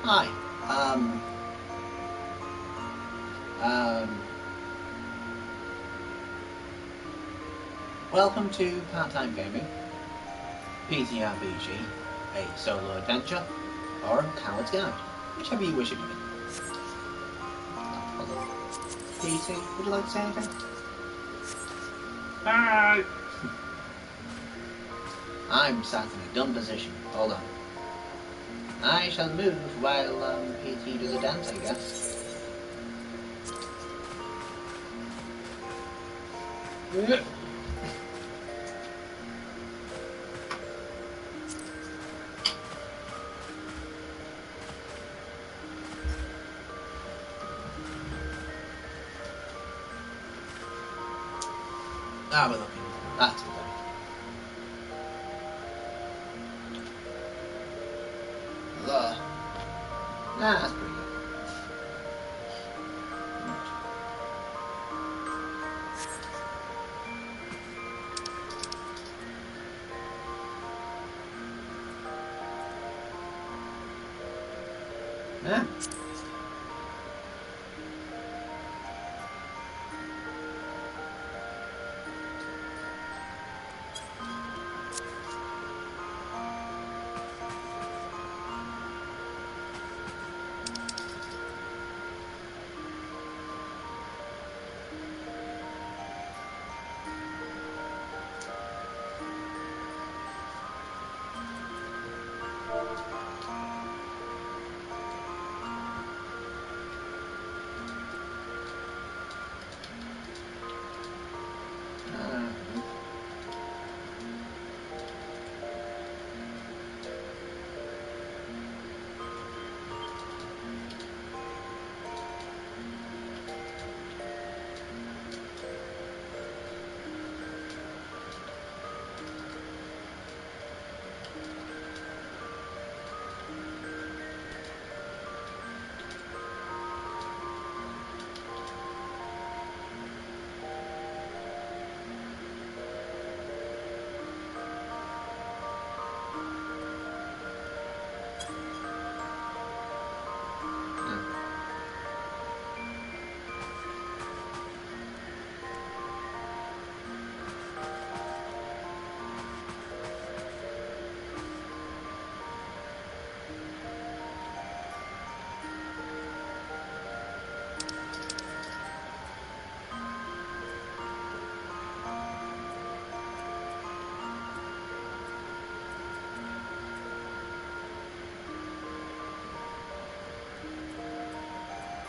Hi. Welcome to Part-Time Gaming, PTRPG, a solo adventure, or a coward's guide, whichever you wish it to be. Hold on. PC, would you like to say anything? Hi! I'm sat in a dumb position. Hold on. I shall move while PT does a dance, I guess. Ah, we're looking. That's better. Ugh. Nah, that's pretty good. Yeah.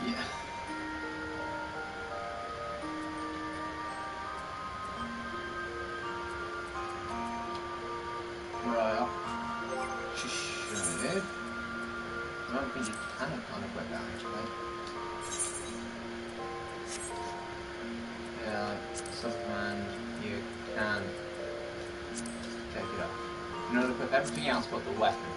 Yeah. Right. Should. I don't think you can unequip that actually. Yeah, like subcommand, you can take it off. In order to equip everything else but the weapon.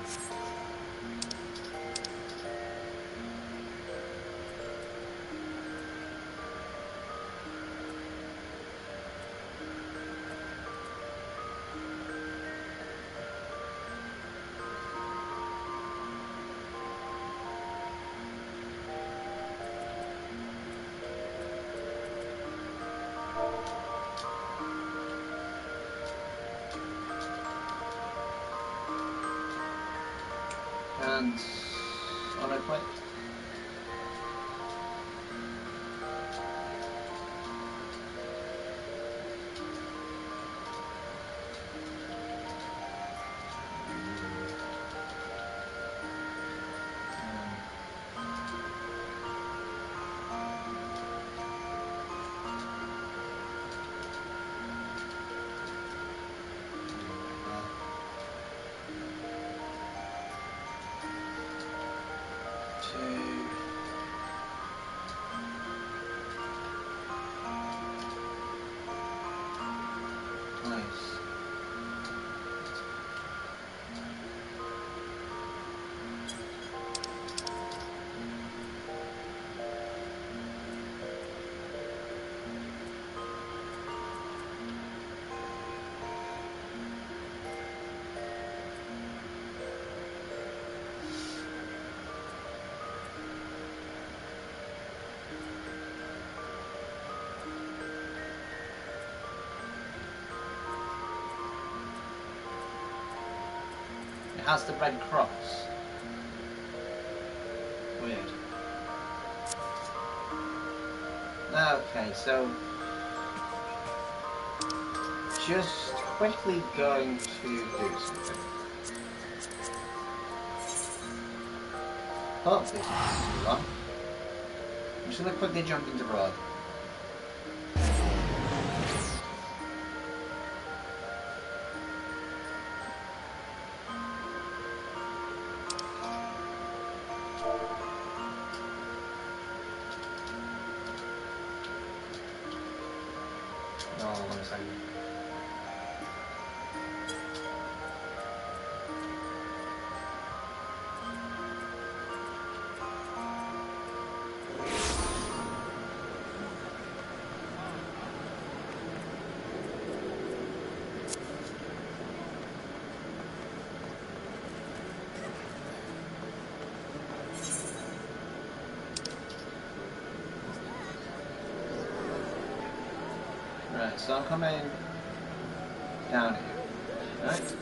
And unequip. Two. has the red cross. Weird. Okay, so just quickly going to do something. Hopefully it's not too long. I'm just going to quickly jump into road. Oh, 1 second. Right, so I'm coming down here, right?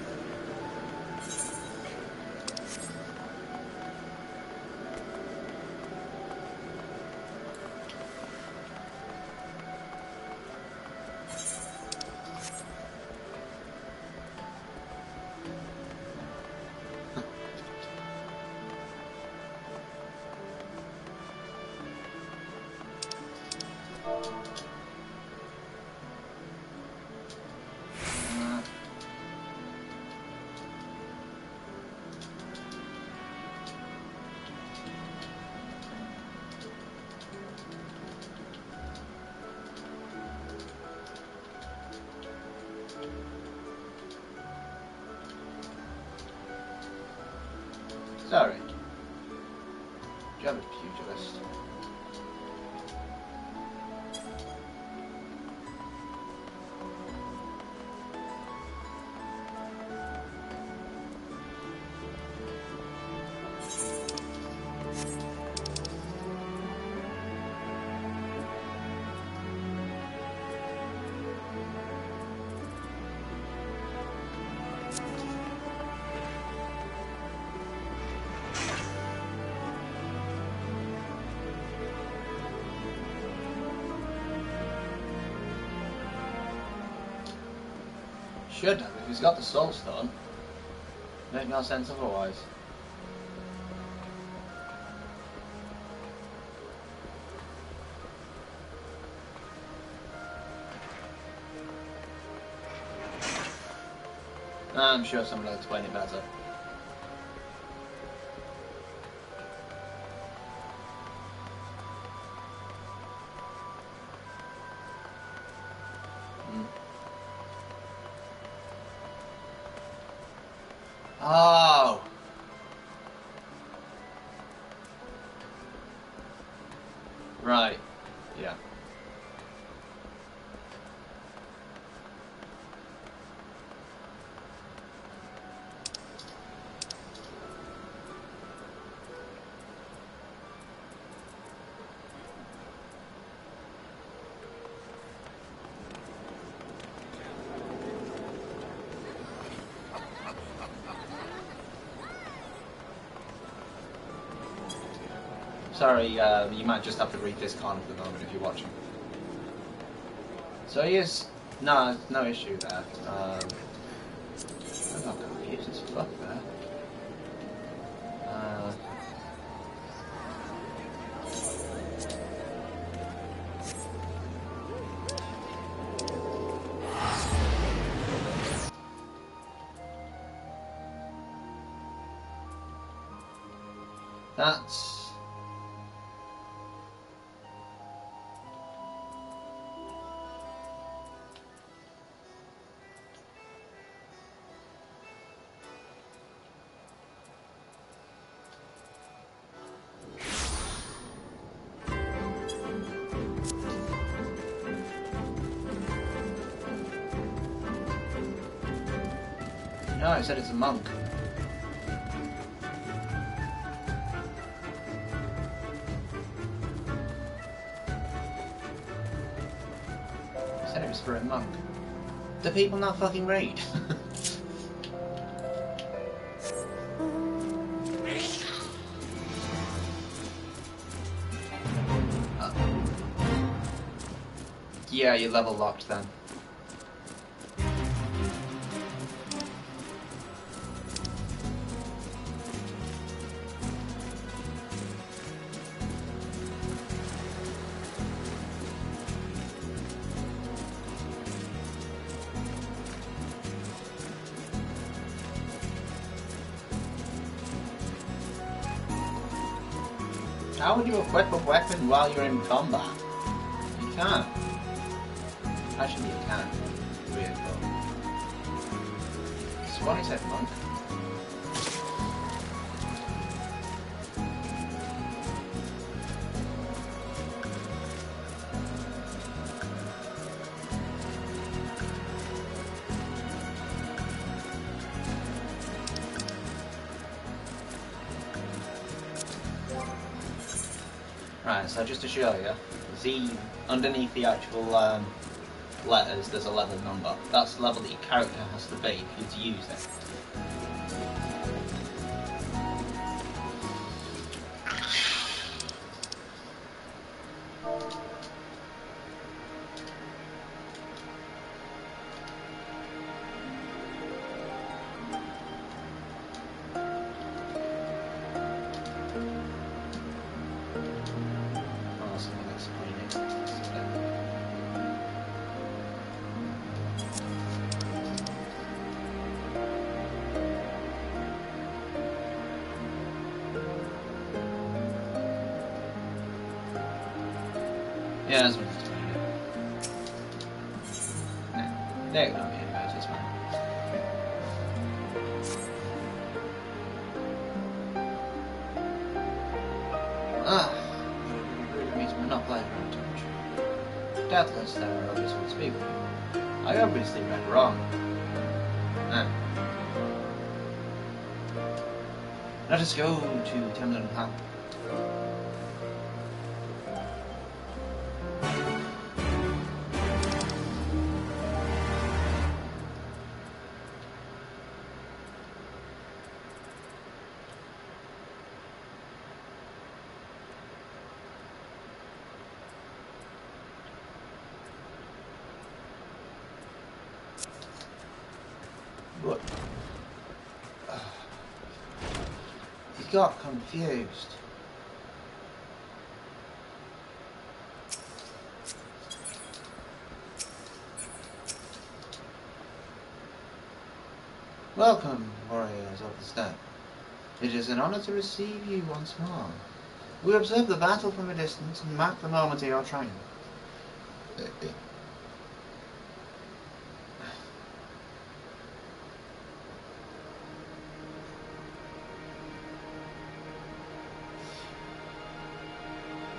Sorry. Jump pugilist. Should have, if he's got the soul stone. Make no sense otherwise. I'm sure someone will explain it better. Oh! Right. Yeah. Sorry, you might just have to read this con for the moment if you're watching. So he is... No issue there. I'm not confused as fuck there. That's... No, it said it's a monk. It said it was for a monk. Do people not fucking read? Yeah, you're level locked then. How would you equip a weapon while you're in combat? You can't. Actually, you can. Weird though. So what is it, monk? Right, so just to show you, Z, underneath the actual letters, there's a level number. That's the level that your character has to be for you to use it. Yeah, that's what it's explaining it. There you go, anyways, it's fine. It means we're not playing around too much. Doubtless there are others who will speak with you. I obviously read wrong. Let us go to Temlin Hall. What? He got confused. Welcome, warriors of the steppe. It is an honor to receive you once more. We observe the battle from a distance and mark the moment of your triumph.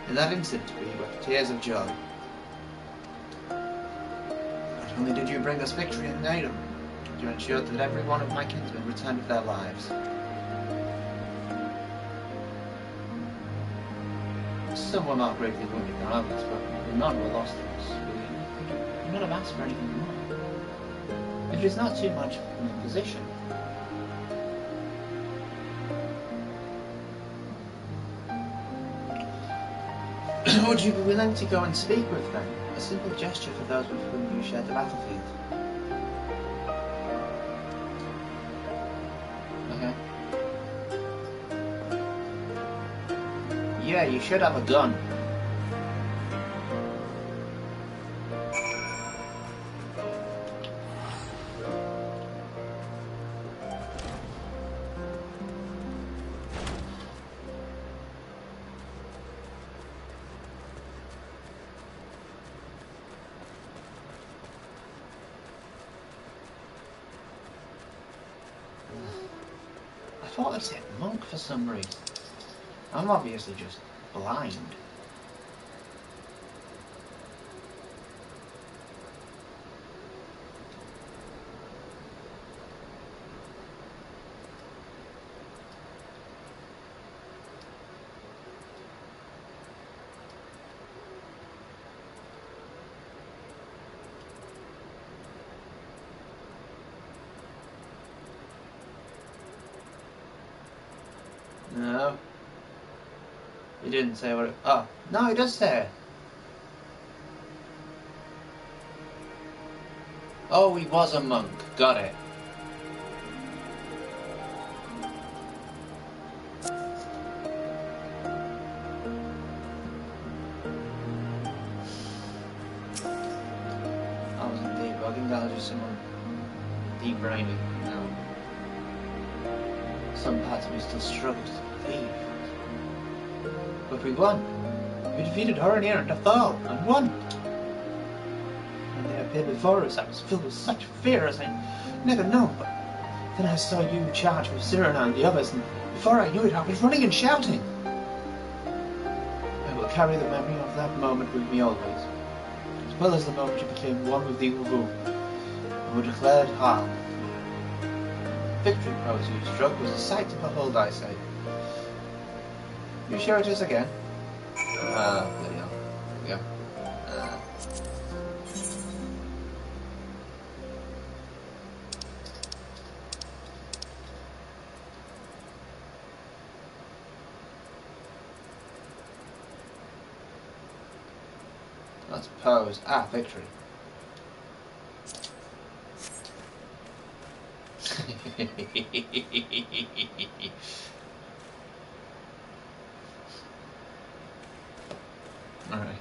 In that instant, we wept tears of joy. Not only did you bring us victory in Natum, you ensured that every one of my kinsmen returned with their lives. Some were not greatly wounded than others, but none were lost to us. We could not have asked for anything more. It is not too much from a position. Would you be willing to go and speak with them? A simple gesture for those with whom you shared the battlefield. Okay. Yeah, you should have a gun. I thought it said monk for some reason. I'm obviously just blind. No. He didn't say what it... Oh, no, he does say it. Oh, he was a monk. Got it. I was indeed bugging. That was just someone deep braining. No. Some parts of me still struggles to believe. But we won. We defeated Horonir and Dathal and won. When they appeared before us, I was filled with such fear as I never known. But then I saw you charge with Cyrano and the others, and before I knew it, I was running and shouting. I will carry the memory of that moment with me always, as well as the moment you became one with the Uvu, and were declared harm. Victory pose you struck was a sight to behold, I say. You sure it is again? Bloody hell. Yeah. Let's pose. Victory. Alright.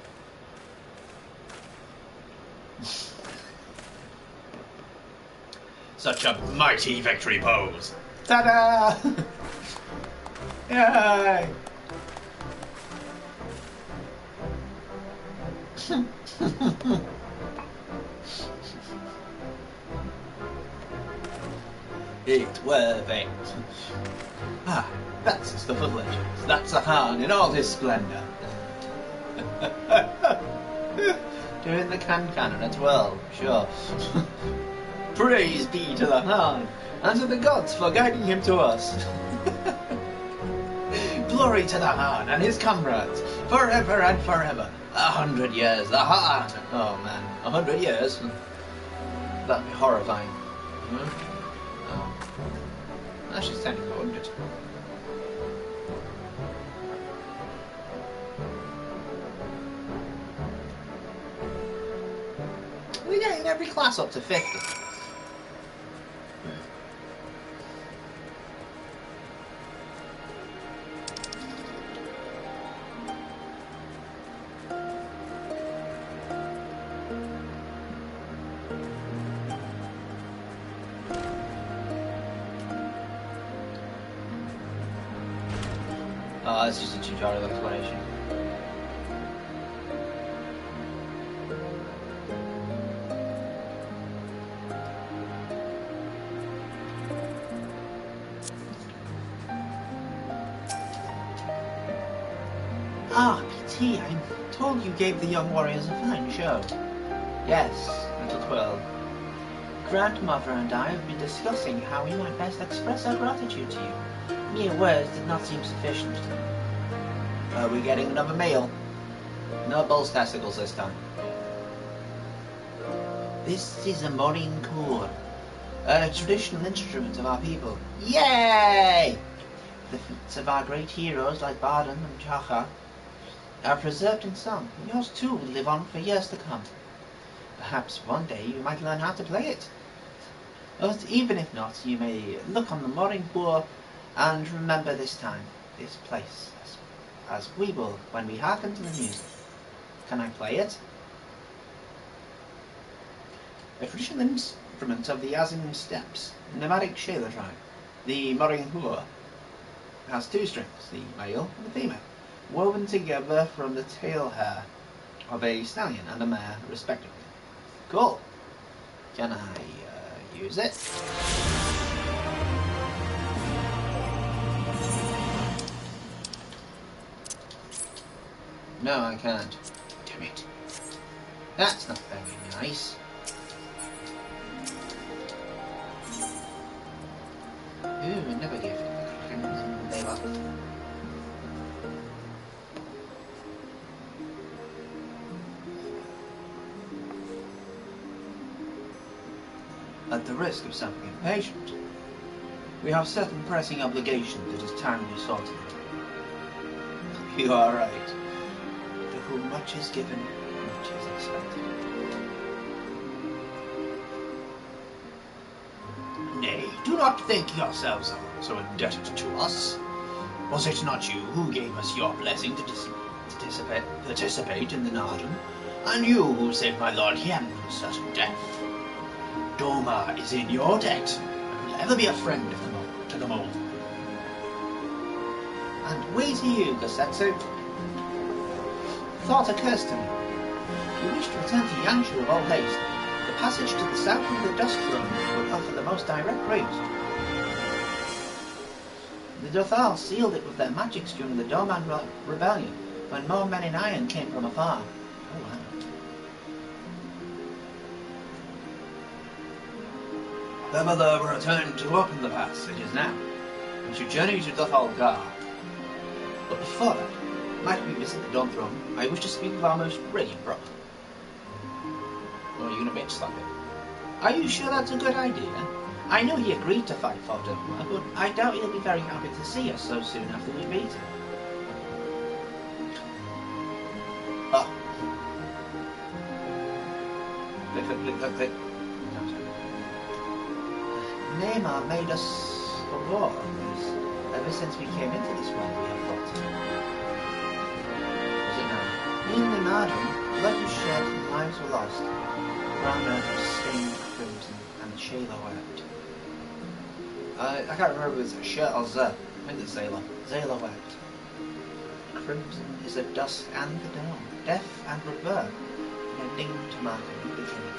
Such a mighty victory pose! Ta-da! Yay! It worth it. That's the stuff of legends. That's a Khan in all his splendour. Doing the can-cannon at 12, sure. Praise be to the Khan, and to the gods for guiding him to us. Glory to the Khan and his comrades, forever and forever. 100 years, the Khan. Oh man, 100 years? That'd be horrifying. Oh. That's just technical, wouldn't it? We're getting every class up to 50. Oh, that's just a tutorial explanation. PT, I'm told you gave the young warriors a fine show. Yes, until 12. Grandmother and I have been discussing how we might best express our gratitude to you. Mere words did not seem sufficient. Are we getting another meal? No bull's testicles this time. This is a morin core, a traditional instrument of our people. Yay! The feats of our great heroes like Bardon and Chacha are preserved in song. Yours too will live on for years to come. Perhaps one day you might learn how to play it. But even if not, you may look on the morin core and remember this time, this place, as we will when we hearken to the music. Can I play it? A traditional instrument of the Azim steppes, nomadic Shaler tribe. The moringhua has two strings, the male and the female, woven together from the tail hair of a stallion and a mare, respectively. Cool. Can I use it? No, I can't. Damn it. That's not very nice. Ooh, another gift. Crimson Labor. At the risk of sounding impatient, we have certain pressing obligations that is timely sorted. You are right. To whom much is given, much is expected. Do not think yourselves so indebted to us. Was it not you who gave us your blessing to participate in the Narden, and you who saved my lord Hien from certain death? Doma is in your debt, and will ever be a friend to the mole. And we to you, Gosetsu. Thought occurs to me. If you wish to return to Yangshu with all haste, the passage to the south of the Dust Throne would offer the most direct route. The Dothal sealed it with their magics during the Doman Rebellion, when more men in iron came from afar. Oh, wow. The mother will return to open the passage now, and to journey to Dothal Gar. But before that, might we visit the Dawn Throne? I wish to speak with our most radiant brother. Or are you going to bitch slap it? Are you sure that's a good idea? I know he agreed to fight for Doma, but I doubt he'll be very happy to see us so soon after we beat him. Oh. Click. Neymar made us a war, ever since we came into this world we have fought. Is it now? In the Narden, blood was shed and lives were lost. The ground earth was stained crimson and Shayla wept. I can't remember if it's Shirt or Zer. I think it's Zayla. Zayla wept. Crimson is the dusk and the dawn, death and rebirth, an ending to mark a new beginning.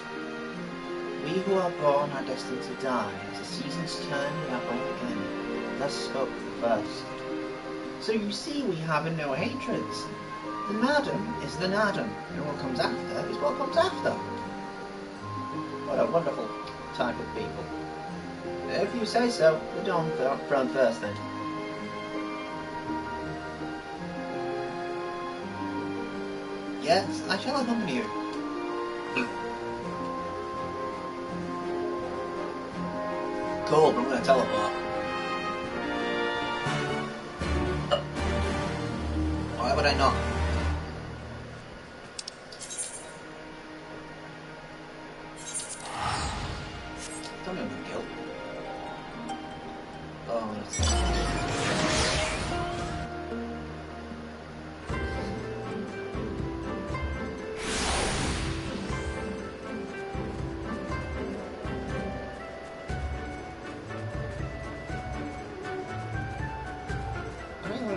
We who are born are destined to die. As the seasons turn, we are born again. Thus spoke the first. So you see, we have no hatreds. The Narden is the Narden, and what comes after is what comes after. What a wonderful type of people. If you say so, the Dawn Throne first then. Yes, I shall accompany you. Cool, but I'm going to teleport. Why would I not? Don't know the guilt. Oh, that's...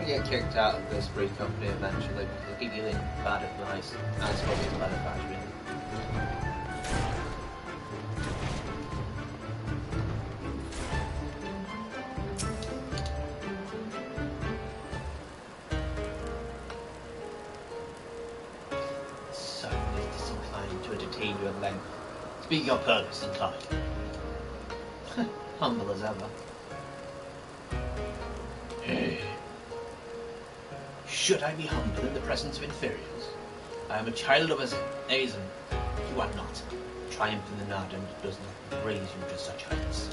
Get kicked out of this brief company eventually because they keep giving bad advice. I suppose it's bad advice, really. So disinclined to entertain you at length. Speak your purpose in time. Humble as ever. Should I be humble in the presence of inferiors? I am a child of Azen. You are not. Triumph in the Narden does not raise you to such heights.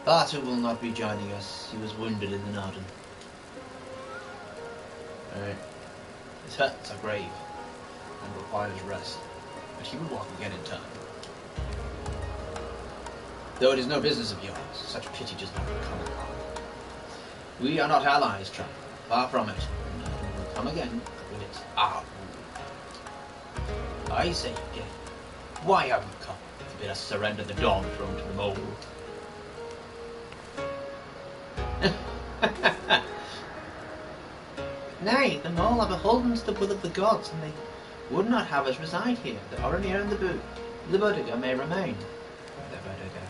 Bartu will not be joining us. He was wounded in the Narden. His hurts are grave and requires rest, but he will walk again in time. Though it is no business of yours, such pity does not become a heart. We are not allies, Trump. Far from it. Nothing will come again when it's our rule. I say again, why have you come to bid us surrender the Dawn Throne to the mole? Nay, the mole are beholden to the will of the gods, and they would not have us reside here. The Oranir and the Bodega may remain. The Bodega.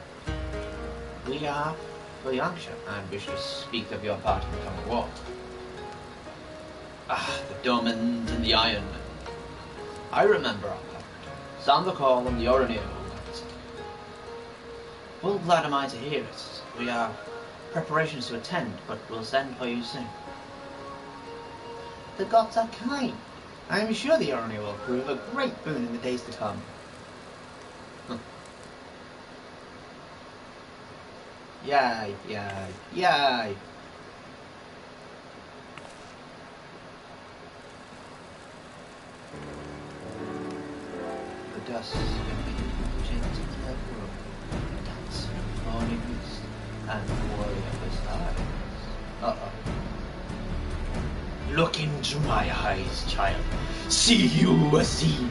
We are for Yangsha, and wish to speak of your part in the coming war. Ah, the Domans and the Iron Men. I remember our pact. Sound the call on the Oranir will not. Full glad am I to hear it. We are preparations to attend, but we'll send for you soon. The gods are kind. I am sure the Oranir will prove a great boon in the days to come. Yay, yay, yay! dusk when we march into the room, dance with morning mist and warrior besides. Uh-oh. Look into my eyes, child. See you, Azim.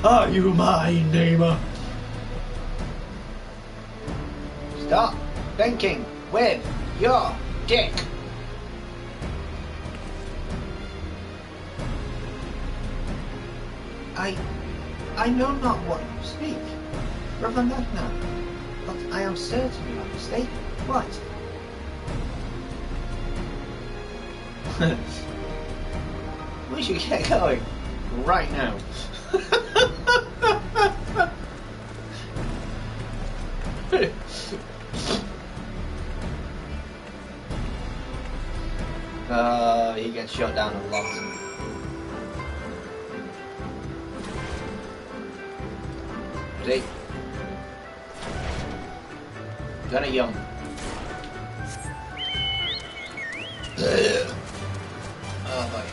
Are you my neighbor? Stop thinking with your dick. I know not what you speak, Reverend Magna, but I am certain you are mistaken. What? We should get going right now. He gets shot down a lot. Ready? Gonna young. Oh boy.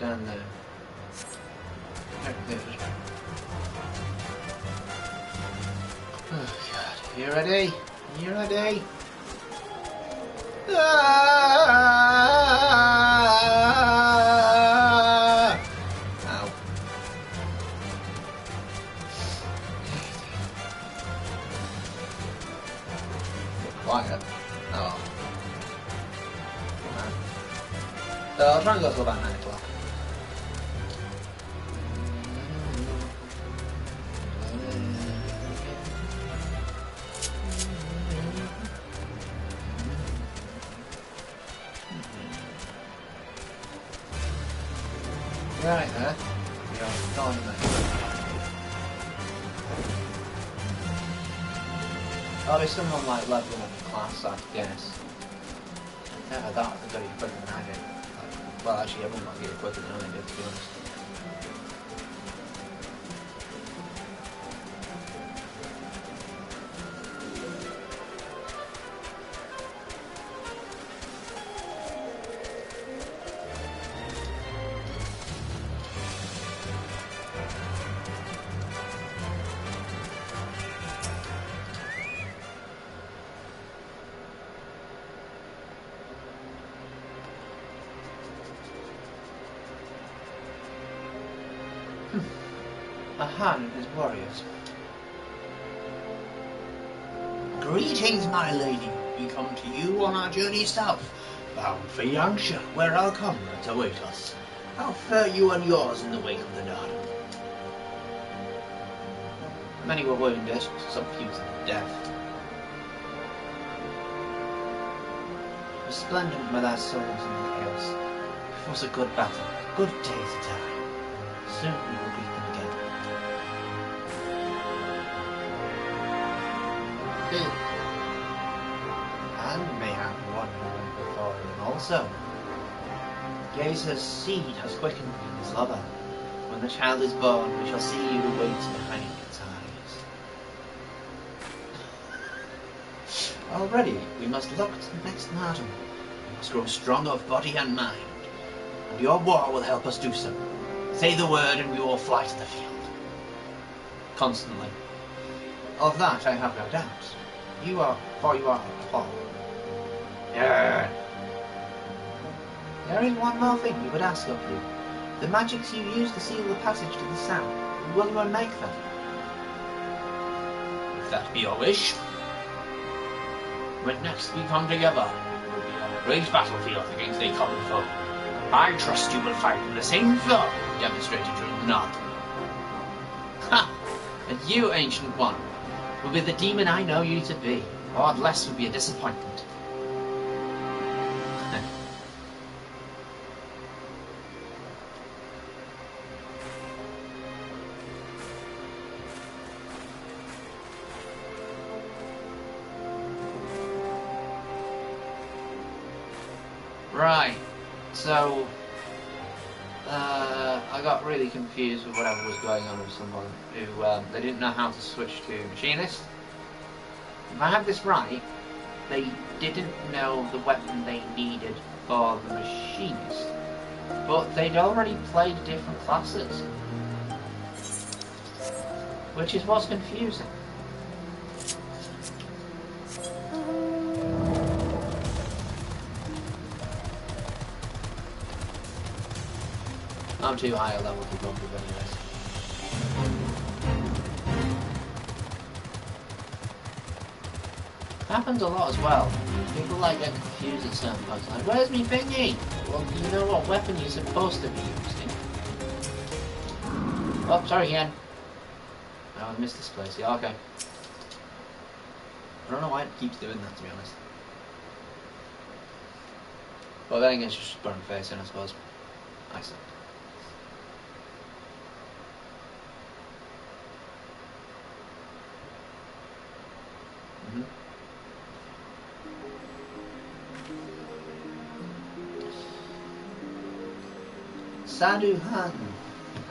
Down there. Right there. Oh god. You ready? You ready? Ow. Get quiet. Oh. I'll try and go till about 9 o'clock. Right there. We are done there. Oh, there's someone like leveling up the class, I guess. Yeah, I got it quicker than I did. Well, actually, everyone got it quicker than I did, to be honest. A Han and his warriors. Greetings, my lady. We come to you on our journey south, bound for Yangsha, where our comrades await us. How fare you and yours in the wake of the Nardan? Many were wounded, some few to death. Resplendent with our souls in the hills. It was a good battle, good day to die. Soon we will greet them again. And may have one more before him also. Gazer's seed has quickened his lover. When the child is born, we shall see you who waits behind its eyes. Already, we must look to the next Nardan. We must grow stronger of body and mind, and your war will help us do so. Say the word and we will fly to the field. Constantly. Of that I have no doubt. You are Paul. Yeah. There is one more thing we would ask of you. The magics you use to seal the passage to the south, will you unmake them? If that be your wish. When next we come together, we will be on a great battlefield against a common foe. I trust you will fight in the same form demonstrated during the North. Ha! And you, Ancient One, will be the demon I know you to be. Or less would be a disappointment. Right, so I I got really confused with whatever was going on with someone who they didn't know how to switch to machinist. If I have this right, they didn't know the weapon they needed for the machinist, but they'd already played different classes, which is what's confusing. I'm too high a level to go with anyways. Happens a lot as well. People like get confused at certain points. Like, where's me thingy? Well, do you know what weapon you're supposed to be using? Oh, sorry again. Oh, I missed this place. Yeah, okay. I don't know why it keeps doing that, to be honest. But then again, it's just burn face in, I suppose. I suck. Sadhu Han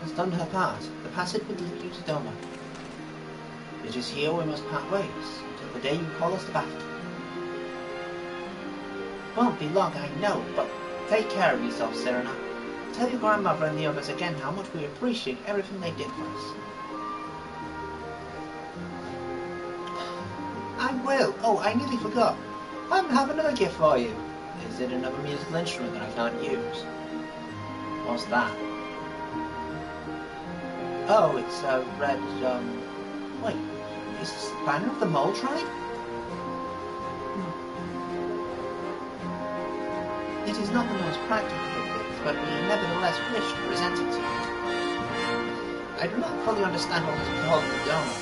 has done her part. The passage would lead you to Doma. It is here we must part ways, until the day you call us to battle. Won't be long, I know, but take care of yourself, Serena. Tell your grandmother and the others again how much we appreciate everything they did for us. I will. Oh, I nearly forgot. I have another gift for you. Is it another musical instrument that I can't use? What's that? Oh, it's a red, wait, is this the banner of the Mole Tribe? It is not the most practical gift, but we nevertheless wish to present it to you. I do not fully understand what is called the Doma,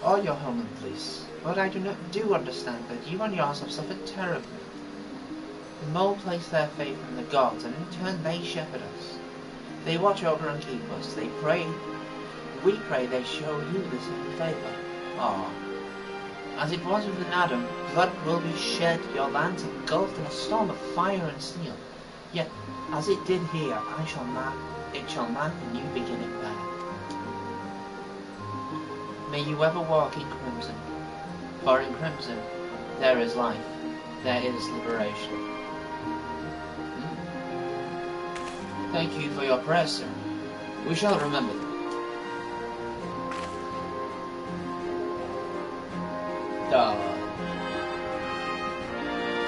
or your homeland police, but I do understand that you and yours have suffered terribly. The Mole place their faith in the gods, and in turn they shepherd us. They watch over and keep us. They pray. We pray they show you the same favour. Ah, as it was with Adam, blood will be shed, your lands engulfed in a storm of fire and steel. Yet, as it did here, it shall mark a new beginning there. May you ever walk in crimson, for in crimson there is life, there is liberation. Thank you for your prayers, sir. We shall remember them.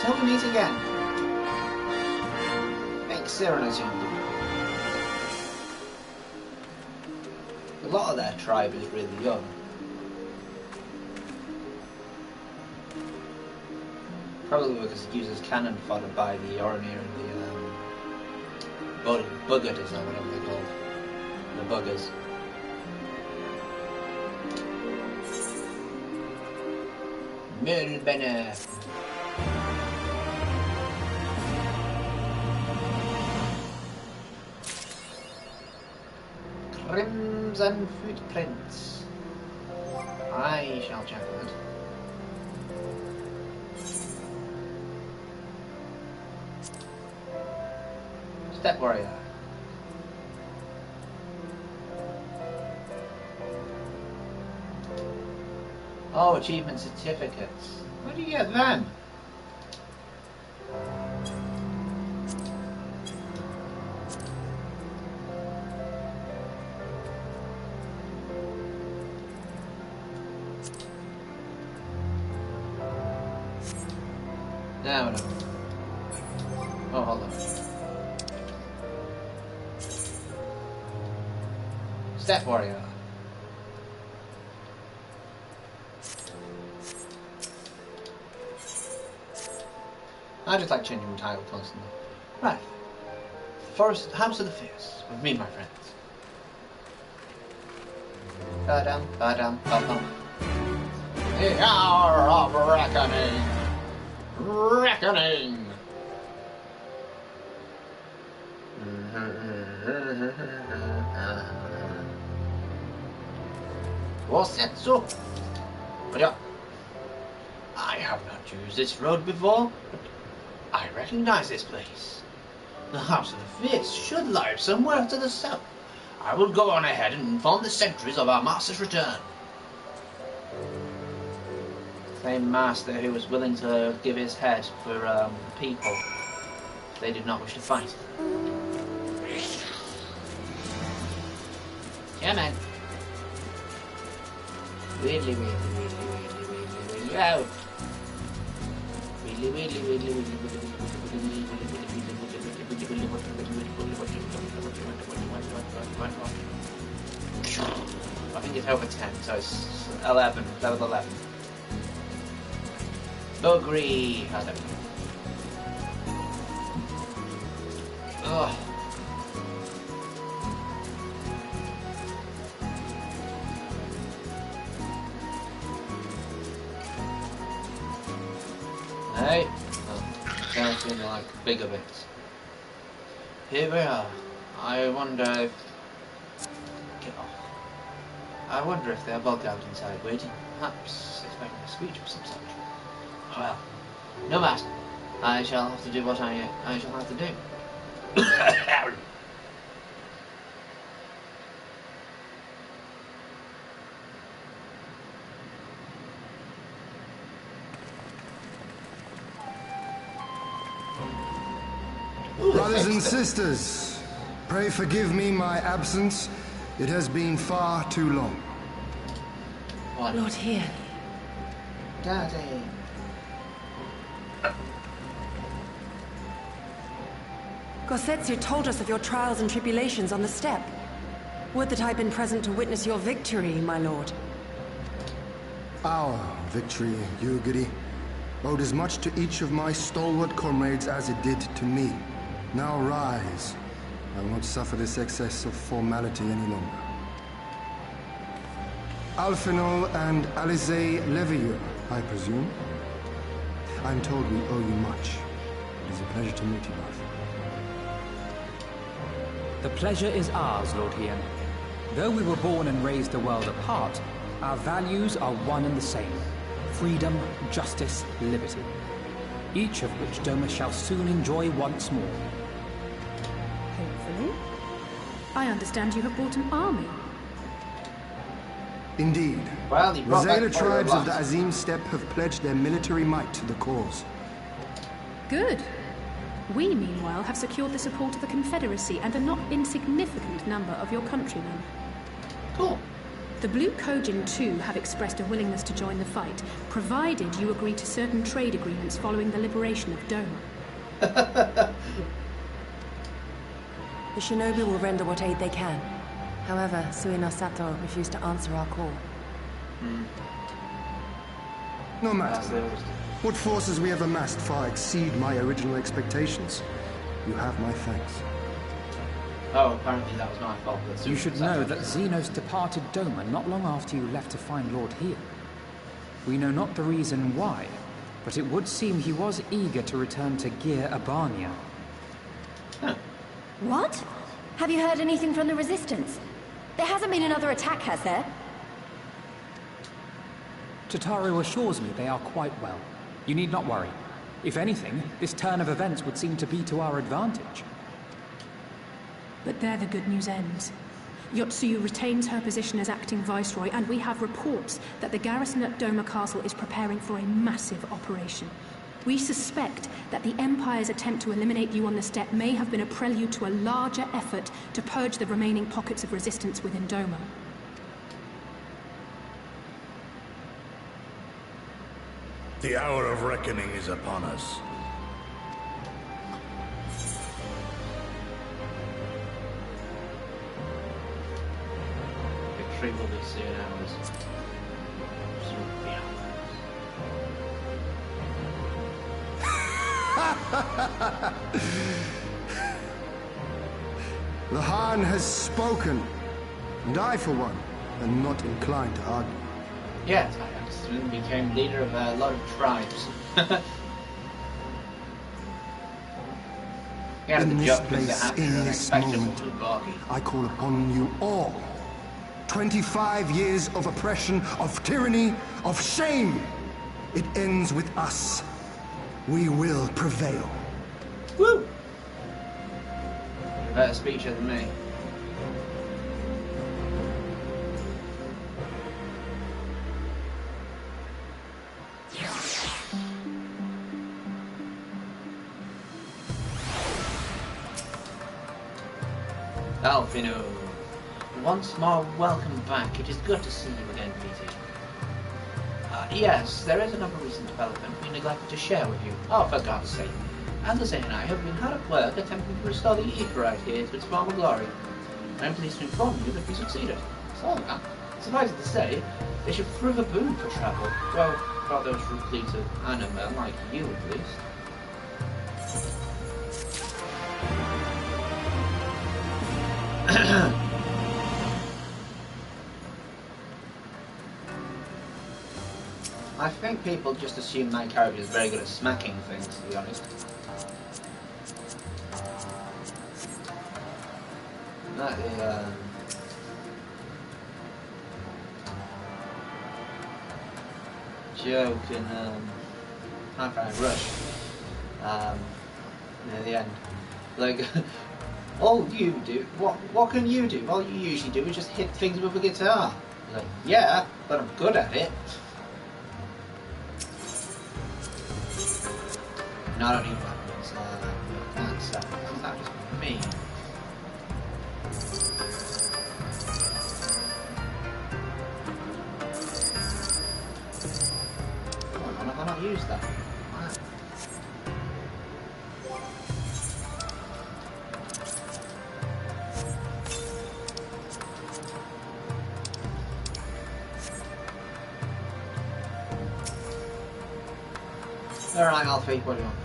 Till we meet again. Make Serena's young. A lot of their tribe is really young. Probably because it uses cannon fodder by the Oranir and the Buggers, or whatever they're called. The Buggers. Mulbene. Crimson footprints. I shall check that. Step warrior. Oh, achievement certificates. Where do you get them? No. Oh, hold on. Step warrior. I just like changing the title constantly. Right. Forest, House of the Fierce, with me, my friends. Ba-dum, ba-dum, ba-dum. The hour of reckoning. Reckoning. Wosetsu. Yeah. I have not used this road before, but I recognize this place. The House of the Fierce should lie somewhere to the south. I will go on ahead and inform the sentries of our master's return. Same master who was willing to give his head for people if they did not wish to fight. Yeah, man. Weirdly, out. I think it's over 10, so it's 11, level 11. Buggery! How's that? Ugh. Hey! Oh, sounds in like bigger bits. Here we are. I wonder if... Get off. I wonder if they're bugged out inside waiting, perhaps expecting a speech of some such. Well, no matter. I shall have to do what I shall have to do. Brothers and sisters, pray forgive me my absence. It has been far too long. What? Lord here. Daddy. Gosetsu told us of your trials and tribulations on the steppe. Would that I'd been present to witness your victory, my lord. Our victory, Yugiri, owed as much to each of my stalwart comrades as it did to me. Now rise. I will not suffer this excess of formality any longer. Alfinol and Alize Levieux, I presume. I'm told we owe you much. It is a pleasure to meet you both. The pleasure is ours, Lord Hien. Though we were born and raised a world apart, our values are one and the same. Freedom, justice, liberty. Each of which Doma shall soon enjoy once more. Hopefully. I understand you have brought an army. Indeed. Well, he The brought back Zayla all your tribes of the blocks. Azim Steppe have pledged their military might to the cause. Good. We, meanwhile, have secured the support of the Confederacy and a not insignificant number of your countrymen. Cool. The Blue Kojin, too, have expressed a willingness to join the fight, provided you agree to certain trade agreements following the liberation of Doma. The shinobi will render what aid they can. However, Suino Sato refused to answer our call. No As matter. they always do. What forces we have amassed far exceed my original expectations. You have my thanks. Oh, apparently that was my fault. But You should know that Xenos departed Doma not long after you left to find Lord Hien. We know not the reason why, but it would seem he was eager to return to Gir Abania. What? Have you heard anything from the Resistance? There hasn't been another attack, has there? Tataru assures me they are quite well. You need not worry. If anything, this turn of events would seem to be to our advantage. But there the good news ends. Yotsuyu retains her position as acting viceroy, and we have reports that the garrison at Doma Castle is preparing for a massive operation. We suspect that the Empire's attempt to eliminate you on the steppe may have been a prelude to a larger effort to purge the remaining pockets of resistance within Doma. The hour of reckoning is upon us. Victory will be soon ours. Soon be The Han has spoken, and I, for one, am not inclined to argue. Yes, I soon became leader of a lot of tribes. Yeah, In the this jump is place, happening in and this expect moment, to boggy. I call upon you all. 25 years of oppression, of tyranny, of shame. It ends with us. We will prevail. Woo! Better speech than me. Alfino. Once more, welcome back. It is good to see you again, Peter. Yes, there is another recent development we neglected to share with you. Oh, for God's sake. Alice and I have been hard at work attempting to restore the ether right here to its former glory. I'm pleased to inform you that we succeeded. So, suffice it to say, they should prove a boon for travel. Well, for those fleets of animal like you, at least. I think people just assume my character is very good at smacking things, to be honest. That is, joke in Half-Hour Rush. Near the end. Like, all you do, what can you do? All you usually do is just hit things with a guitar. Like, yeah, but I'm good at it. No, I don't need weapons. That's just me. Oh, why not use that? Wow. Alright, Alfie, what do you want?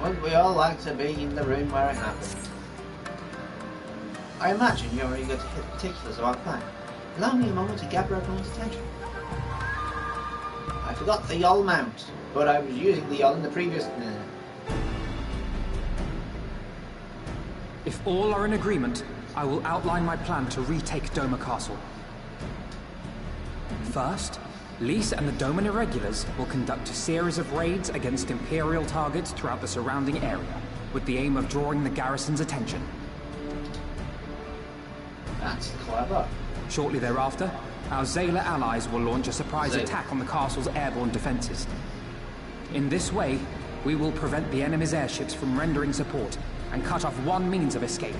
Wouldn't we all like to be in the room where it happened? I imagine you're eager to hit the particulars of our plan. Allow me a moment to gather everyone's attention. I forgot the yawl mount, but I was using the yawl in the previous... If all are in agreement, I will outline my plan to retake Doma Castle. First, Lys and the Doman Irregulars will conduct a series of raids against Imperial targets throughout the surrounding area, with the aim of drawing the garrison's attention. That's clever. Shortly thereafter, our Zayla allies will launch a surprise attack on the castle's airborne defenses. In this way, we will prevent the enemy's airships from rendering support and cut off one means of escape.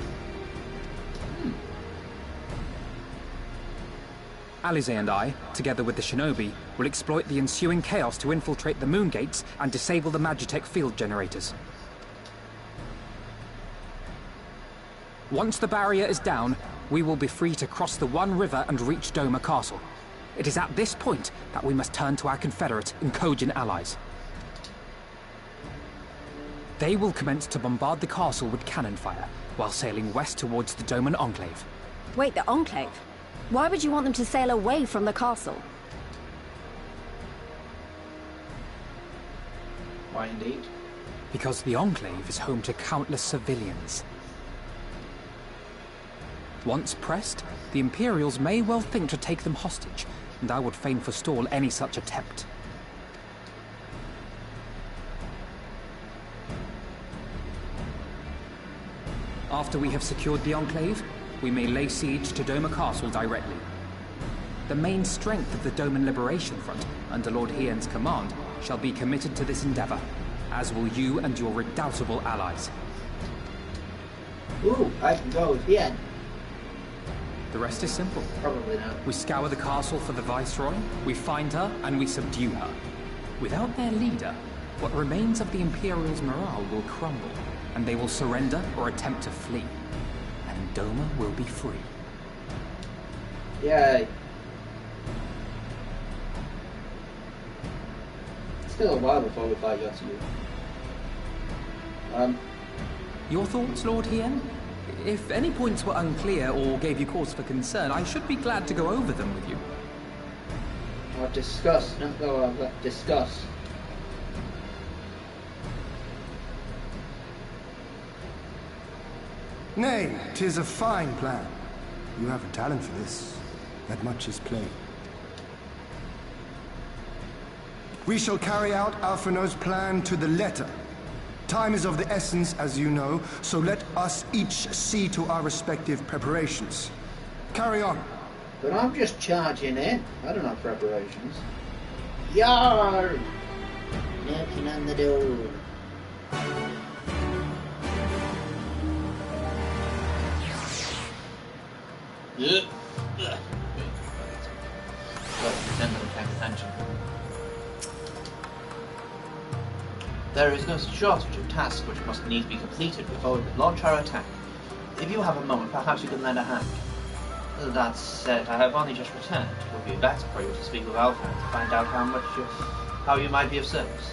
Alize and I, together with the shinobi, will exploit the ensuing chaos to infiltrate the moon gates and disable the Magitech field generators. Once the barrier is down, we will be free to cross the One River and reach Doma Castle. It is at this point that we must turn to our Confederate and Kojin allies. They will commence to bombard the castle with cannon fire, while sailing west towards the Doman Enclave. Wait, the Enclave? Why would you want them to sail away from the castle? Why indeed? Because the Enclave is home to countless civilians. Once pressed, the Imperials may well think to take them hostage, and I would fain forestall any such attempt. After we have secured the Enclave, we may lay siege to Doma Castle directly. The main strength of the Doman Liberation Front, under Lord Hien's command, shall be committed to this endeavor, as will you and your redoubtable allies. Ooh, I can go with Hien. The rest is simple. Probably not. We scour the castle for the Viceroy, we find her, and we subdue her. Without their leader, what remains of the Imperials' morale will crumble, and they will surrender or attempt to flee. And Doma will be free. Yay. Still a while before we fight Yotsu. Your thoughts, Lord Hien? If any points were unclear or gave you cause for concern, I should be glad to go over them with you. I'll discuss, not go over, discuss. Nay, 'tis a fine plan. You have a talent for this. That much is plain. We shall carry out Alphino's plan to the letter. Time is of the essence, as you know, so let us each see to our respective preparations. Carry on. But I'm just charging in. I don't have preparations. Yar! Knocking on the door. Good. Pretend that I'm paying attention. There is no shortage of tasks which must needs be completed before we can launch our attack. If you have a moment, perhaps you could lend a hand. That said, I have only just returned. It would be better for you to speak with Alpha to find out how you might be of service.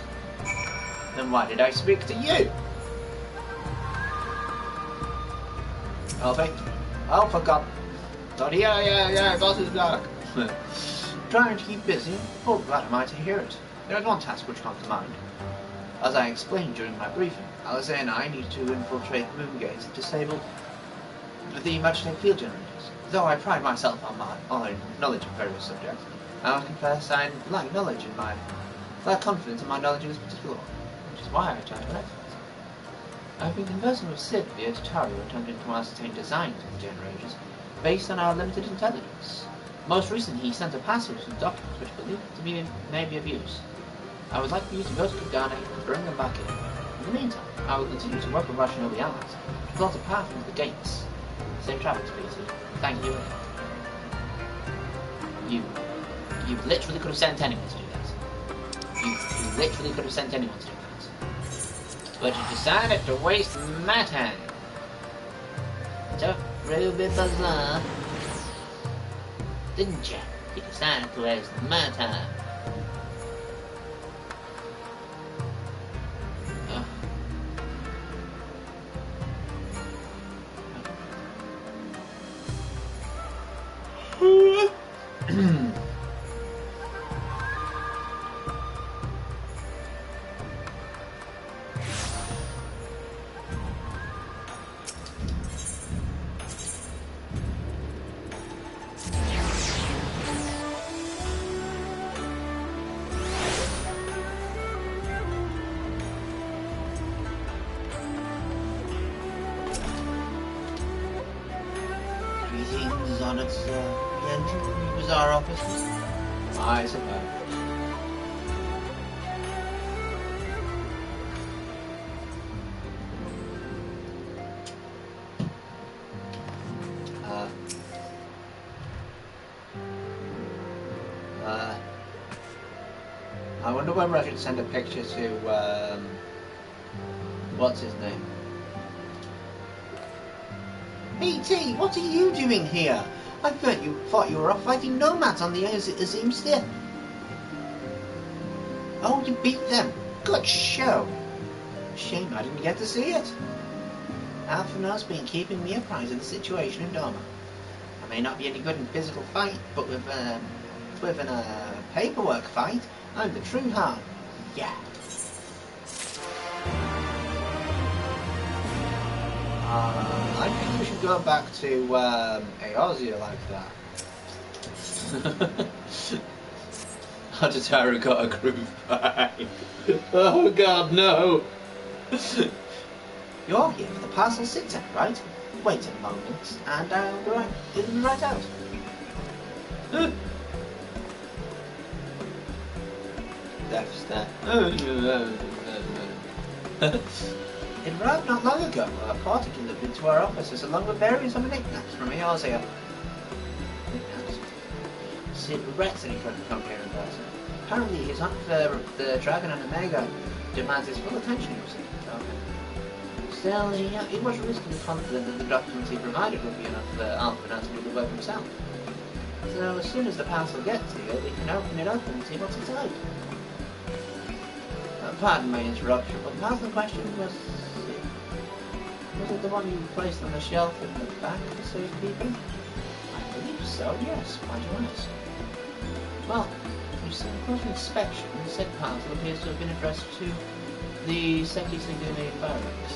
Then why did I speak to you? Alpha got... Yeah, boss is back. Trying to keep busy. Oh, glad am I to hear it. There is one task which comes to mind. As I explained during my briefing, Alisaie and I need to infiltrate the moon gates and disable the Magitech field generators. Though I pride myself on my knowledge of various subjects, I must confess I lack confidence in my knowledge of this particular one, which is why I turned to an expert. I've been conversing with Sid via Tataru, attempting to ascertain designs of the generators based on our limited intelligence. Most recently, he sent a passage and documents which believed to be may be of use. I would like for you to go to Kagane and bring them back in. In the meantime, I will continue to work with our Shinobi allies to plot a path into the gates. Safe travels, Peter. Thank you. You literally could have sent anyone to do that. You literally could have sent anyone to do that. But you decided to waste my time. Took Ruby Bazaar. Didn't you? You decided to waste my time. On its entry to the Bazaar offices? I suppose. I wonder whether I should send a picture to, what's his name? BT, what are you doing here? I thought you were off fighting nomads on the Azim Steppe. Oh, you beat them. Good show. Shame I didn't get to see it. Alphina's been keeping me apprised of the situation in Doma. I may not be any good in physical fight, but with a paperwork fight, I'm the true Han. Yeah. I think we should go back to Eorzea like that. Tataru got a groove back. Oh god, no! You're here for the parcel sit-out, right? Wait a moment, and I'll go right out. Death stare. It arrived not long ago. A party delivered it to our offices along with various other knickknacks from Eorzea. Knickknacks? Sid regrets that he couldn't come here in person. Apparently his hunt for the Dragon and Omega demands his full attention, you see. Okay. Still, he was reasonably confident that the documents he provided would be enough for Alpha to do the work himself. So as soon as the parcel gets here, we can open it up and see what's inside. Pardon my interruption, but the parcel in question was it the one you placed on the shelf in the back of the safekeeping? I believe so, yes. Why do you ask? Well, you see, on closer inspection, the said parcel appears to have been addressed to the Seki Segune Barracks.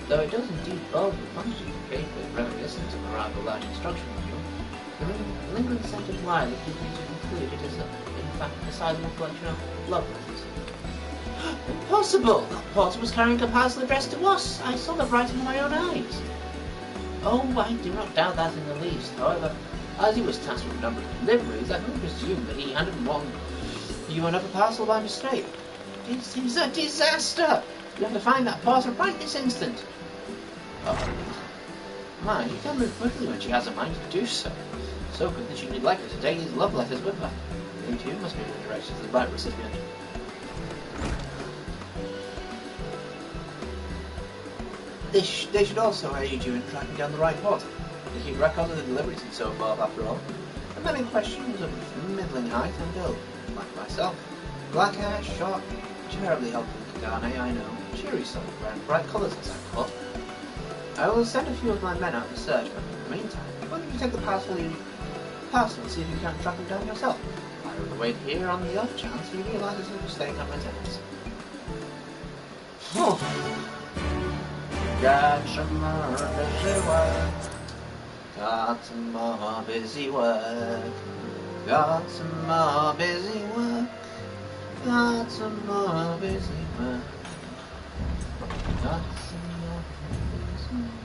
Though it does indeed boldly function capable of reminiscent of a rather large instruction manual, the lingering scent of lilac leads me to conclude it is, in fact, a sizable collection of love letters. Impossible! That porter was carrying a parcel addressed to us. I saw the writing with my own eyes. Oh, I do not doubt that in the least. However, as he was tasked with a number of deliveries, I can presume that he handed you another parcel by mistake. This is a disaster! You have to find that parcel right this instant. Mind, she can move quickly when she has a mind to do so. So quick that she would like her to take these love letters with her. They too must be redirected to the right recipient. They should also aid you in tracking down the right pot. They keep record of the deliveries and so forth, after all. The men in question was of middling height and build, like myself. Black hair, short, terribly helpful Kagane, I know. Cheery sort of wearing bright colours as I thought. I will send a few of my men out to search, but in the meantime, why don't you take the parcel and see if you can track him down yourself? I will wait here on the off chance he realises his mistake on my tenants. Got some more busy work. Got some more busy work. Got some more busy work. Got some more busy work. Got some more busy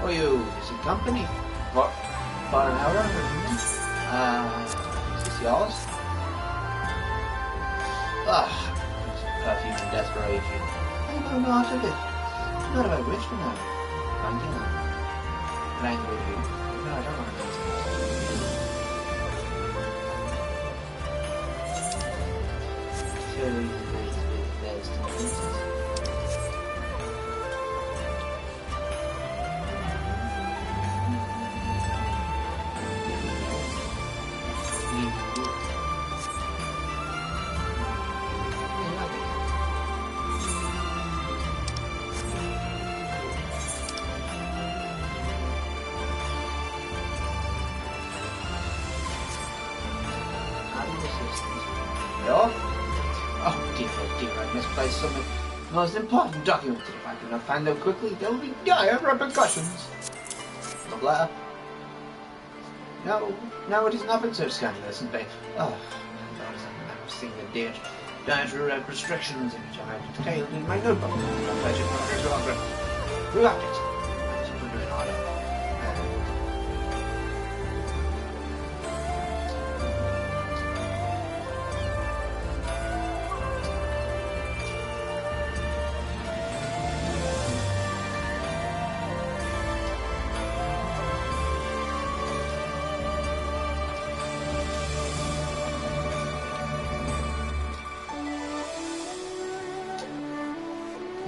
Oh, you, is it company? What? For an hour? Is this yours? Perfume and desperation. I know not of it. Not if I wish to know. Finding out. Playing with you. No, I don't want to know. There's 10 minutes. Oh dear, I misplaced something. The most important document. If I do not find them quickly, there will be dire repercussions. The letter. No, it is nothing so scandalous and vain. Oh, I was thinking of dietary restrictions in which I have detailed in my notebook. Throughout it.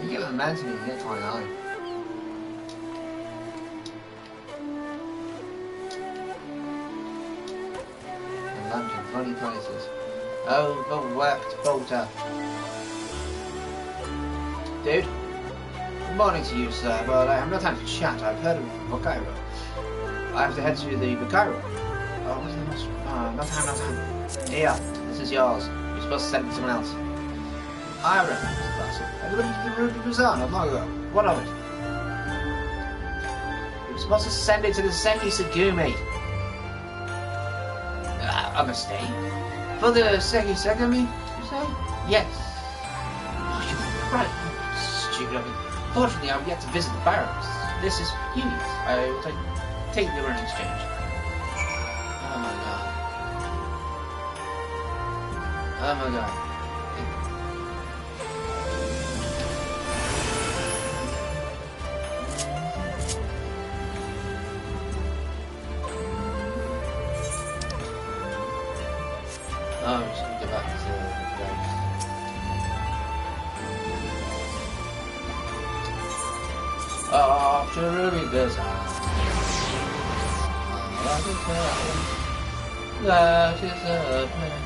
You get a man to me here, 29. And lunch in funny places. Overworked bolter. Dude. Good morning to you, sir, but I have no time to chat. I've heard of Bakairo. I have to head to the Bakairo. Oh, what's the most? No time. Here, this is yours. You're supposed to send it to someone else. I recognize the parcel. I delivered it to the Ruby Bazaar not long ago. What of it? You were supposed to send it to the Seki Segumi. A mistake? For the Seki Segumi, you say? Yes. Oh, you're right. Stupid of me. Fortunately, I've yet to visit the barracks. This is Huey's. I will take the in exchange. Oh my god. Oh my god. Oh, I'm just gonna go back to the base. Off to Ruby Bazaar. That is a plan. That is a plan.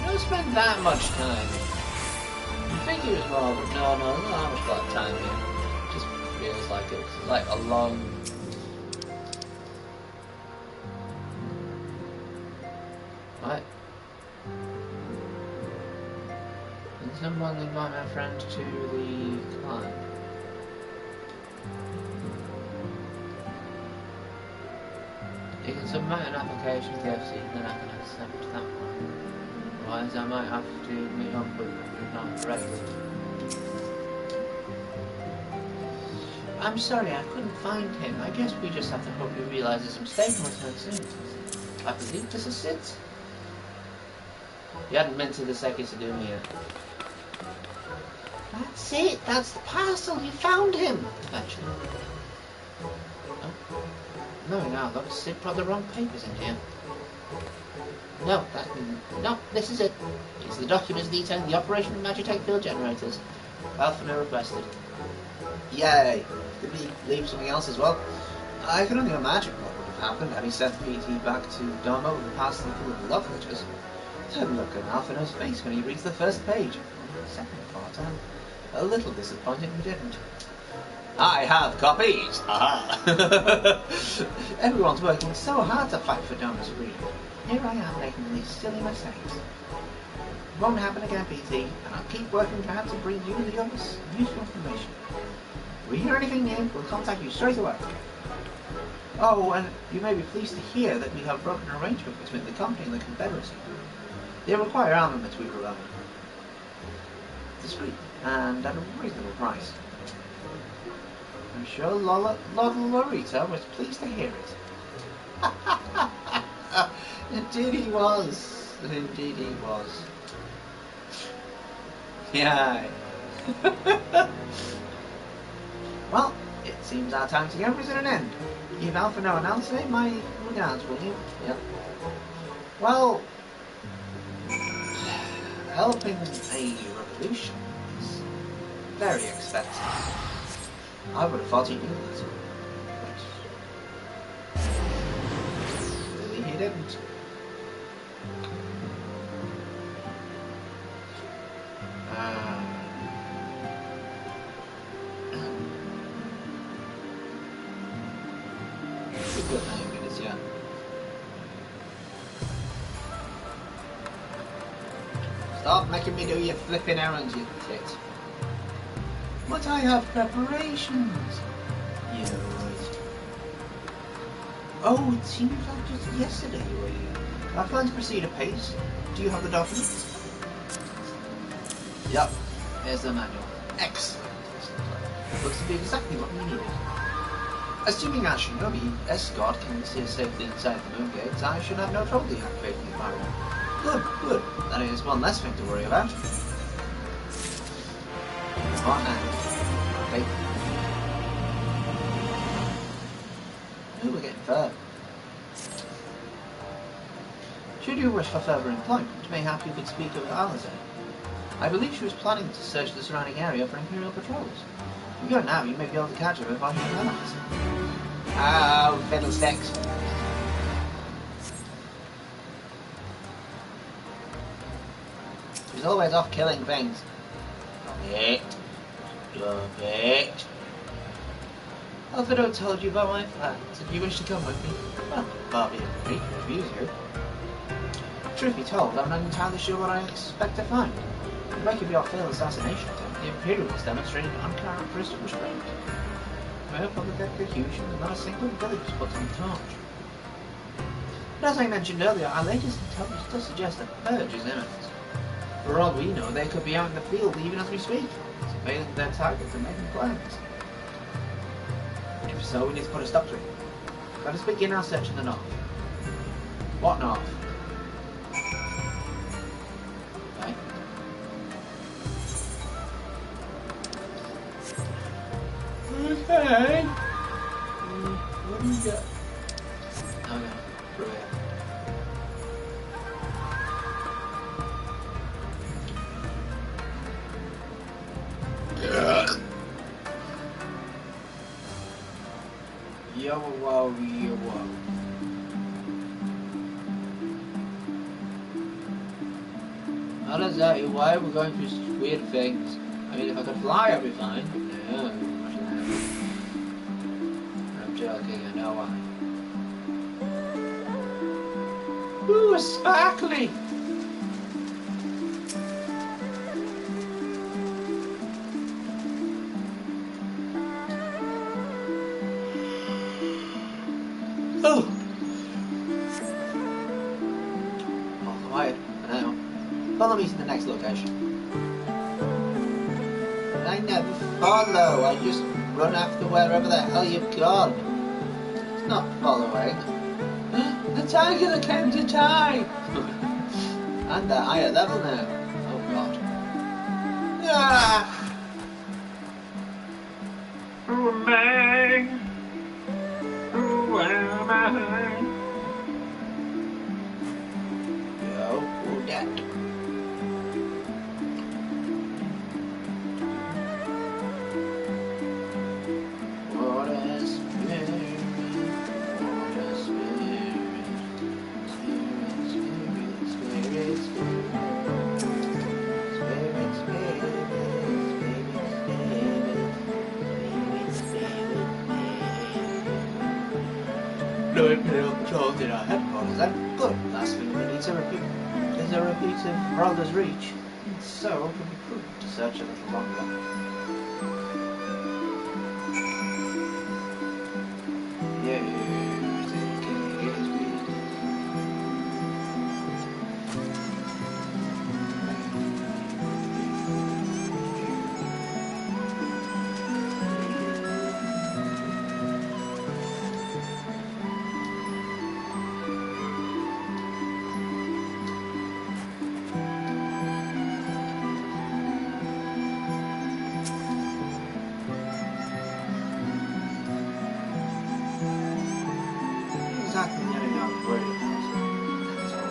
You don't spend that much time. You think it was more, but no, there's not that much time here. like it. It's like a long... What? Can someone invite my friend to the climb? You can submit an application to the FC, then I can accept that one. Otherwise I might have to meet up with them, if not directly. I'm sorry, I couldn't find him. I guess we just have to hope he realizes his mistake and returns soon. I believe this is it. You hadn't mentioned the seconds to do me yet. That's it! That's the parcel! You found him! Eventually. Oh. No, no, look, Sid brought the wrong papers in here. No, no, this is it. These are the documents detailing the operation of Magitech field generators. Alpha requested. Yay! Did he leave something else as well? I can only imagine what would have happened had he sent PT back to Dharma with a parcel full of love letters. Don't look at Alphina's face when he reads the first page. The second part, I'm a little disappointed he didn't. I have copies! Aha! Everyone's working so hard to fight for Dharma's freedom. Here I am making these silly mistakes. It won't happen again, PT, and I'll keep working hard to bring you the others useful information. If we hear anything new, we'll contact you straight away. Oh, and you may be pleased to hear that we have broken an arrangement between the company and the Confederacy. They require armaments we provide. Discreet, and at a reasonable price. I'm sure Lord Lorita was pleased to hear it. Indeed he was. Indeed he was. Yeah. Well, it seems our time together is at an end. Give Alpha no announcement, my regards, will you? Yep. Well, helping a revolution is very expensive. I would have thought he knew that. But really he didn't. Good name it is, yeah. Stop making me do your flipping errands, you tit. But I have preparations. Yeah, right. Oh, it seems like just yesterday you were here. Our plans proceed apace. Do you have the documents? Yep. Here's the manual. Excellent. Looks to be exactly what we needed. Assuming our Shinobi escort can steer safely inside the moon gates, I should have no trouble deactivating the environment. Good, good. That is one less thing to worry about. On hand. Okay. Ooh, we're getting further. Should you wish for further employment, mayhap you could speak of Alize. I believe she was planning to search the surrounding area for Imperial patrols. If you go now, you may be able to catch her if I should realize. Oh, fiddlesticks. She's always off killing things. Stop it. Stop it. Alfredo told you about my plans. If you wish to come with me, well, Barbie agreed to refuse you. Truth be told, I'm not entirely sure what I expect to find. The wake of your failed assassination attempt, the Imperials demonstrated uncharacteristic restraint. No public execution, and not a single village was put on the torch. But as I mentioned earlier, our latest intelligence does suggest that purge is imminent. For all we know, they could be out in the field even as we speak, surveilling their targets and making plans. If so, we need to put a stop to it. Let us begin our search in the north. What north? Okay. Okay. What do you got? Oh no, through here. Yo, wow, yo, wow. How does that? Why are we going through weird things? I mean, if I could fly, I'd be fine. Yeah. joking, I know why. Ooh, sparkly! Oh! All quiet, I know. Follow me to the next location. I never follow, I just run after wherever the hell you've gone. It's not following. The tiger came to tie! And they're higher level now. Oh god. Ah! Who am I? Who am I? Yo, who that? What a spirit, what a spirit, spirit, spirit, spirit, spirit, no Imperial patrols in our headquarters then. Good. Last thing we need to repeat is a repeat of Brother's Reach. So it can be prudent to search a little longer. Exactly the only I'm worried about. That's all.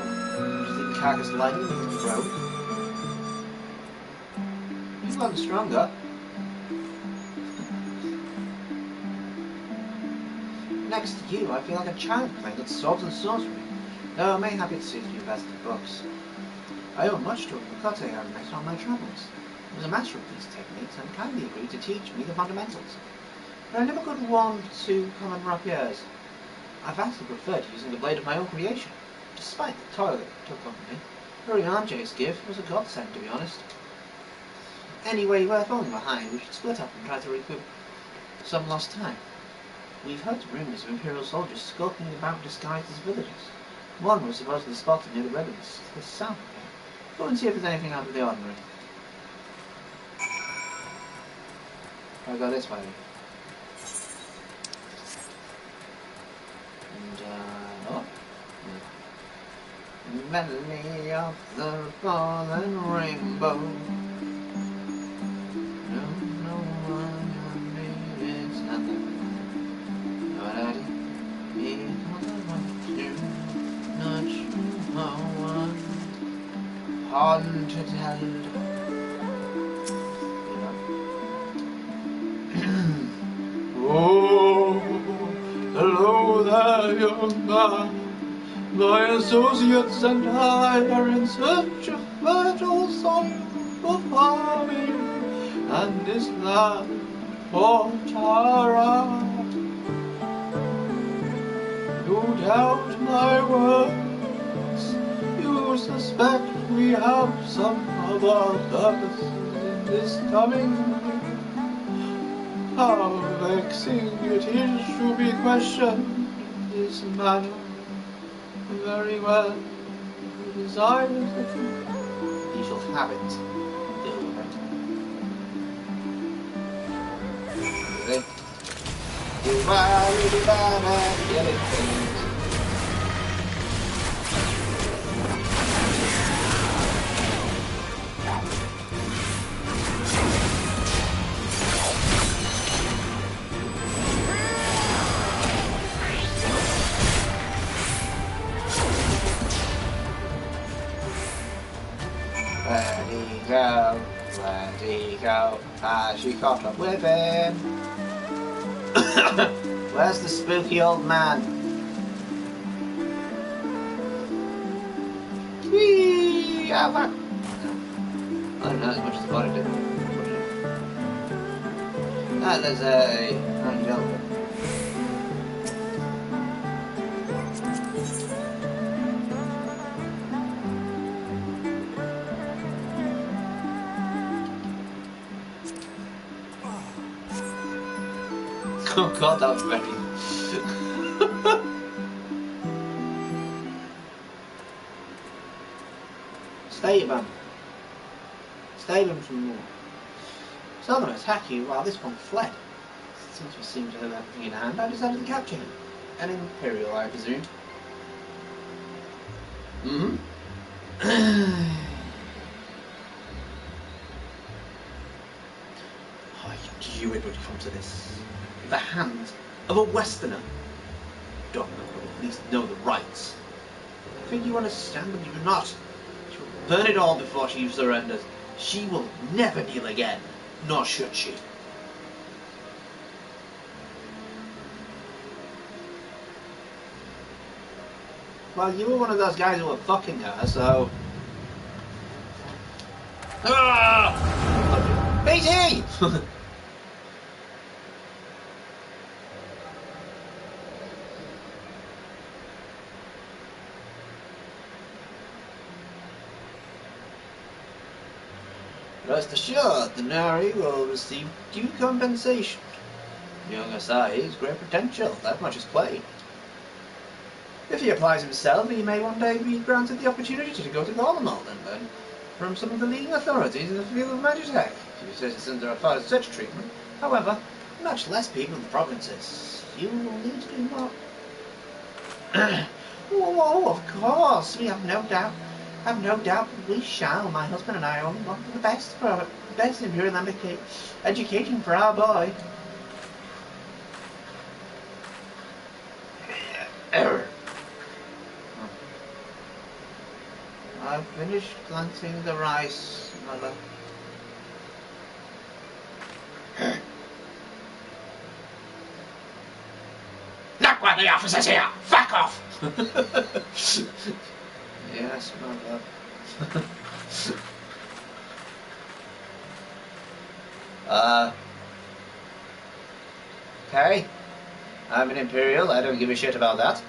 Just think carcass lightning in the throat. You've gotten stronger. Next to you, I feel like a child playing at swords and sorcery, though I may have it suited you best in books. I owe much to a Mikote I met on my travels. He was a master of these techniques and kindly agreed to teach me the fundamentals. But I never could warm to common rapiers. I vastly preferred using the blade of my own creation. Despite the toil it took on me, Hurry RJ's gift was a godsend, to be honest. Anyway, we're falling behind. We should split up and try to recoup some lost time. We've heard rumours of Imperial soldiers skulking about disguised as villagers. One was supposedly spotted near the redwoods to the south of here. Go and see if there's anything out of the ordinary. I'll go this way. And, oh. Valley of the fallen rainbow. No, one it's nothing. But I did because I want you, not sure how one pardon to tell. Oh, hello there, young man. My associates and I are in search of fertile soil for farming and this land for Tara. You doubt my words. You suspect we have some other purpose in this coming. How vexing it is to be questioned in this manner. Very well. You desire the truth. You shall have it. Deal with it. Let he go, as she caught up with him. Where's the spooky old man? Whee! Ah, fuck! I don't know as much as the body did. That is a angel. Oh god, that was very... Stay them. Stay them from more. Saw them attack you while this one fled. Since we seemed to have everything in hand, I decided to capture him. An Imperial, I presume. Mm-hmm. I knew it would come to this. In the hands of a Westerner. Don't know, but at least know the rights. I think you understand, but you do not. She will burn it all before she surrenders. She will never kneel again, nor should she. Well, you were one of those guys who were fucking her, so... Ah! BT! Rest assured, the Nari will receive due compensation. Young Asai has great potential, that much is plain. If he applies himself, he may one day be granted the opportunity to go to Gorlamald and learn from some of the leading authorities in the field of magitech. Few citizens are afforded such treatment. However, much less people in the provinces. You will need to do more. Oh, of course, we have no doubt. We shall. My husband and I only want the best Imperial education for our boy. I've finished planting the rice, Mother. Look what the officer's here! Fuck off! Yes, Mother. Okay. I'm an Imperial, I don't give a shit about that.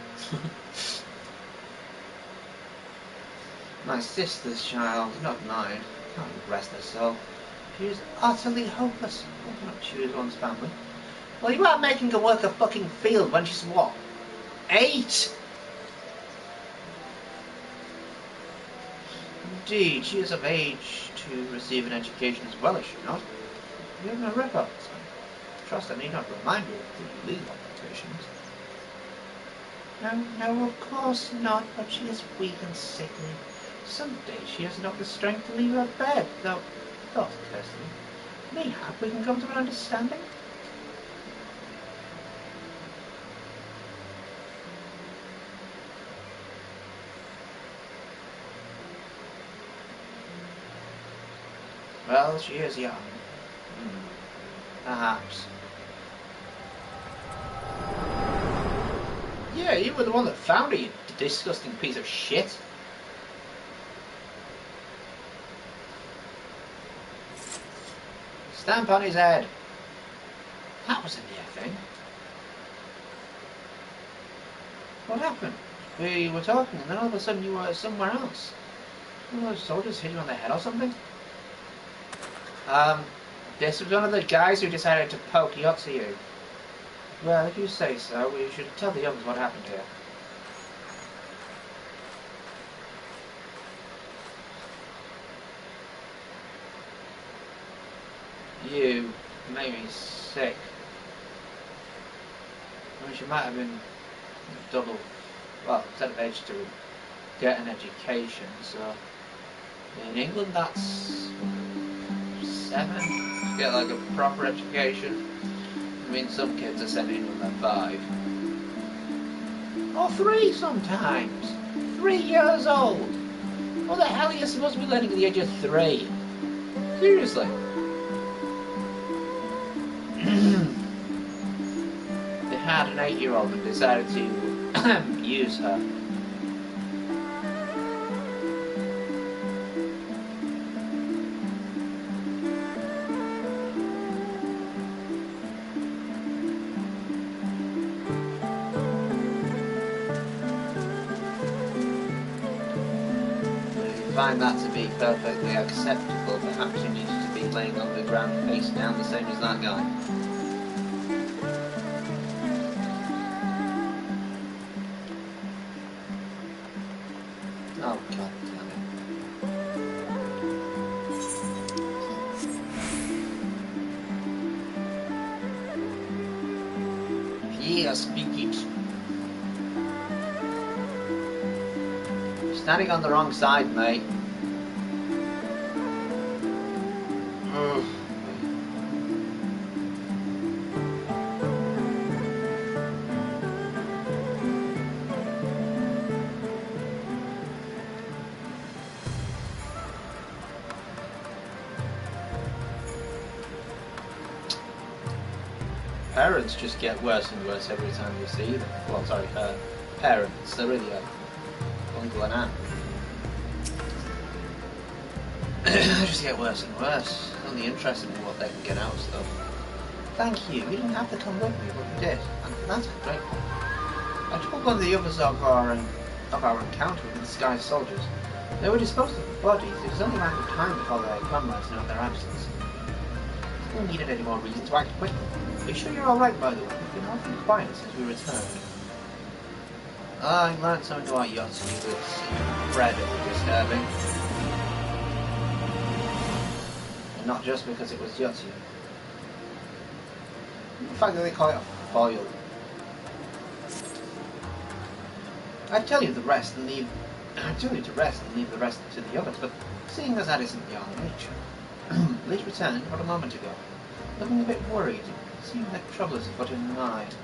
My sister's child, not mine. Can't rest herself. She is utterly hopeless. Why not choose one's family? Well, you are making her work a fucking field when she's what? 8? Indeed, she is of age to receive an education as well, is she not? You have no record, son. Trust I need not remind you of the legal obligations. No, of course not, but she is weak and sickly. Some days she has not the strength to leave her bed, though, thought Kirsty, mayhap we can come to an understanding. Well, she is young. Perhaps. Yeah, you were the one that found her, you disgusting piece of shit. Stamp on his head. That was a near thing. What happened? We were talking and then all of a sudden you were somewhere else. One of those soldiers hit you on the head or something? This was one of the guys who decided to poke Yahtzee you. Well, if you say so, we should tell the others what happened here. You made me sick. I mean, she might have been double, well, instead of age to get an education, so in England that's 7 to get like a proper education. I mean, some kids are sent in when they're 5. Or 3 sometimes. 3 years old. What the hell are you supposed to be learning at the age of 3? Seriously. They had an 8-year-old and decided to use her. Find that to be perfectly acceptable, perhaps you needed to be laying on the ground face down the same as that guy. Oh, God damn it. Yes, speak it. Standing on the wrong side, mate. Parents just get worse and worse every time you see them. Well, sorry, parents. They're really uncle and aunt. They just get worse and worse. Only interested in what they can get out of stuff. Thank you. You didn't have to come with me, but you did, and that's grateful. I told one of the others of our encounter with the Sky Soldiers. They were disposed of the bodies. It was only a matter of time before their comrades knew of their absence. No needed any more reason to act quickly. Are you sure you're alright, by the way? You've been awfully quiet since we returned. I learned something about yachts that's incredibly disturbing. And not just because it was Yotsu. The fact that they call it a foil. I'd tell you the rest and leave the rest to the others, but seeing as that isn't your nature. Liz returned about a moment ago, looking a bit worried. Seemed like trouble is afoot in mind.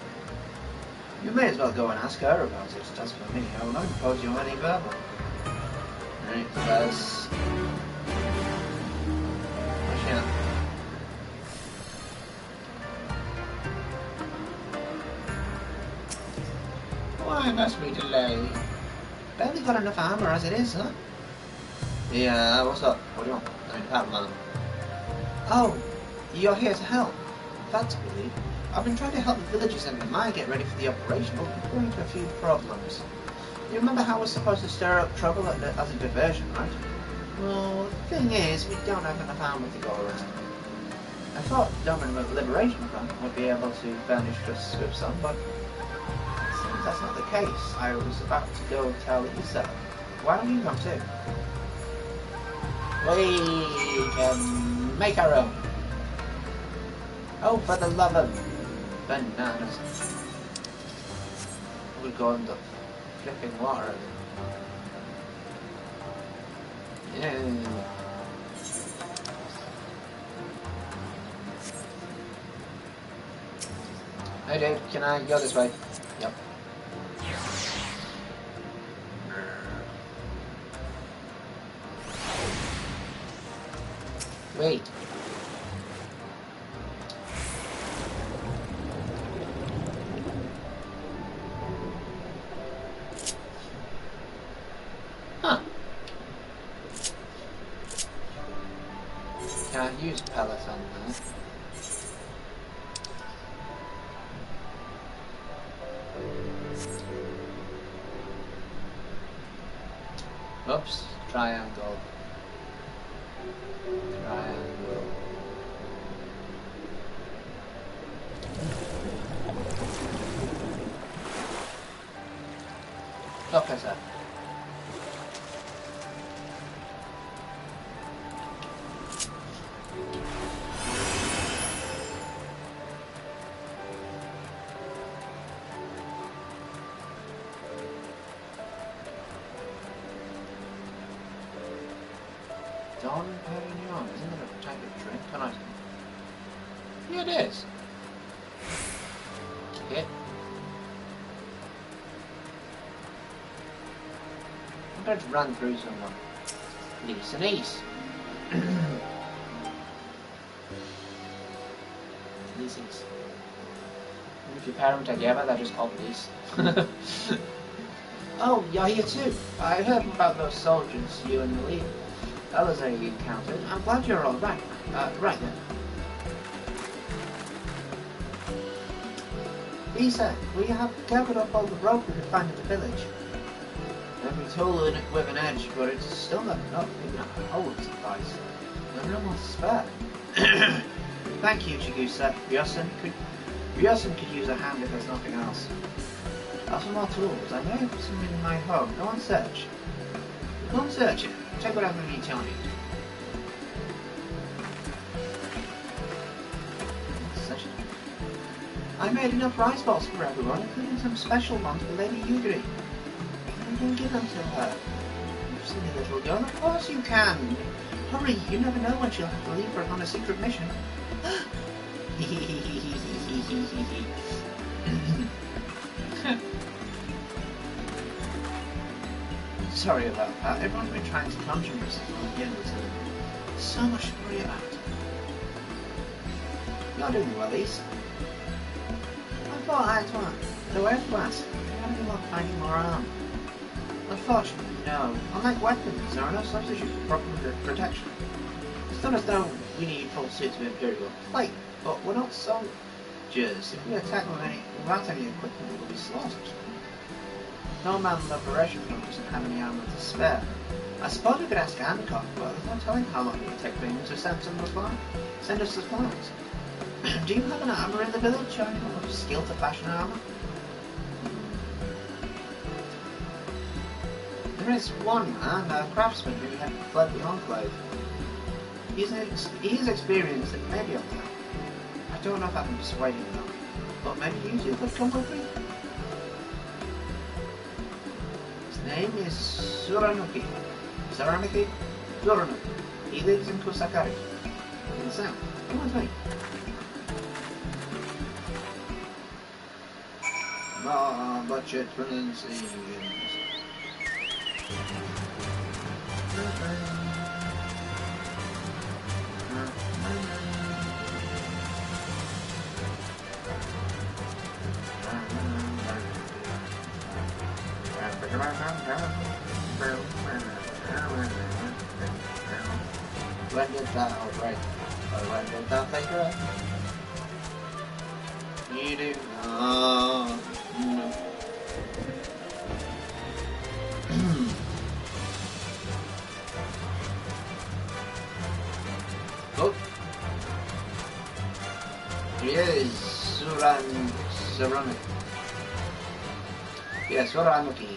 You may as well go and ask her about it. As for me, I will not impose you any verbal. Right, first. Why must we delay? Barely got enough armor as it is, huh? Yeah, what's up? What do you want? I mean, man. Oh, you're here to help. That's a relief. I've been trying to help the villagers and the mine get ready for the operation, but we're going into a few problems. You remember how we're supposed to stir up trouble as a diversion, right? Well, the thing is, we don't have enough armor to go around. I thought Domin Liberation Front would be able to furnish us with some, but it seems that's not the case. I was about to go tell Issa. Why don't you come too? We can make our own. Oh, for the love of bananas. We're going to flipping water. Yeah. Hey dude, can I go this way? Yep. Wait. Huh. Can't use pellets on that. Oops, triangle. Triangle. Look at that. Don Perignon, isn't it a type of drink? Can I? Yeah, it is. Okay. I'm going to run through someone. Niece and Niece. Nieces. If your parents together, they're just called niece. Oh, you're here too. I heard about those soldiers you and the leader. Others that you encountered. I'm glad you're all right. Right then. Lisa, we have gathered up all the rope we could find in the village. Every tool in it with an edge, but it's still not enough. Even a hole in supplies. There's no more to spare. Thank you, Chigusa. Ryosen could use a hand if there's nothing else. Have some more tools. I may have some in my home. Go on search. Go and search it. Take whatever you tell me. I made enough rice balls for everyone, including some special ones for Lady Yugiri. I can give them to her. You silly little girl, of course you can. Hurry, you never know when she'll have to leave on a secret mission. Sorry about that. Everyone's been trying to conjure themselves on the end of it. So much to worry about. You're doing well, Lise. I thought I had to ask. Though I have to ask, do you have any luck finding more armor? Unfortunately, no. Unlike weapons, there are no substitutes for proper protection. It's not as though we need full suits of Imperial plate, but we're not soldiers. If we attack without any equipment, we will be slaughtered. No man of liberation doesn't have any armor to spare. I suppose we could ask Hancock, but there's no telling how long it would take for him to send us supplies. Do you have an armor in the village, or anyone with skill to fashion armor? There is one man, a craftsman who had fled the Enclave. He is experienced and maybe up there. I don't know if I can persuade him though, but maybe you two could come with me? His name is Suranuki. Suranuki? He lives in Kusakari, in the south. Come with me. Budget pronunciations. When did that outbreak? Or when did that take her? You do not know. Oh. Here is Suranuki. Yes, Suranuki.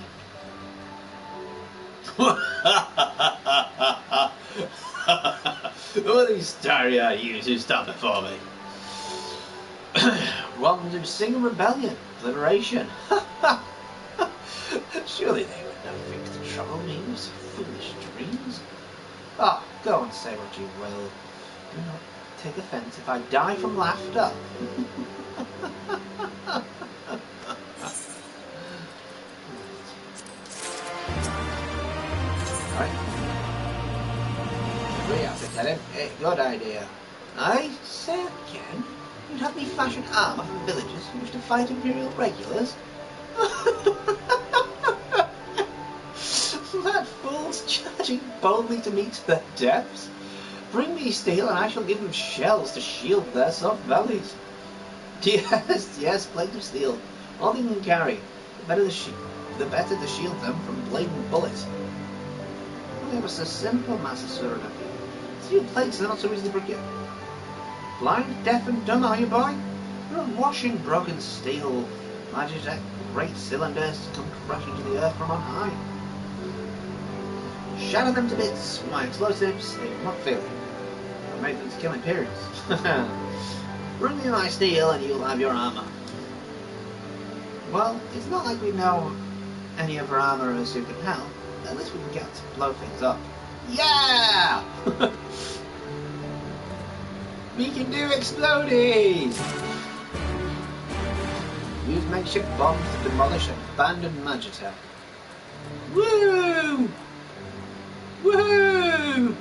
Who are these starry-eyed youths who stand before me? Ones who sing rebellion, liberation. Surely they would not think to trouble me with foolish dreams. Ah, go and say what you will. Do not take offence if I die from laughter. Right. We have to tell him. Good idea. I say again, you'd have me fashion armour from villagers who wish to fight Imperial regulars? That fool's charging boldly to meet their deaths. Bring me steel and I shall give them shells to shield their soft bellies. Yes, plates of steel. All they can carry. The better to shield them from blatant bullets. Well, it was so simple, Master Suranaki. Steel plates are not so easy to procure. Blind, deaf and dumb, are you, boy? You're washing broken steel. Imagine that great cylinders come crashing to the earth from on high. Shatter them to bits with my explosives, they will not fail you. I'll make them to kill Imperials. Bring me my steel and you'll have your armour. Well, it's not like we know any of our armourers who can help. At least we can get to blow things up. Yeah! We can do explodies! Use makeshift bombs to demolish abandoned Magitech. Woo! Woo!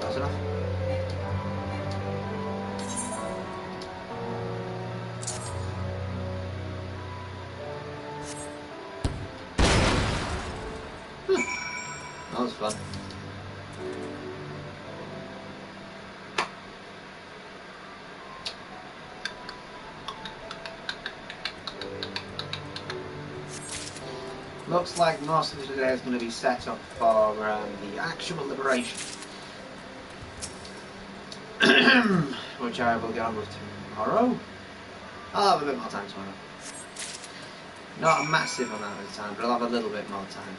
Close enough. That was fun. Looks like most of today is going to be set up for the actual liberation. Which I will get on with tomorrow. I'll have a bit more time tomorrow. Not a massive amount of time, but I'll have a little bit more time.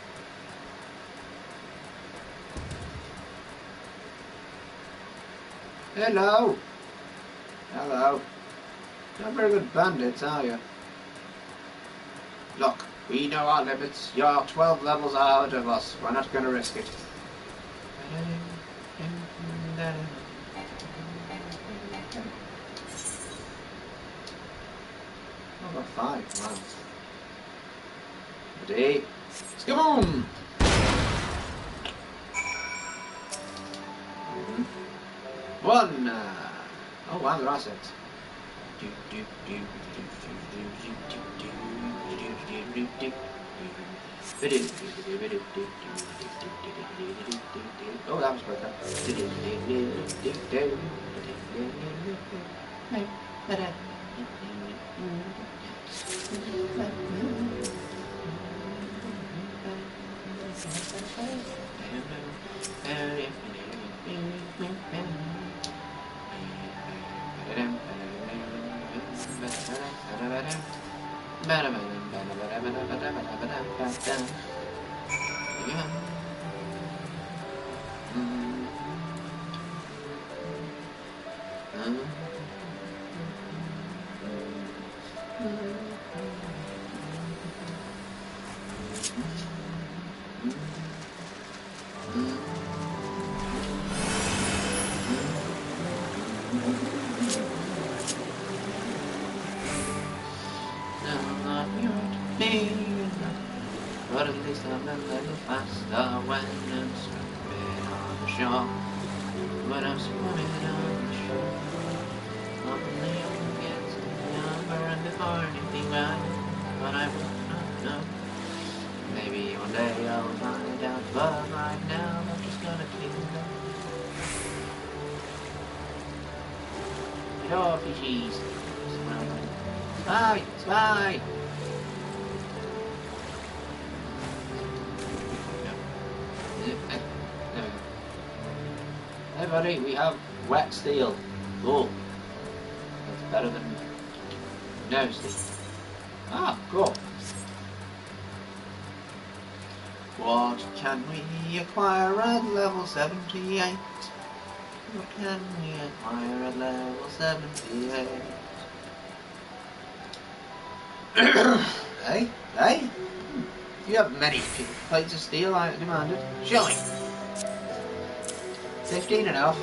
Hello! Hello. Not very good bandits, are you? Look, we know our limits. You're 12 levels out of us. We're not going to risk it. Oh, got 5. Wow. Ready? Skaboom! One! Oh wow, there are 6. Oh, that was quicker. But at least I'm a little faster when I'm swimming on the shore. When I'm swimming on the shore, I'm only against the number and before anything right, but I will not know. Maybe one day I'll find out, but right now I'm just gonna keep them. Hello, fishies. Spy! Spy! Hey buddy, we have wet steel. Cool. That's better than no steel. Ah, cool. What can we acquire at level 78? What can we acquire at level 78? Hey? Hey? You have many plates of steel I demanded. Show me. 15 enough.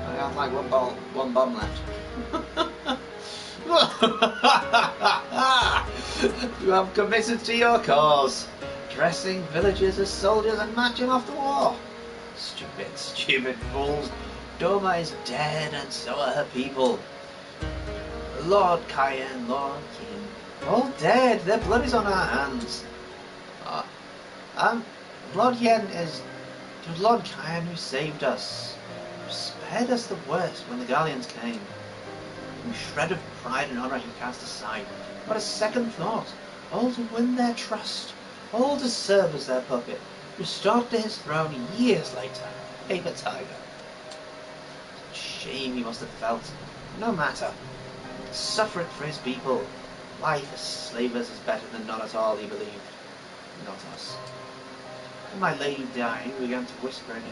I got like one bomb left. You have committed to your cause. Dressing villagers as soldiers and marching off the war. Stupid, stupid fools. Doma is dead and so are her people. Lord Cayenne, Lord King. All dead. Their blood is on our hands. Lord Yen is... It was Lord Cayenne who saved us. Who spared us the worst when the Galleons came. Who shred of pride and honour he cast aside. What a second thought. All to win their trust. All to serve as their puppet. Restored to his throne years later. Paper tiger. Shame he must have felt. No matter. Suffereth for his people. Life as slavers is better than none at all, he believed. Not us. When my lady died, we began to whisper in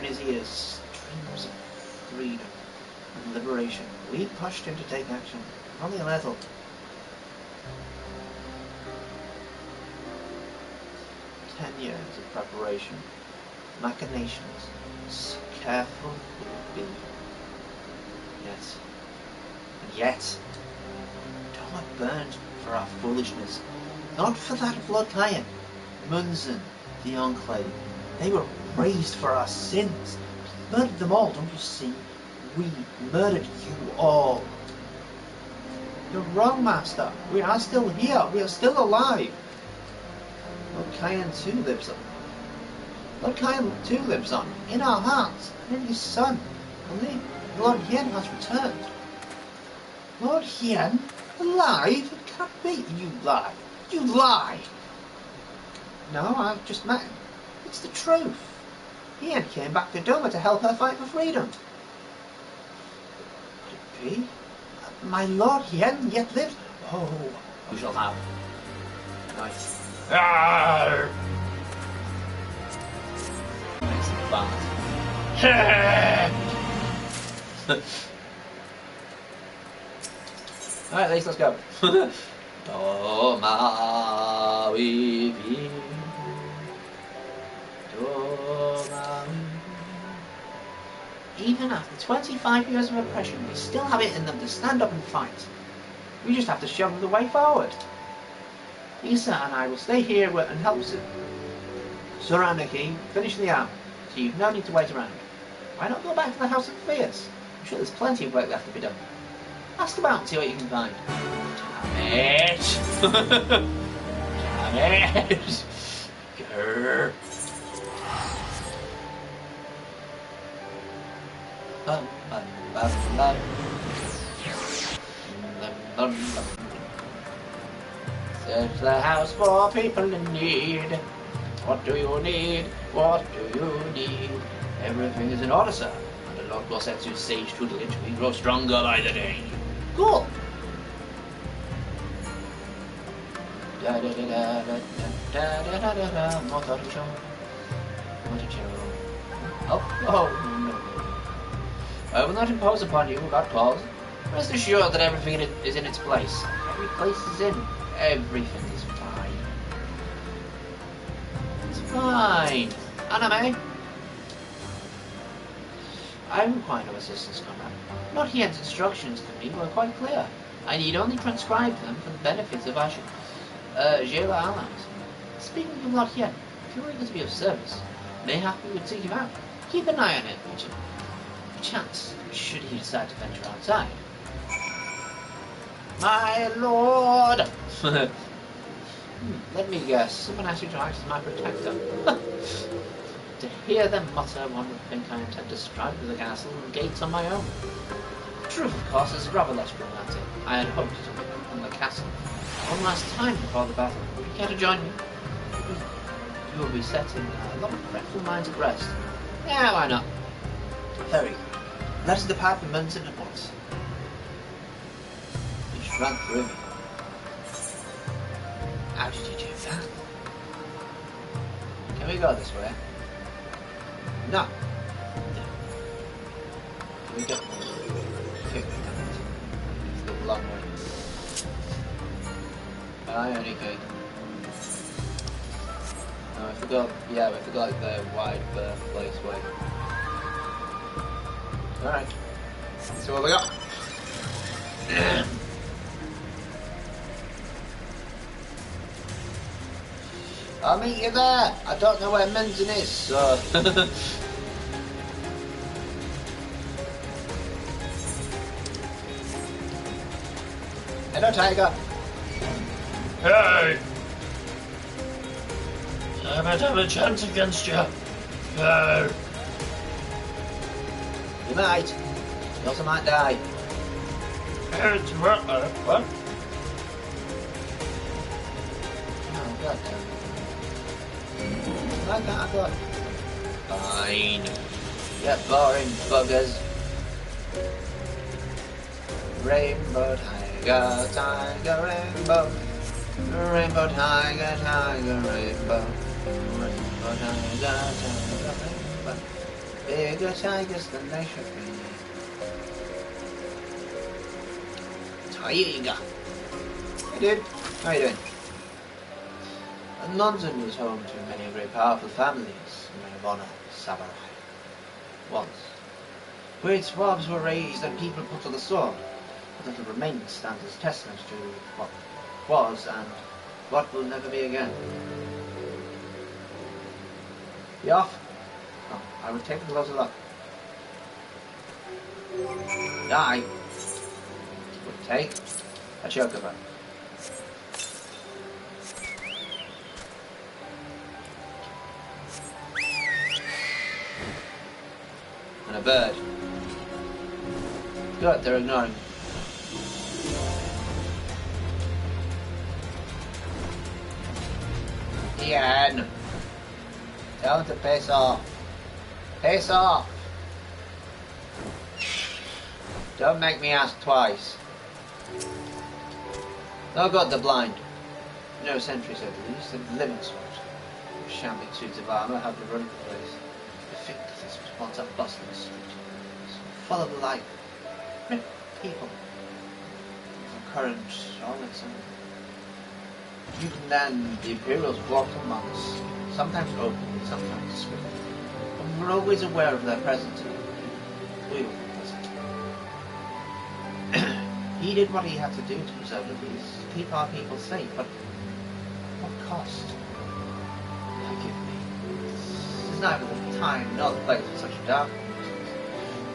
his ears dreams of freedom and liberation. We pushed him to take action, only a little. 10 years of preparation, machinations, so careful we would be. Yet, Doma burned for our foolishness, not for that of Lord Cayenne. Munzen, the Enclave, they were raised for our sins. We murdered them all, don't you see? We murdered you all. You're wrong, Master. We are still here. We are still alive. Lord Cayenne too lives on. Lord Cayenne too lives on, in our hearts, and in his son. Only Lord Yen has returned. Lord Yen? Alive? It can't be, you lie. You lie! No, I've just met him. It's the truth. He came back to Doma to help her fight for freedom. Could it be? My lord Yen yet lives? Oh, You shall have. nice. Arr! Nice and fast. Alright, Lise, let's go. Doma we be. Doma we. Even after 25 years of oppression, we still have it in them to stand up and fight. We just have to show them the way forward. Lisa and I will stay here and help surround the key, finish the arm, so you've no need to wait around. Why not go back to the House of Fears? I'm sure there's plenty of work left to be done. Ask about and see what you can find. Damn it! Damn it! Grr. Search the house for people in need. What do you need? What do you need? Everything is in order, sir. Under Lord Gorsetsu's sage tutelage, we grow stronger by the day. Cool. Oh, no. I will not impose upon you without cause. Rest assured that everything is in its place. Every place is in. Everything is fine. It's fine. Anime. I require no assistance, comrade. Lord Hien's instructions to me were quite clear. I need only transcribe them for the benefits of our Jailer allies. Speaking of Lord Hien, if you were eager to be of service, mayhap we would seek him out. Keep an eye on him, perchance, should he decide to venture outside. My lord! Let me guess, someone asked you to act as my protector. To hear them mutter, one would think I intend to strike with the castle and gates on my own. The truth, of course, is rather less dramatic. I had hoped to win from the castle one last time before the battle. Would you care to join me? You will be setting a lot of fretful minds at rest. Yeah, why not? Very good. Let us depart from Munson at once. You just ran through me. How did you do that? Can we go this way? No. Can we go? It's the long way. I only could. No, I forgot. Yeah, I forgot like the wide birthplace way. Alright. So what we got? I'll meet you there. I don't know where Menzin is, so. Hello, Tiger. Hey! I might have a chance against you. Hey! You might. You also might die. It's what? Oh, God damn it. Like that, I thought. Fine. You boring buggers. Rainbow tiger, tiger, rainbow. Rainbow tiger, tiger, rainbow. Rainbow tiger, tiger, rainbow. Bigger tigers than they should be. Tiger. Hey dude, how you doing? London was home to many very powerful families, men of honor, samurai. Once. Great swabs were raised and people put to the sword. What little remains stands as testament to what was and what will never be again. Be off? Oh, I would take a closer look. Die. Would take a chocobo. And a bird. Good, they're ignoring me. Ian! Tell him to piss off. Piss off! Don't make me ask twice. Oh god, they're blind. No sentries at least, the living sort. Shambling suits of armour have to run the place. The thick this was once a bustling street. Full of life. People. The current, all its own. You can then, the Imperials walk among us, sometimes openly, sometimes discreetly. But we're always aware of their presence. We were present. He did what he had to do to preserve the peace, to keep our people safe, but what cost? Forgive me. This is neither the time nor the place for such a dark meetings,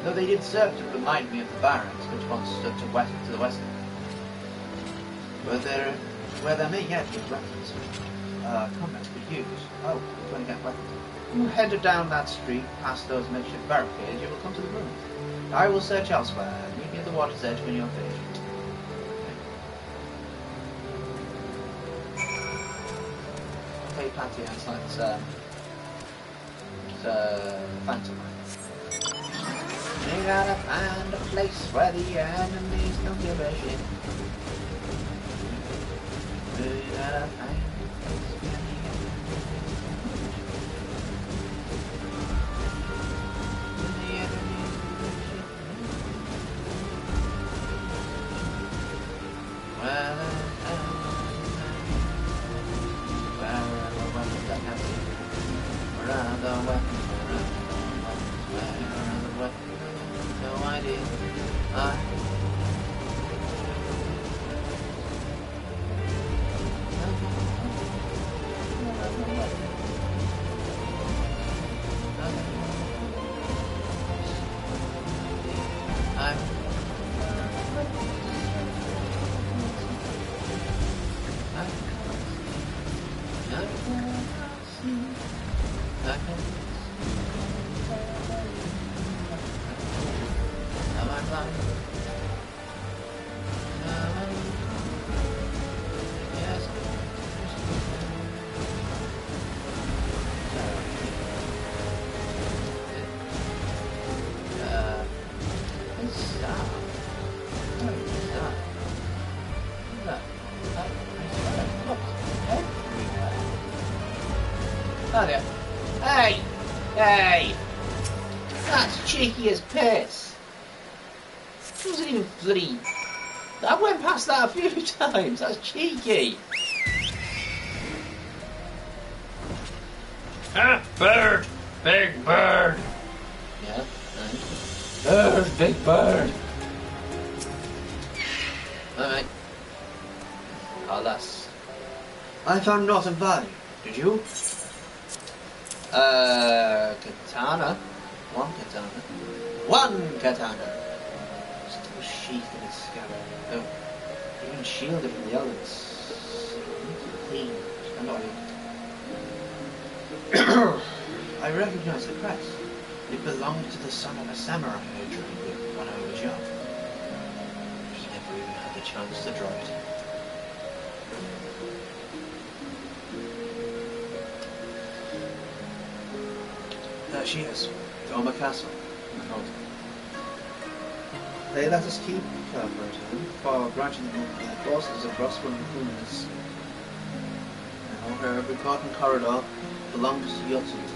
though they did serve to remind me of the barracks which once stood to the west of me. Where there may yet be weapons, comrades could use. Oh, we're going to get weapons. You head down that street, past those makeshift barricades, you will come to the ruins. I will search elsewhere. Meet me at the water's edge when you're finished. Okay, Patty, it's like it's phantom. We gotta find a place where the enemies don't give a shit. We gotta find a place where the Oh dear. Hey! Hey! That's cheeky as piss. It wasn't even bloody... I went past that a few times. That's cheeky. Ah, bird! Big bird! Yeah, nice. Bird, big bird! Alright. Alas. I found naught of value. Did you? Katana. One katana. Still sheathed in its scabbard. Oh, even shielded from the elements. Clean and oiled. I recognized the crest. It belonged to the son of a samurai I trained with when I was young. He never even had the chance to draw it. There she is, Doma Castle. They let us keep her for a time, before branching their forces across one of the corners. Now her recording corridor belongs to Yotsuit.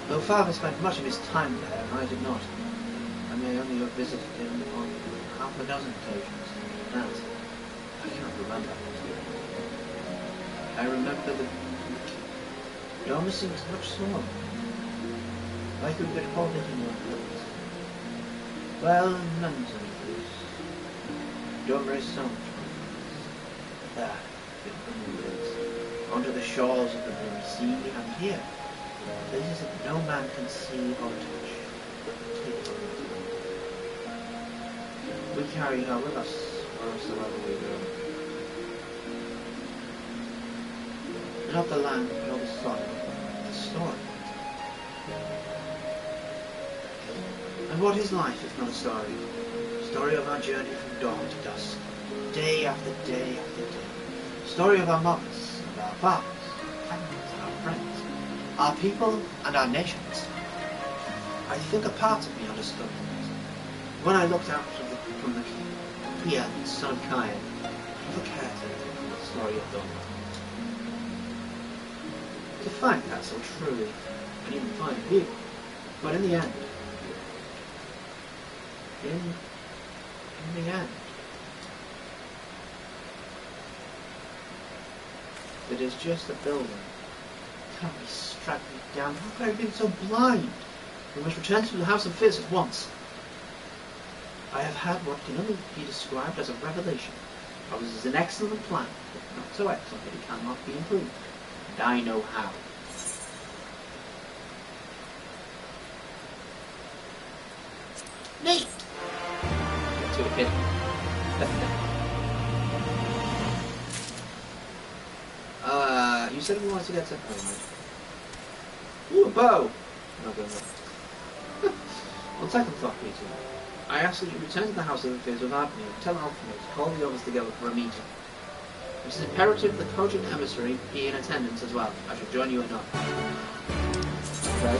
Though father spent much of his time there, and I did not. I may only have visited him on half a dozen occasions. That, I cannot remember. I remember the Doma seems much smaller. Like we could hold it in one place. Well, none so place. Doma is so much more. There, it moves onto the shores of the blue sea, and here, places that no man can see or touch. Take her with us. We carry her with us, wheresoever we go. Not the land, nor the soil, the story. And what is life if not a story? Story of our journey from dawn to dusk, day after day after day. Story of our mothers, of our fathers, enemies and our friends, our people and our nations. I think a part of me understood things. When I looked out from the clear son of Cain, look at the story of done. To find Castle truly, and even find you. But in the end, in the end, it is just a building. Can't be strapped me down. How could I have been so blind? We must return to the House of Fizz at once. I have had what can only be described as a revelation. Ours is an excellent plan, but not so excellent that it cannot be improved. And I know how. Neat! That's what it is. You said we wanted to get to... Ooh, a bow! Not going to. On second thought, Peter, I ask that you return to the House of Affairs without me and tell Alphonse to call the others together for a meeting. It is imperative the cogent emissary be in attendance as well. I shall join you at 9. Okay.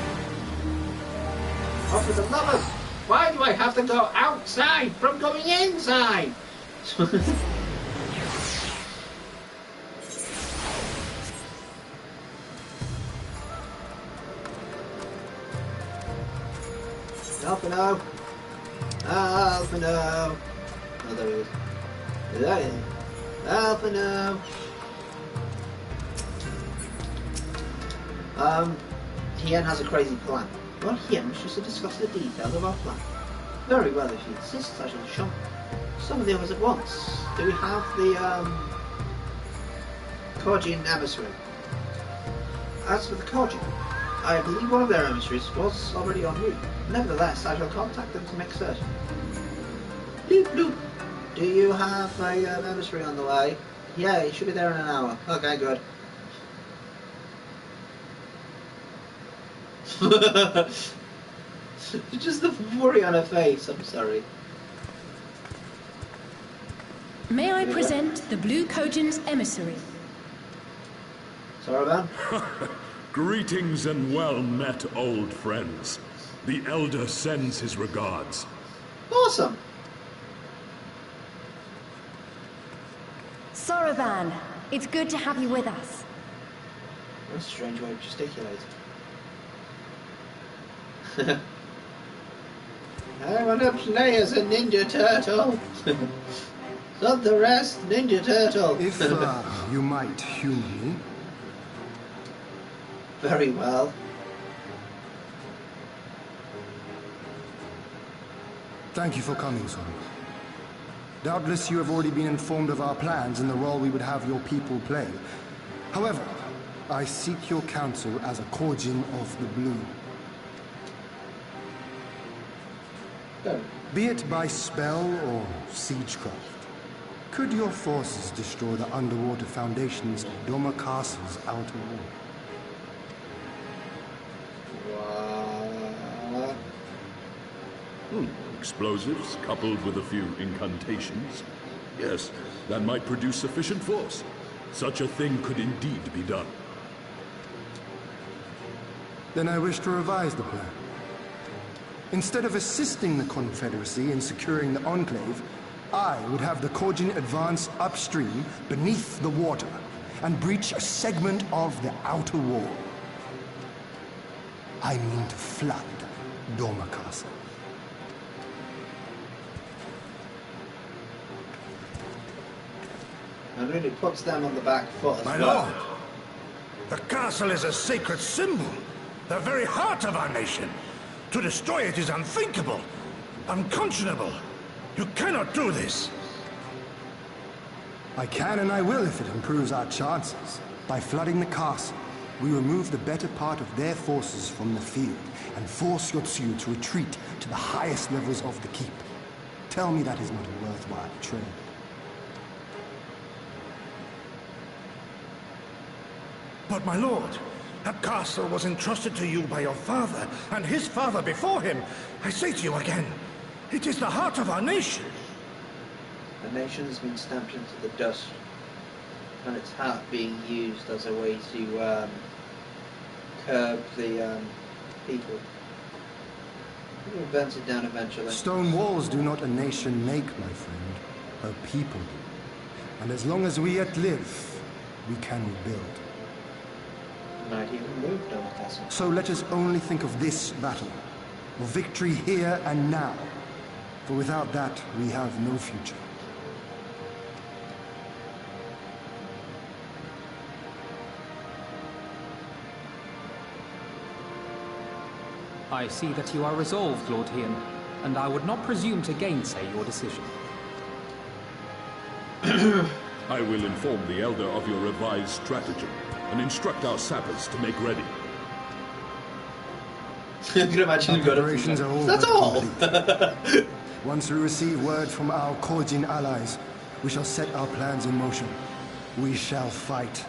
Oh, for the love of... Why do I have to go outside from going inside? Alphino! Alphino! Oh, there he is. There he is. Alphino! Hien has a crazy plan. Well, Hien wishes to discuss the details of our plan. Very well, if he insists, I shall show some of the others at once. Do we have the, Korgian emissary? As for the Korgian, I believe one of their emissaries was already en route. Nevertheless, I shall contact them to make certain. Bloop bloop. Do you have a emissary on the way? Yeah, he should be there in an hour. Okay, good. Just the worry on her face, I'm sorry. May I present the Blue Kojin's emissary? Saravan? Greetings and well met, old friends. The Elder sends his regards. Awesome! Saravan, it's good to have you with us. What a strange way to gesticulate. I want to play as a Ninja Turtle. Not the rest, Ninja Turtle. If you might humor me. Very well. Thank you for coming, son. Doubtless you have already been informed of our plans and the role we would have your people play. However, I seek your counsel as a Korgin of the Blue. Go. Be it by spell or siegecraft, could your forces destroy the underwater foundations of Doma Castle's outer wall? What? Explosives coupled with a few incantations. Yes, that might produce sufficient force. Such a thing could indeed be done. Then I wish to revise the plan. Instead of assisting the Confederacy in securing the Enclave, I would have the Korgin advance upstream, beneath the water, and breach a segment of the outer wall. I mean to flood Doma Castle. And really puts them on the back foot as My well. lord, the castle is a sacred symbol, the very heart of our nation. To destroy it is unthinkable, unconscionable. You cannot do this. I can and I will if it improves our chances. By flooding the castle, we remove the better part of their forces from the field and force Yotsuyu to retreat to the highest levels of the keep. Tell me that is not a worthwhile trade. But my lord, that castle was entrusted to you by your father, and his father before him. I say to you again, it is the heart of our nation. The nation has been stamped into the dust. and its heart being used as a way to curb the people. It will burn it down eventually. Stone walls do not a nation make, my friend. A people do. And as long as we yet live, we can rebuild. Might even move Doma Castle. So let us only think of this battle. Of victory here and now. For without that, we have no future. I see that you are resolved, Lord Hien, and I would not presume to gainsay your decision. I will inform the Elder of your revised stratagem and instruct our sappers to make ready. You can imagine Our preparations are all That's but all! complete. Once we receive word from our Korjin allies, we shall set our plans in motion. We shall fight,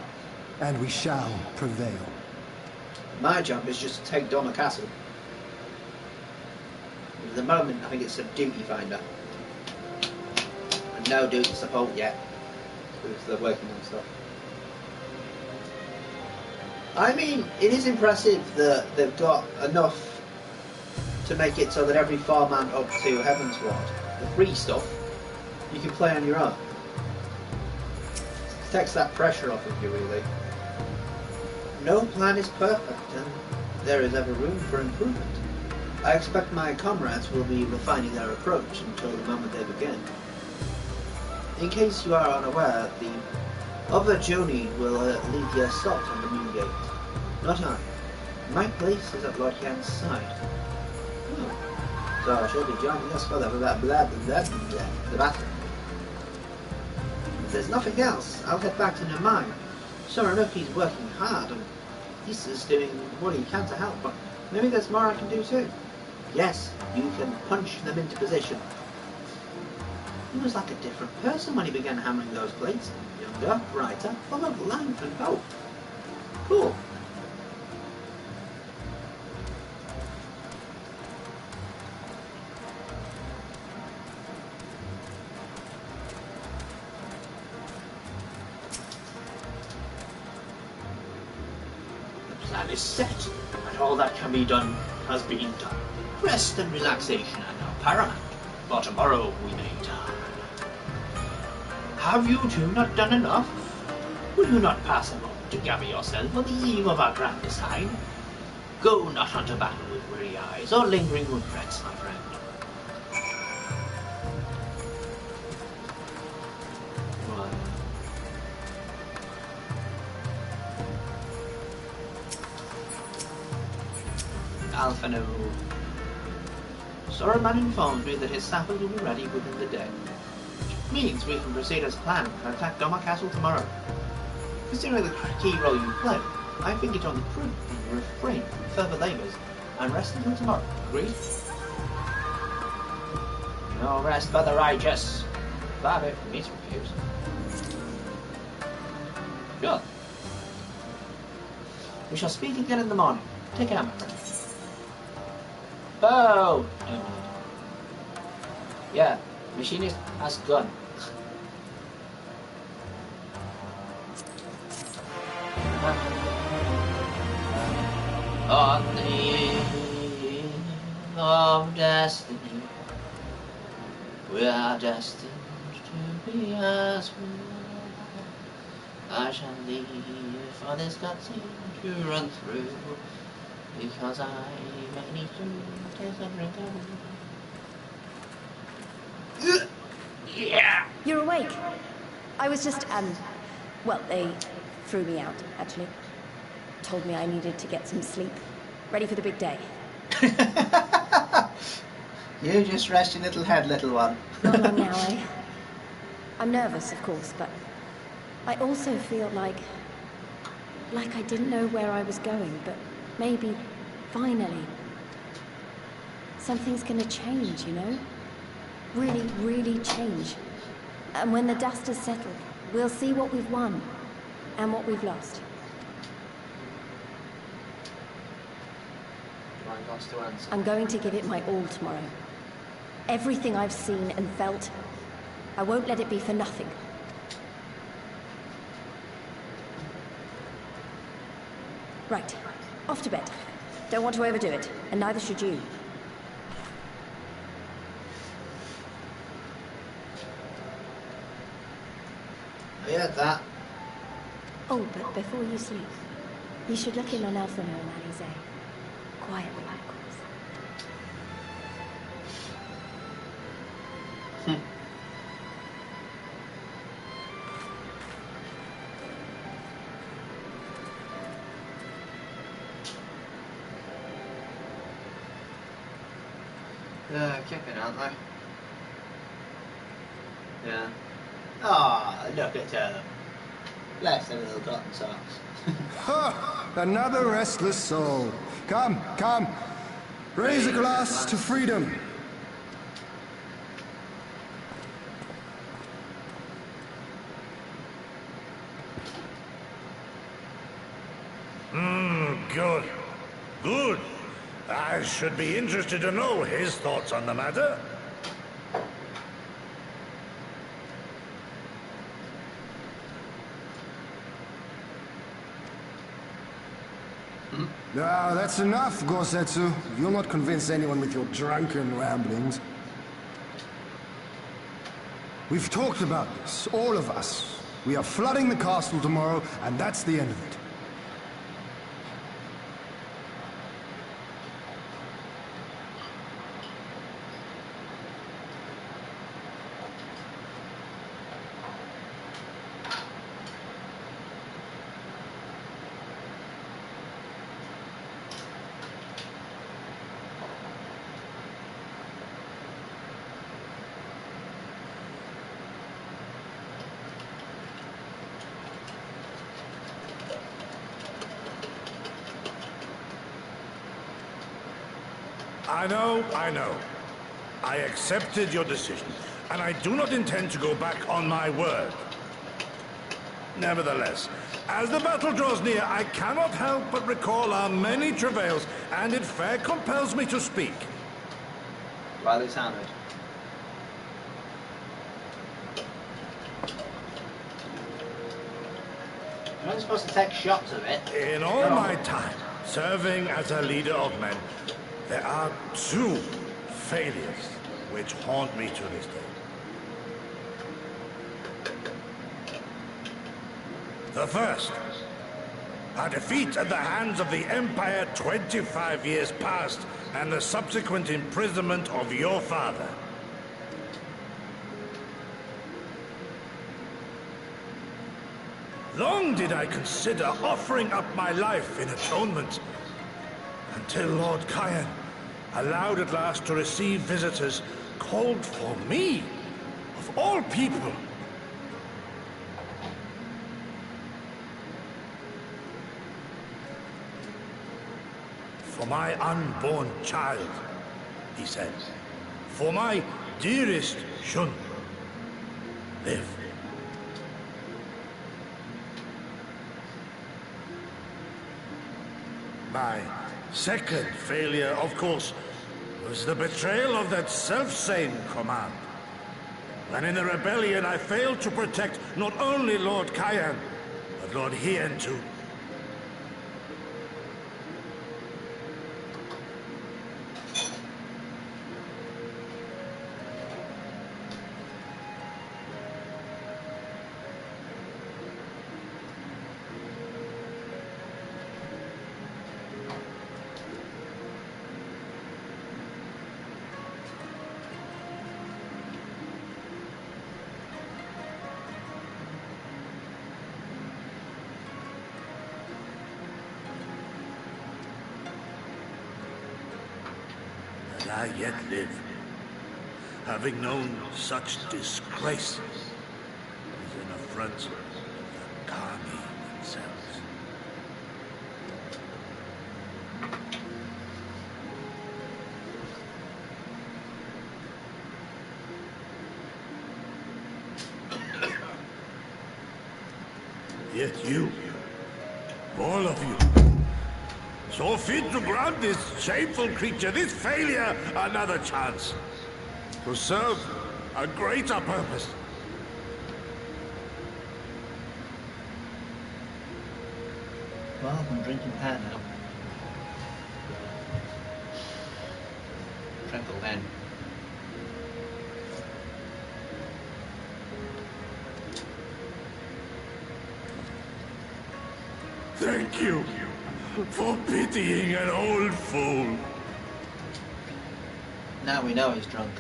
and we shall prevail. My job is just to take Doma Castle. At the moment, I think it's a duty finder. And no duty support yet. Because they're working on stuff. I mean, it is impressive that they've got enough to make it so that every 4-man up to Heavensward, the free stuff, you can play on your own. It takes that pressure off of you, really. No plan is perfect, and there is ever room for improvement. I expect my comrades will be refining their approach until the moment they begin. In case you are unaware, the other Joni will lead the assault on the new gate. Not I. My place is at Lord Hien's side. Oh. So she'll be joining us for the battle. If there's nothing else, I'll head back to Namai. Soranoki's working hard, and Issa's doing what he can to help, but maybe there's more I can do too. Yes, you can punch them into position. He was like a different person when he began hammering those plates. Younger, brighter, full of life and hope. Cool. The plan is set, and all that can be done has been done. Rest and relaxation are now paramount, for tomorrow we may die. Have you two not done enough? Will you not pass a moment to gather yourself for the eve of our grand design? Go not unto battle with weary eyes or lingering regrets, my friend. Alphano. Soraman informs me that his sappers will be ready within the day. Which means we can proceed as planned and attack Doma Castle tomorrow. Considering the key role you play, I think it's only prudent to refrain from further labours and rest until tomorrow. Agreed? No rest for the righteous. That it for me to refuse. Sure. We shall speak again in the morning. Take care, my friend. Oh! Yeah, machinist has gun. On the eve of destiny, we are destined to be as we are. I shall leave for this cutscene to run through, because I may need to take a drink of. Yeah! You're awake. I was just, well, they threw me out, actually. Told me I needed to get some sleep. Ready for the big day. You just rest your little head, little one. Not long now, I'm nervous, of course, but I also feel like I didn't know where I was going, but maybe, finally, something's gonna change, you know? Really, really change. And when the dust has settled, we'll see what we've won and what we've lost. I'm going to give it my all tomorrow. Everything I've seen and felt, I won't let it be for nothing. Right. Off to bed. Don't want to overdo it, and neither should you. I heard that. Oh, but before you sleep, you should look in on Alphino and Alize. Quietly, of course. They're kicking, aren't they? Yeah. Ah, look at her. Bless her little cotton socks. Ha! Another restless soul. Come, come. Raise a glass to freedom. Good. Good. I should be interested to know his thoughts on the matter. Now, that's enough, Gosetsu. You'll not convince anyone with your drunken ramblings. We've talked about this, all of us. We are flooding the castle tomorrow, and that's the end of it. I know. I accepted your decision, and I do not intend to go back on my word. Nevertheless, as the battle draws near, I cannot help but recall our many travails, and it fair compels me to speak. While it's hammered. You're not supposed to take shots of it. In all my time serving as a leader of men, there are two failures which haunt me to this day. The first, a defeat at the hands of the Empire 25 years past, and the subsequent imprisonment of your father. Long did I consider offering up my life in atonement, until Lord Kyan, allowed at last to receive visitors, called for me, of all people. For my unborn child, he said. For my dearest Shun. Live. My second failure, of course, was the betrayal of that self-same command. When in the rebellion I failed to protect not only Lord Kyan, but Lord Hien too. I yet live, having known such disgrace, is an affront to the Kami themselves. Yet you, all of you, so fit to grant this shameful creature, this failure, another chance. To serve a greater purpose. Well, I'm drinking that now. Trickle then. Thank you for pitying an old fool. Now we know he's drunk.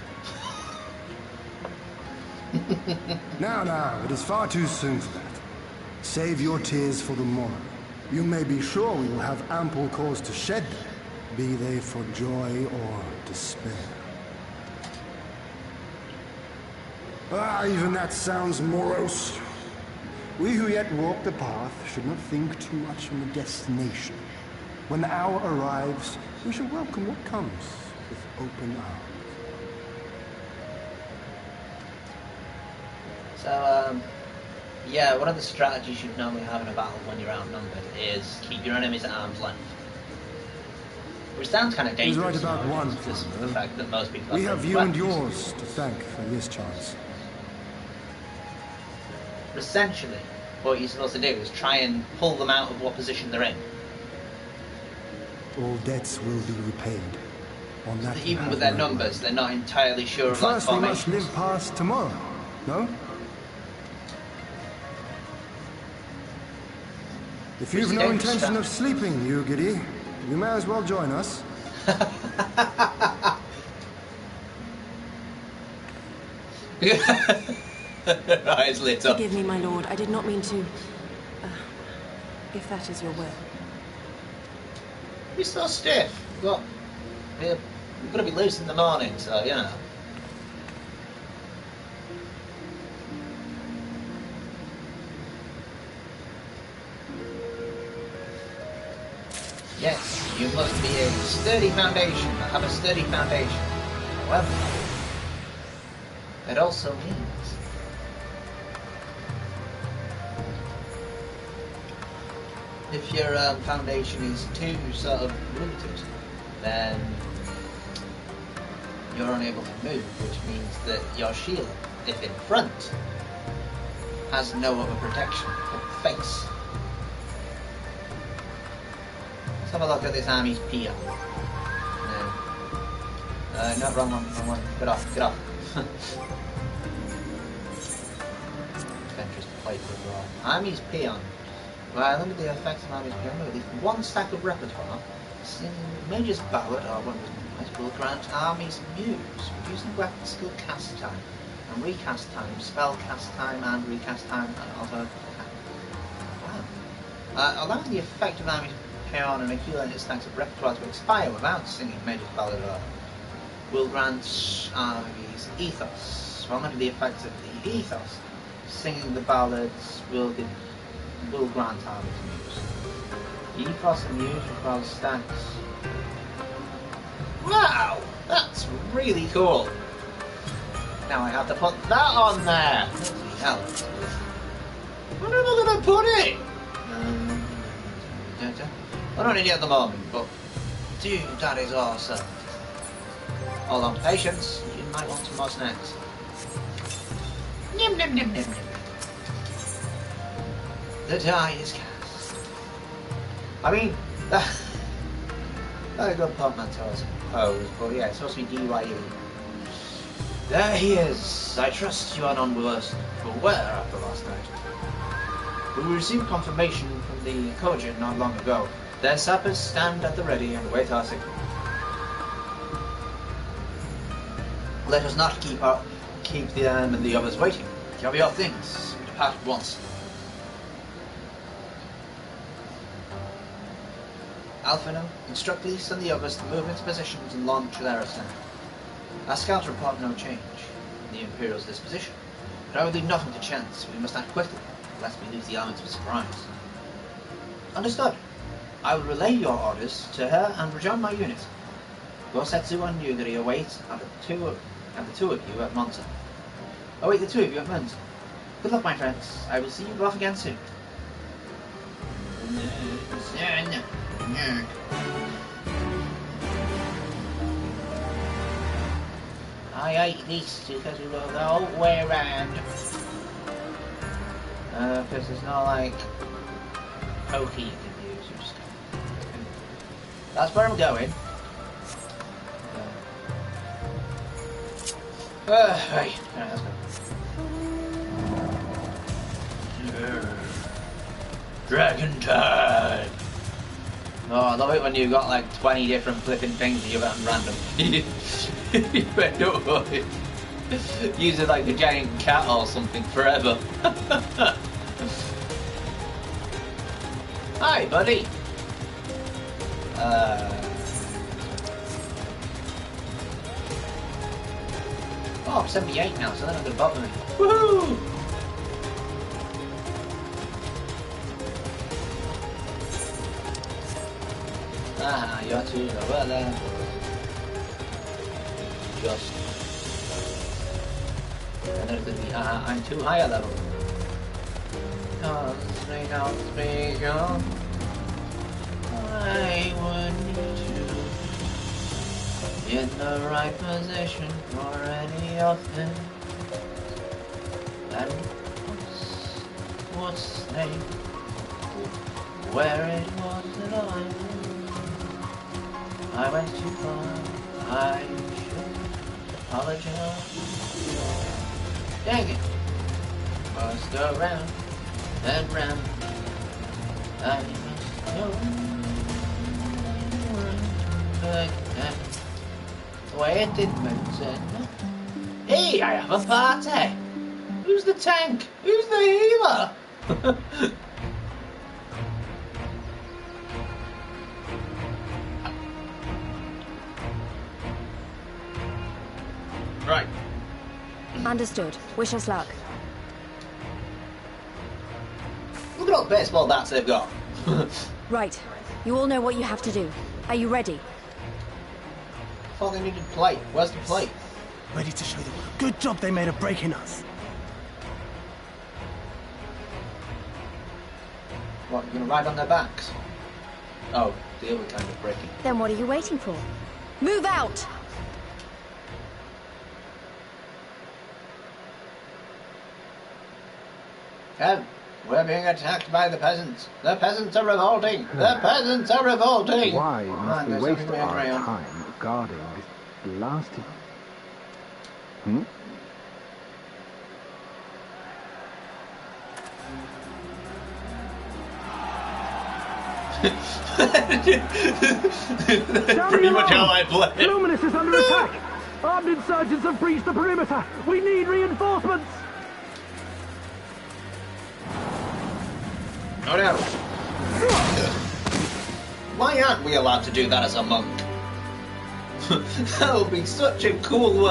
Now, it is far too soon for that. Save your tears for the morrow. You may be sure we will have ample cause to shed them, be they for joy or despair. Even that sounds morose. We who yet walk the path should not think too much on the destination. When the hour arrives, we shall welcome what comes with open arms. So, yeah, one of the strategies you'd normally have in a battle when you're outnumbered is keep your enemies at arm's length. Which sounds kind of dangerous. He's right about one just the fact that most people we have you and yours to thank for this chance. Essentially, what you're supposed to do is try and pull them out of what position they're in. All debts will be repaid. On that So even with their numbers, they're not entirely sure of first we formations. must live past tomorrow, no? If you've no intention of sleeping, you giddy, you may as well join us. Eyes lit up. Forgive me, my lord. I did not mean to... if that is your will. You're so stiff. Look, we're going to be loose in the morning, so, you know. Yes, you must be a sturdy foundation, have a sturdy foundation. However, it also means if your foundation is too sort of rooted, then you're unable to move, which means that your shield, if in front, has no other protection but face. Let's have a look at this army's peer. No, wrong one. Get off. Ventress plate as well. Army's peon. Well, look at the effects of army's peon. Look at this. One stack of repertoire. Major's ballad, or what was will grant army's muse, reducing weapon skill cast time and recast time, spell cast time and recast time, and auto attack. Wow. Allowing the effect of army's peon and accumulated stacks of repertoire to expire without singing Major's ballad will grant army's ethos. Well, under the effects of the ethos, singing the ballads will grant army's muse. Ethos and muse requires stacks. Wow, that's really cool. Now I have to put that on there. Bloody hell. Where am I going to put it? I don't need it at the moment, but dude, that is awesome. Hold on, patience. You might want some more snacks. Nim. The die is cast. I mean, a good portmanteau, I suppose, but yeah, it's supposed to be DYU. There he is. I trust you are none worse for wear after last night. We received confirmation from the Kojin not long ago. Their sappers stand at the ready and wait our signal. Let us not keep them and the others waiting. Gather your things. We depart at once. Alphino, instruct Lise and the others to move into positions and launch their attack. Our scouts report no change in the Imperial's disposition, but I would leave nothing to chance. We must act quickly, lest we lose the army to surprise. Understood. I will relay your orders to her and rejoin my unit. Gosetsu and Yugiri await the two of you at Monza. Await the two of you at Monza. Good luck, my friends. I will see you both again soon. I hate these two because we go the whole way around. Because there's no like pokey you can use. That's where I'm going. Right, let's go. Dragon time! Oh, I love it when you've got like 20 different flipping things that you have at random. You end up using like a giant cat or something forever. Hi, buddy! Oh, I'm 78 now, so they're not going to bother me. Woohoo! Ah, you're too low there. Just. And there's going to be, I'm too high a level. Concentrate on speak on. I would need you in the right position for any of them. And what's his name? Where it was that I went too far. I should apologize. Dang it! Must go round and round. I must go again. Where did Vincent? Hey, I have a party! Who's the tank? Who's the healer? Right. Understood. Wish us luck. Look at all the baseball bats they've got. Right. You all know what you have to do. Are you ready? I thought they needed plate. Where's the plate? Ready to show them what a good job they made of breaking us. What, you're gonna ride on their backs? Oh, the other kind of breaking. Then what are you waiting for? Move out! Kev, we're being attacked by the peasants. The peasants are revolting. The peasants are revolting. Why must we there's waste something we our agree on. time guarding this blasted... Hmm? Pretty much how I play it. Luminous is under attack! Armed insurgents have breached the perimeter! We need reinforcements! Oh no. Why aren't we allowed to do that as a monk? That would be such a cool,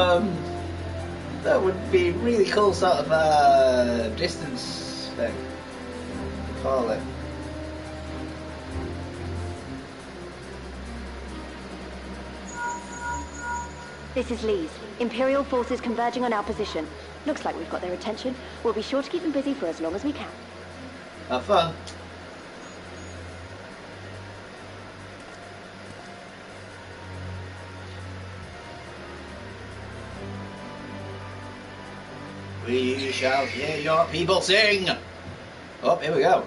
that would be really cool sort of, distance thing. Call it. This is Lee's. Imperial forces converging on our position. Looks like we've got their attention. We'll be sure to keep them busy for as long as we can. Have fun. We shall hear your people sing. Oh, here we go.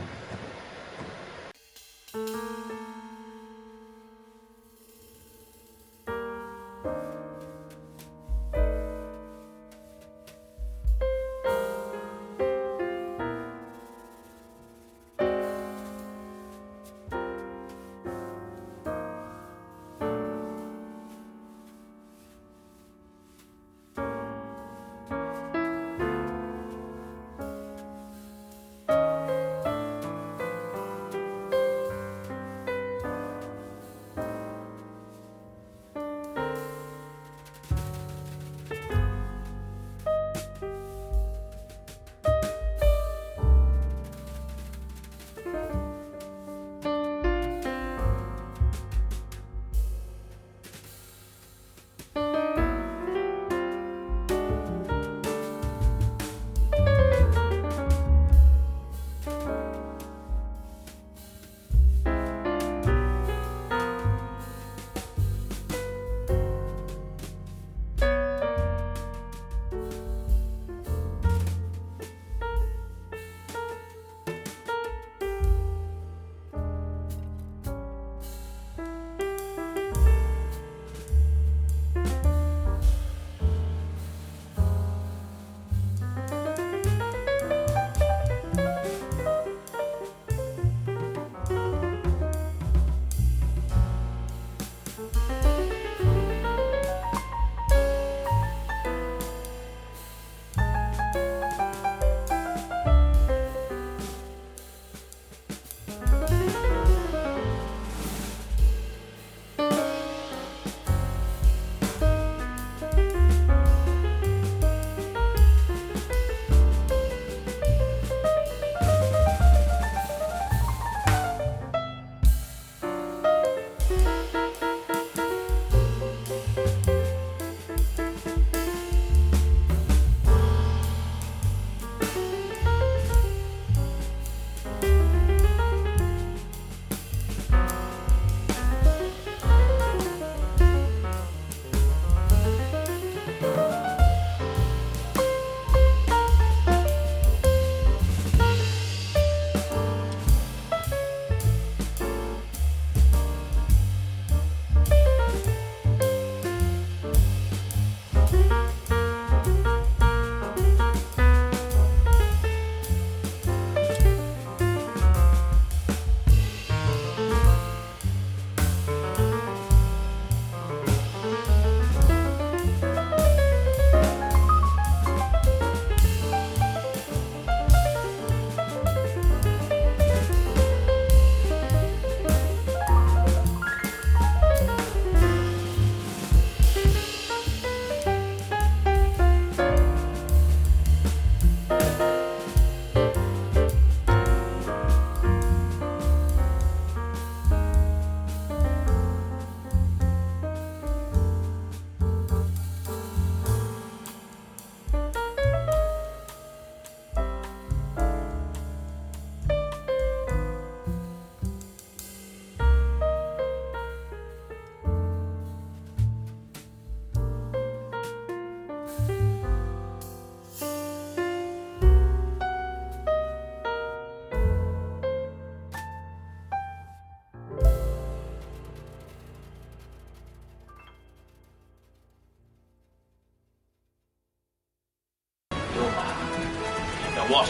What?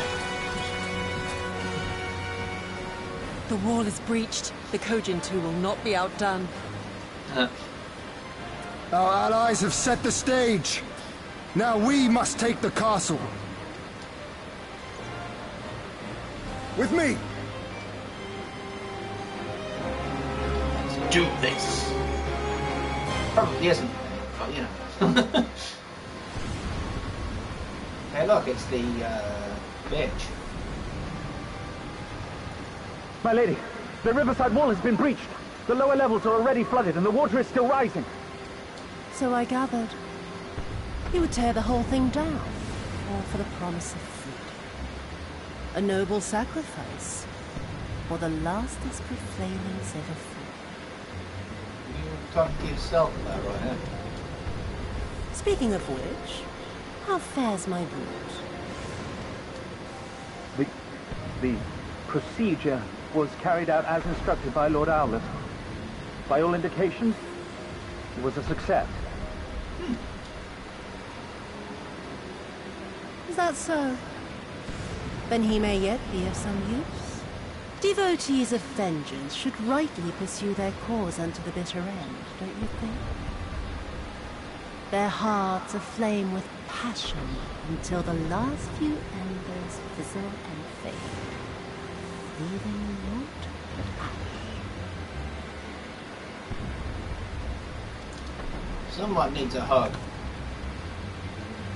The wall is breached. The Kojin 2 will not be outdone. Our allies have set the stage. Now we must take the castle. With me! Let's do this. Probably isn't, but you know. Hey, look, it's the bitch. My lady, the riverside wall has been breached. The lower levels are already flooded and the water is still rising. So I gathered. You would tear the whole thing down, all for the promise of freedom. A noble sacrifice, or the lastest profaners ever fought. You talking to yourself about right now. Speaking of which, how fares my wound? The procedure was carried out as instructed by Lord Owlet. By all indications, it was a success. Is that so? Then he may yet be of some use. Devotees of vengeance should rightly pursue their cause unto the bitter end, don't you think? Their hearts aflame with passion until the last few embers fizzle and fade, leaving naught but ash. Someone needs a hug.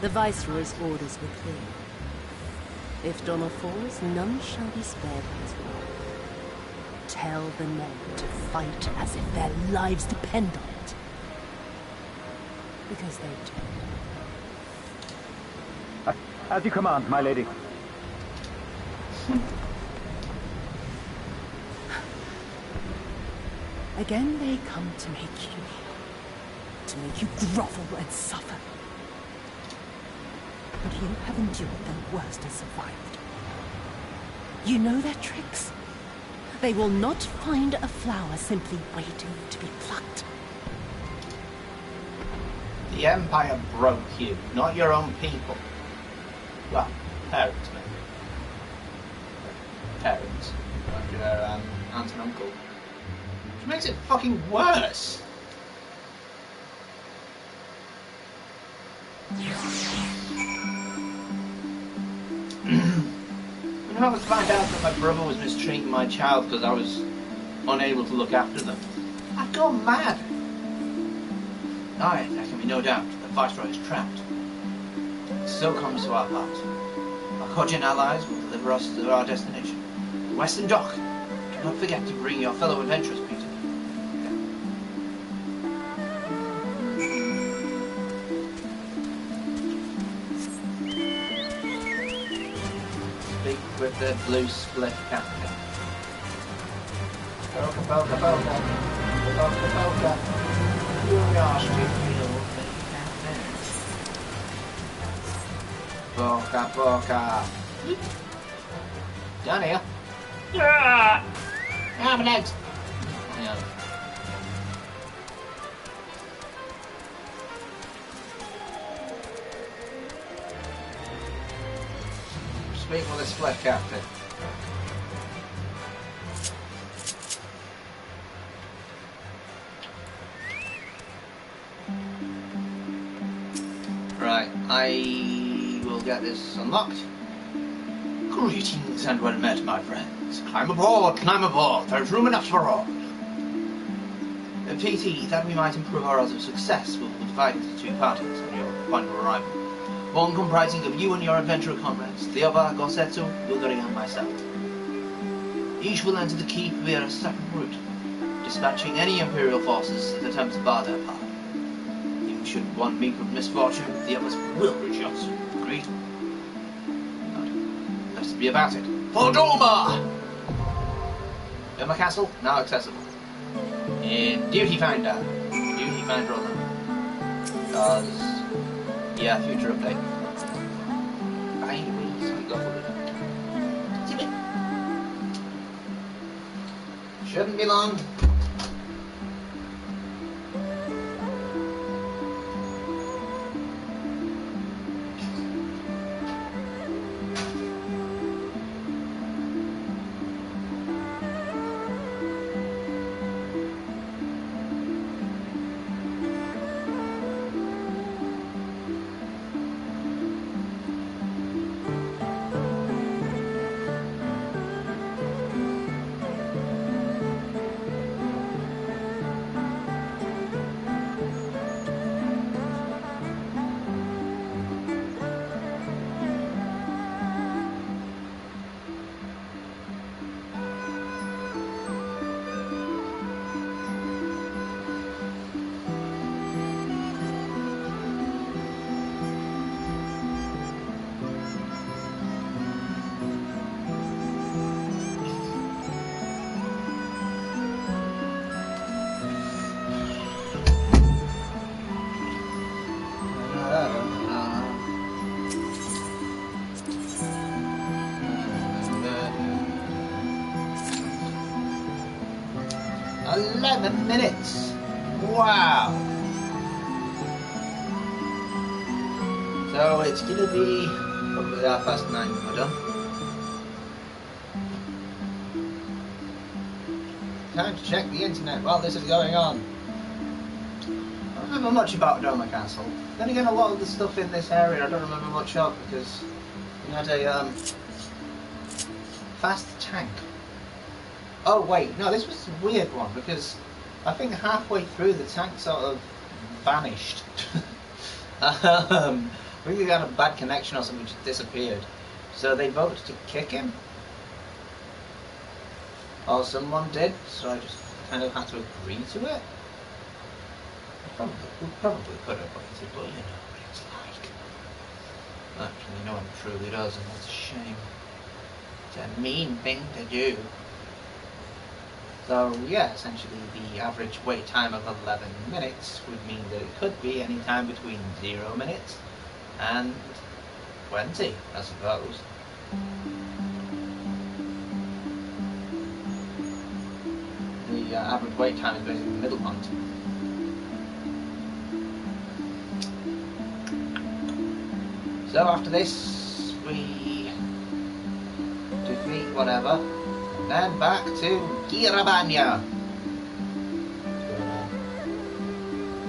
The Viceroy's orders were clear. If Donna falls, none shall be spared his wrath. Tell the men to fight as if their lives depend on it. Because they do. As you command, my lady. Again they come to make you grovel and suffer. But you have endured the worst and survived. You know their tricks. They will not find a flower simply waiting to be plucked. The Empire broke you, not your own people. Well, parents, maybe. Parents. Like your aunt and uncle. Which makes it fucking worse. When I was find out that my brother was mistreating my child because I was unable to look after them, I'd go mad. Aye, there can be no doubt that Viceroy is trapped. So comes to our part. Our Kojin allies will deliver us to our destination, the Western Dock. Do not forget to bring your fellow adventurers, Peter. Speak with the blue split captain. Polka, polka, polka. Polka, polka. Polka, polka. Down here. Yeah. Ah, my legs. Yeah. Speak with the split captain. Right, I will get this unlocked. Greetings and well met, my friends. Climb aboard, there's room enough for all. PT, that we might improve our odds of success, we will divide into two parties on your point of arrival. One comprising of you and your adventurer comrades, the other, Gosetsu, Yugari and myself. Each will enter the keep via a separate route, dispatching any Imperial forces that attempt to bar their path. Should one meet with misfortune, the others will reach us. Agreed? Good. Let us be about it. For Doma! Doma Castle, now accessible. In Duty Finder. Duty Finder alone. Because, yeah, future update. Bye, we go for it. Shouldn't be long. 11 minutes! Wow! So it's gonna be probably 9:30 when we're done. Time to check the internet while this is going on. I don't remember much about Doma Castle. Then again, a lot of the stuff in this area I don't remember much of because we had a fast tank. Oh wait, no, this was a weird one because I think halfway through the tank sort of vanished. I think we got a bad connection or something, just disappeared. So they voted to kick him. Or someone did, so I just kind of had to agree to it. We probably could have waited, but you know what it's like. Actually, no one truly does, and that's a shame. It's a mean thing to do. So yeah, essentially the average wait time of 11 minutes would mean that it could be any time between 0 minutes and 20, I suppose. The average wait time is basically the middle point. So after this, we defeat whatever, then back to Girabanya.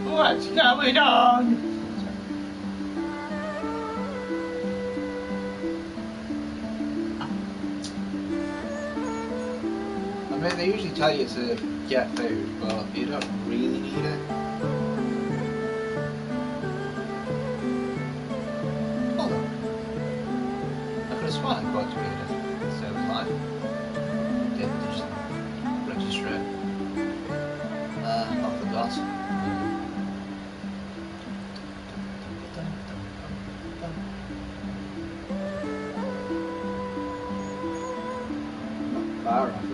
What's going on? I mean, they usually tell you to get food, but you don't really need it. Hold on. I could have sworn I got to read it. So it was live. Didn't just register it. I forgot. Not far off of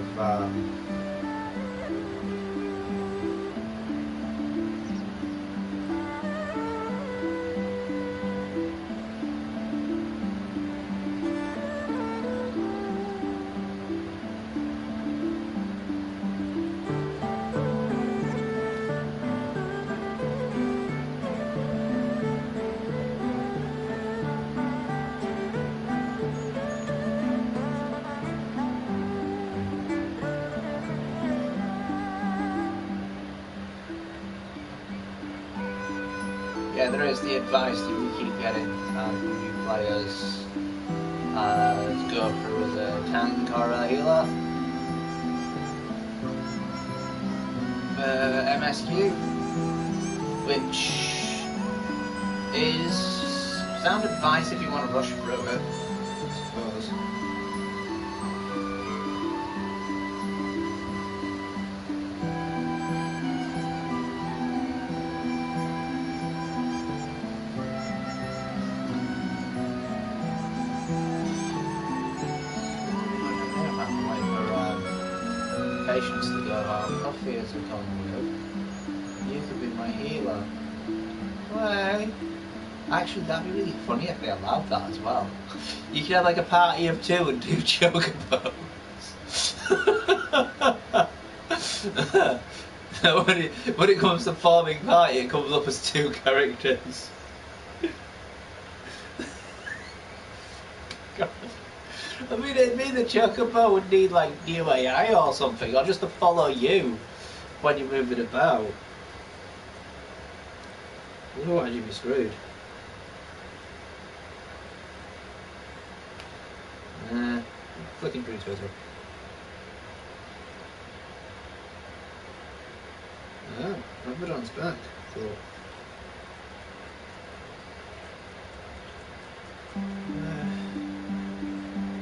yeah, there is the advice that we keep getting from new players to go through as a tank or a healer. MSQ, which is sound advice if you want to rush through it, I suppose. Patients to go home, coffee as a common good. You could be my healer. Well, actually that'd be really funny if they allowed that as well. You could have like a party of 2 and 2 chocobos. when it comes to forming party, it comes up as 2 characters. God. I mean, it'd mean the chocobo would need like new AI or something, or just to follow you when you're moving about. Otherwise you'd be screwed. Flicking through Twitter. Oh, Abaddon's back. Cool.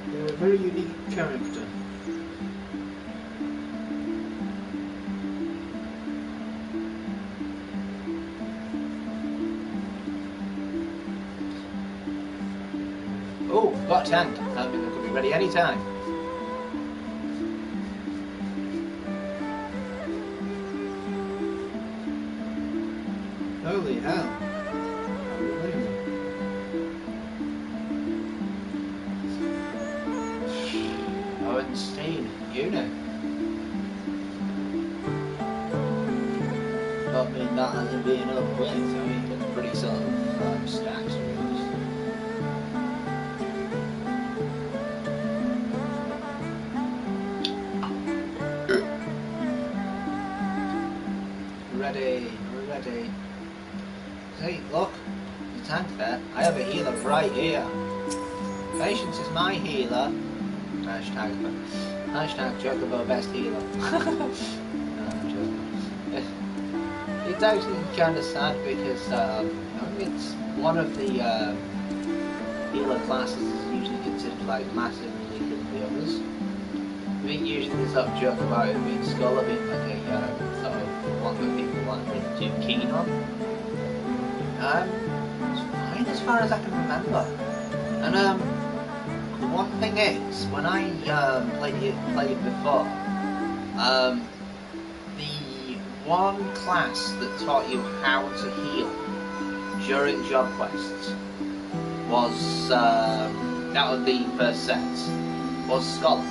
They're a very unique character. Oh, got a tank. That means it could be ready anytime. Holy hell. Owen Steen, unit. I mean, that hasn't been over with. I mean, it's pretty sort of stacked, to be honest. Ready, we're ready. Hey, look, the tank there. I have a healer right here. Patience is my healer. Hashtag Chocobo best healer. It's actually kind of sad because I think it's one of the healer classes is usually considered like massively weaker than the others. I think usually there's sort of joke about it being Scholar being like a sort of one that people aren't really too keen on. It's fine as far as I can remember. And the one thing is, when I played it before, the one class that taught you how to heal during job quests was out of the first set was Scholar.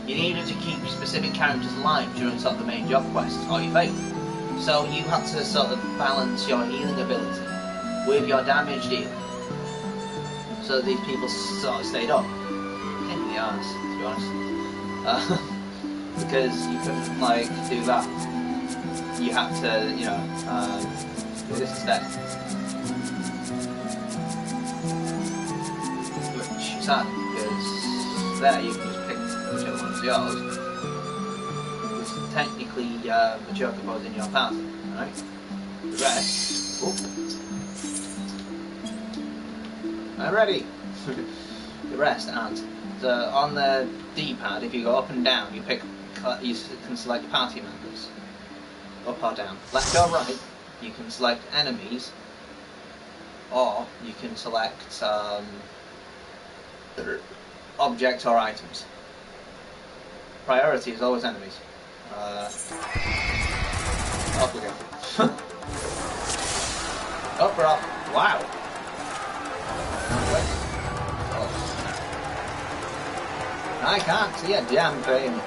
You needed to keep specific characters alive during sort of the main job quests, or you failed. So you had to sort of balance your healing ability with your damage dealing, so that these people sort of stayed up. Pain in the arse, to be honest, because you couldn't like do that. You had to, you know, do this instead. Which is sad, because there you can just pick whichever one's yours. It's technically a chocobo's in your party, right? The rest... Oh. I'm ready! The rest aren't. So on the D-pad, if you go up and down, you can select party members. Up or down. Left or right, you can select enemies, or you can select objects or items. Priority is always enemies. Off we go. Up or up. Wow! I can't see a damn thing.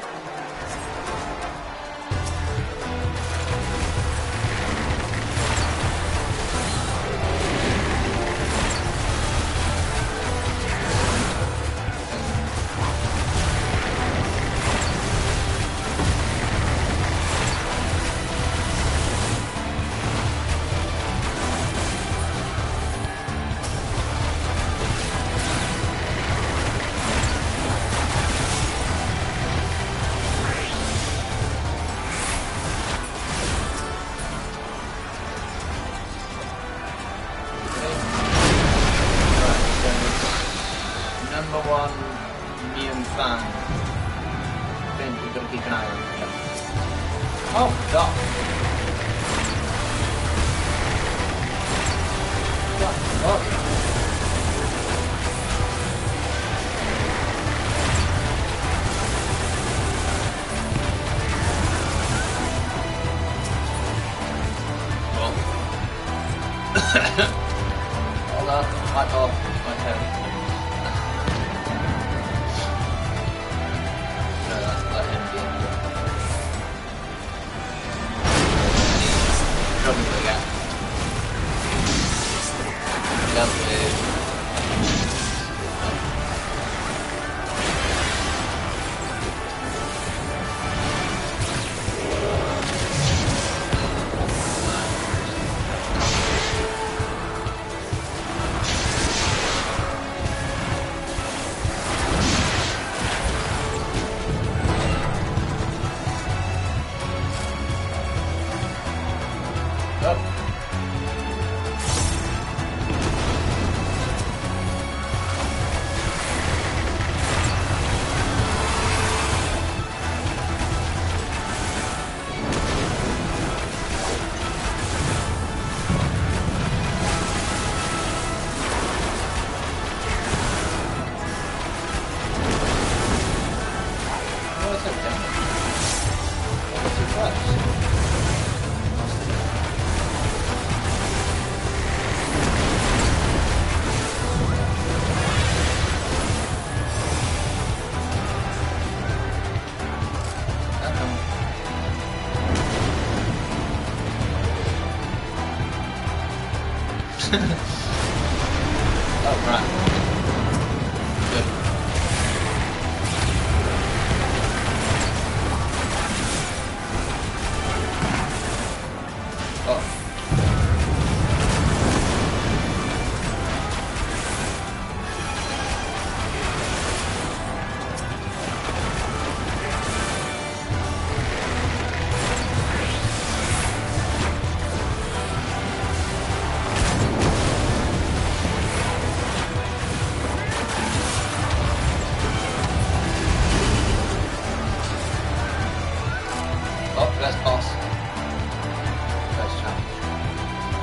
Hold up, back off, my head. No, let him be in here. Trouble again. Dealt with. Oh, right. Good. Oh. Oh, that's boss. First challenge.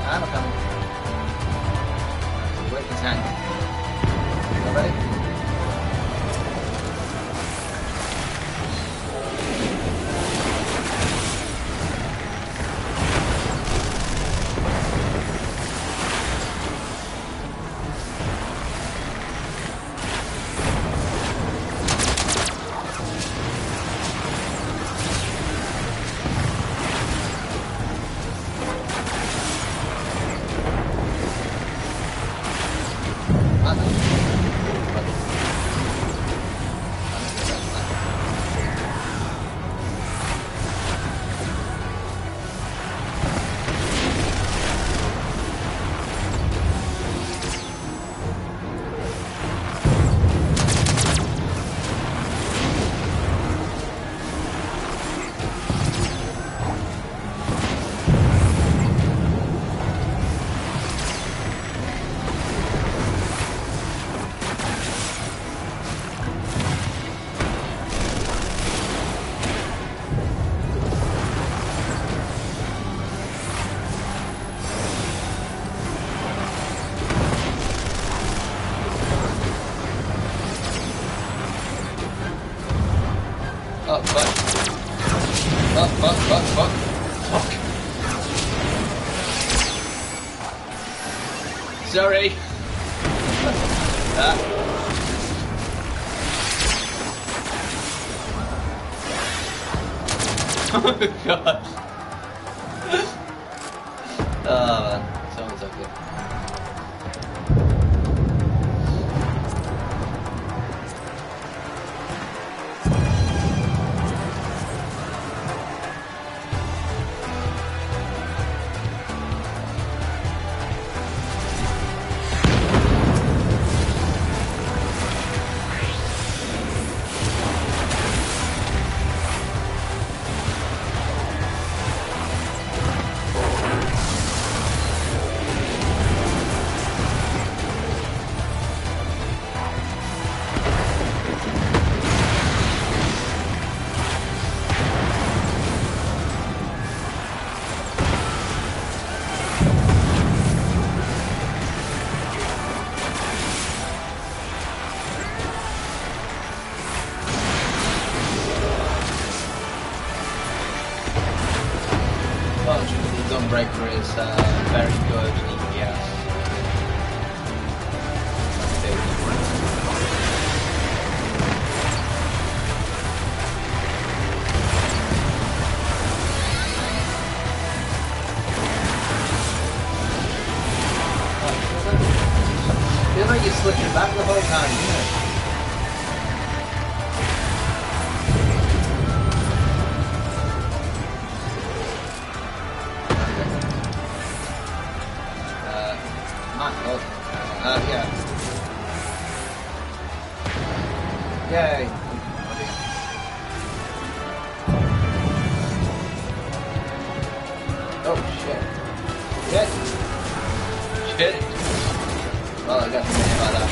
I'm coming. Wait the tank. You ready? Oh, fuck. Oh, fuck. Sorry. Oh, God. Oh, man. Someone's okay. Unfortunately, Gunbreaker is very good EPS. I feel like you're slipping back the whole time, isn't it? Yeah. Yay. Oh, shit. Shit. Well, I got to think about that.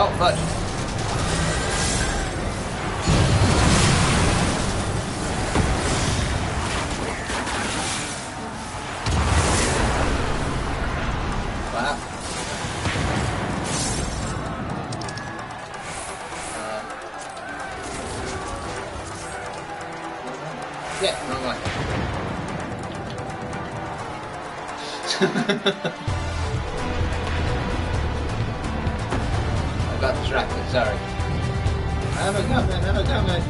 Oh, fudge. Wow. Yeah, wrong way. I got distracted, sorry. Have a coming, have a coming.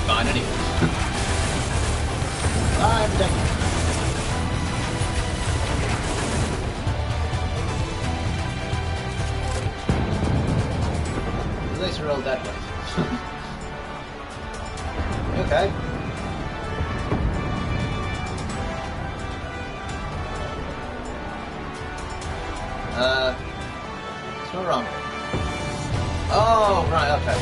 Fine anyway. I'm done. At least we're all dead ones. Okay. What's not wrong? Oh, right, okay.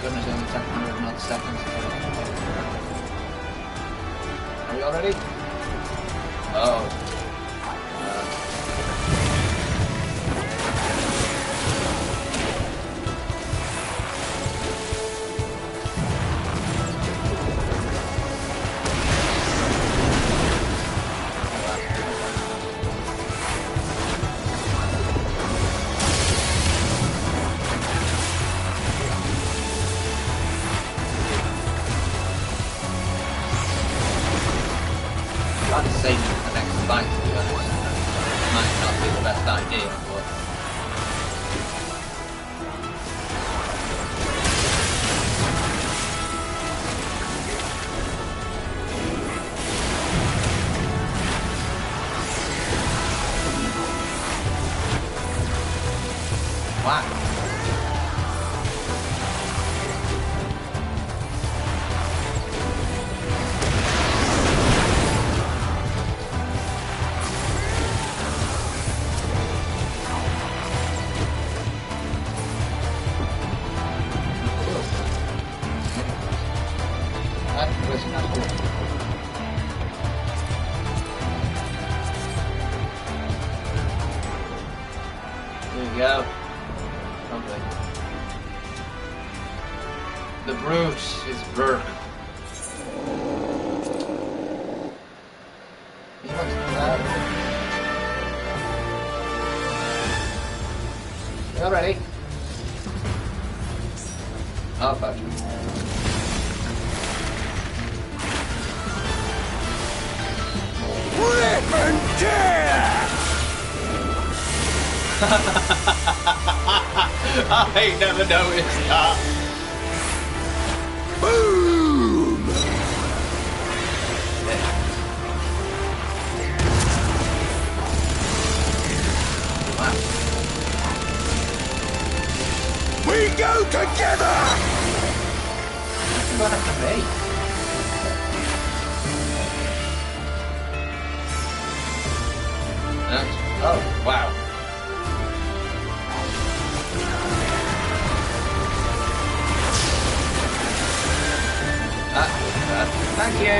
Goodness, only 10 another seconds. Are we all ready? Oh. I'd save it for the next fight, to be honest. Might not be the best idea, but... Wow. That was not good. There you go. Lovely. The brute is Burke. He wants to come out. You all ready? Oh, fudge. Rip and tear! I never noticed that. Boom! Wow. We go together! What happened to me? Oh, wow. Thank you.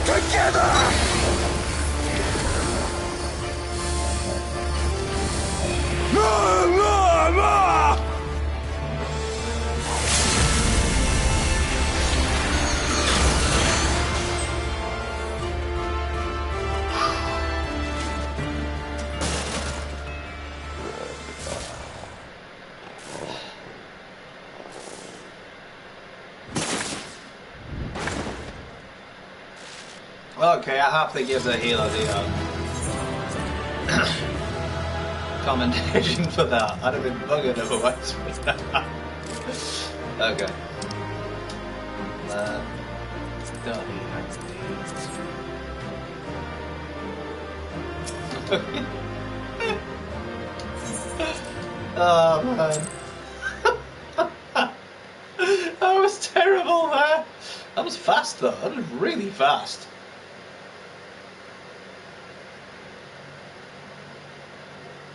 together! La, la, la! Okay, I have to give the healer the commendation for that. I'd have been buggered otherwise. Okay. Oh man. That was terrible there. That was fast though. That was really fast.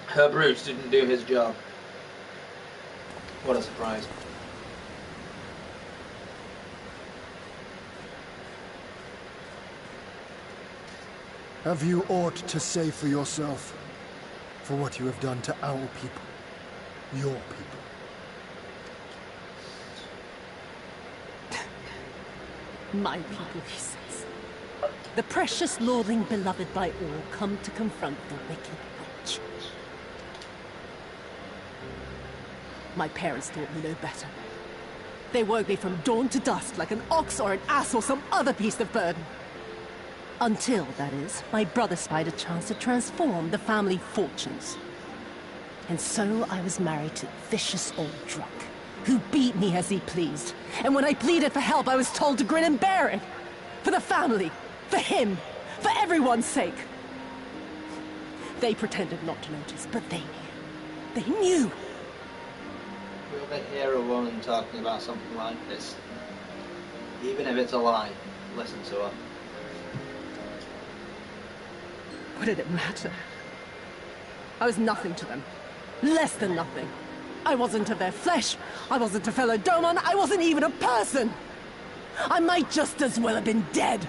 Her Bruce didn't do his job. What a surprise. Have you aught to say for yourself? For what you have done to our people? Your people? My people, he says. The precious lordling beloved by all come to confront the wicked witch. My parents taught me no better. They worked me from dawn to dusk like an ox or an ass or some other beast of burden. Until, that is, my brother spied a chance to transform the family fortunes. And so I was married to a vicious old drunk, who beat me as he pleased. And when I pleaded for help, I was told to grin and bear it. For the family, for him, for everyone's sake. They pretended not to notice, but they knew. They knew. You ever hear a woman talking about something like this? Even if it's a lie, listen to her. What did it matter? I was nothing to them. Less than nothing. I wasn't of their flesh. I wasn't a fellow Domon. I wasn't even a person. I might just as well have been dead.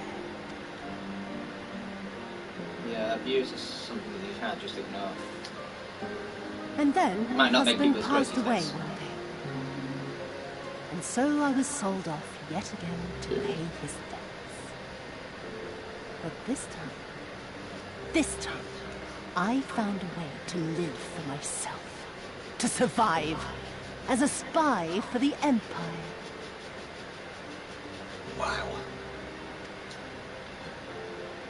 Yeah, abuse is something that you can't just ignore. And then my husband passed away face. one day. And so I was sold off yet again to pay his debts. But this time, I found a way to live for myself. To survive. As a spy for the Empire. Wow.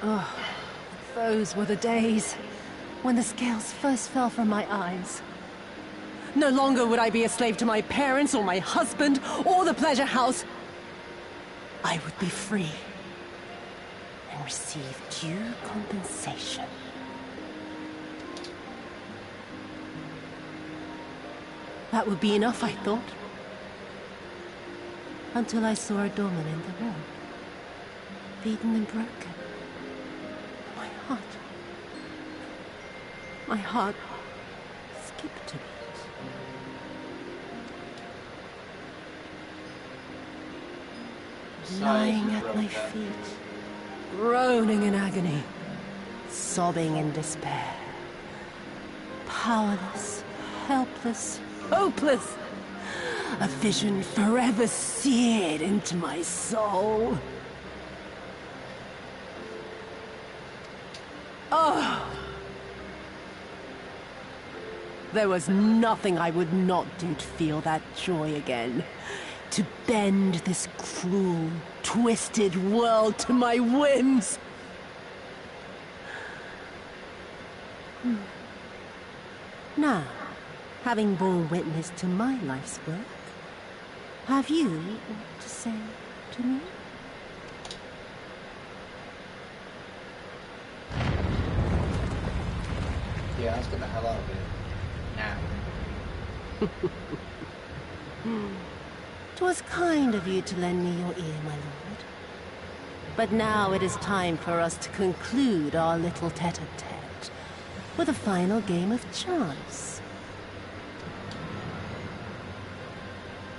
Oh, those were the days when the scales first fell from my eyes. No longer would I be a slave to my parents or my husband or the pleasure house. I would be free and receive due compensation. That would be enough, I thought. Until I saw a doorman in the room, beaten and broken. My heart skipped a bit. Lying at my feet, groaning in agony, sobbing in despair. Powerless, helpless, hopeless. A vision forever seared into my soul. Oh! There was nothing I would not do to feel that joy again. To bend this cruel, twisted world to my whims. Now, having borne witness to my life's work, have you aught to say to me? Yeah, let's get the hell out of here. Now. 'Twas kind of you to lend me your ear, my lord. But now it is time for us to conclude our little tete-a-tete with a final game of chance.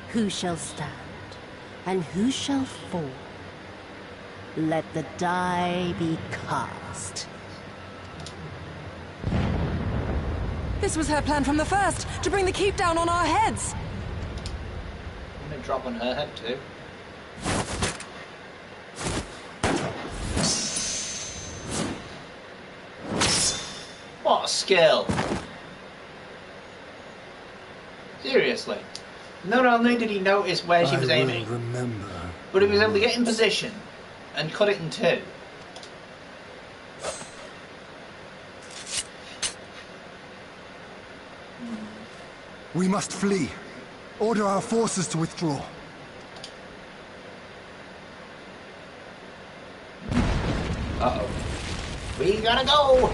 Who shall stand, and who shall fall? Let the die be cast. This was her plan from the first, to bring the keep down on our heads. I'm gonna drop on her head too. What a skill! Seriously. Not only did he notice where she was aiming, remember. but he was able to get in position and cut it in two. We must flee. Order our forces to withdraw. Uh-oh. We gotta go!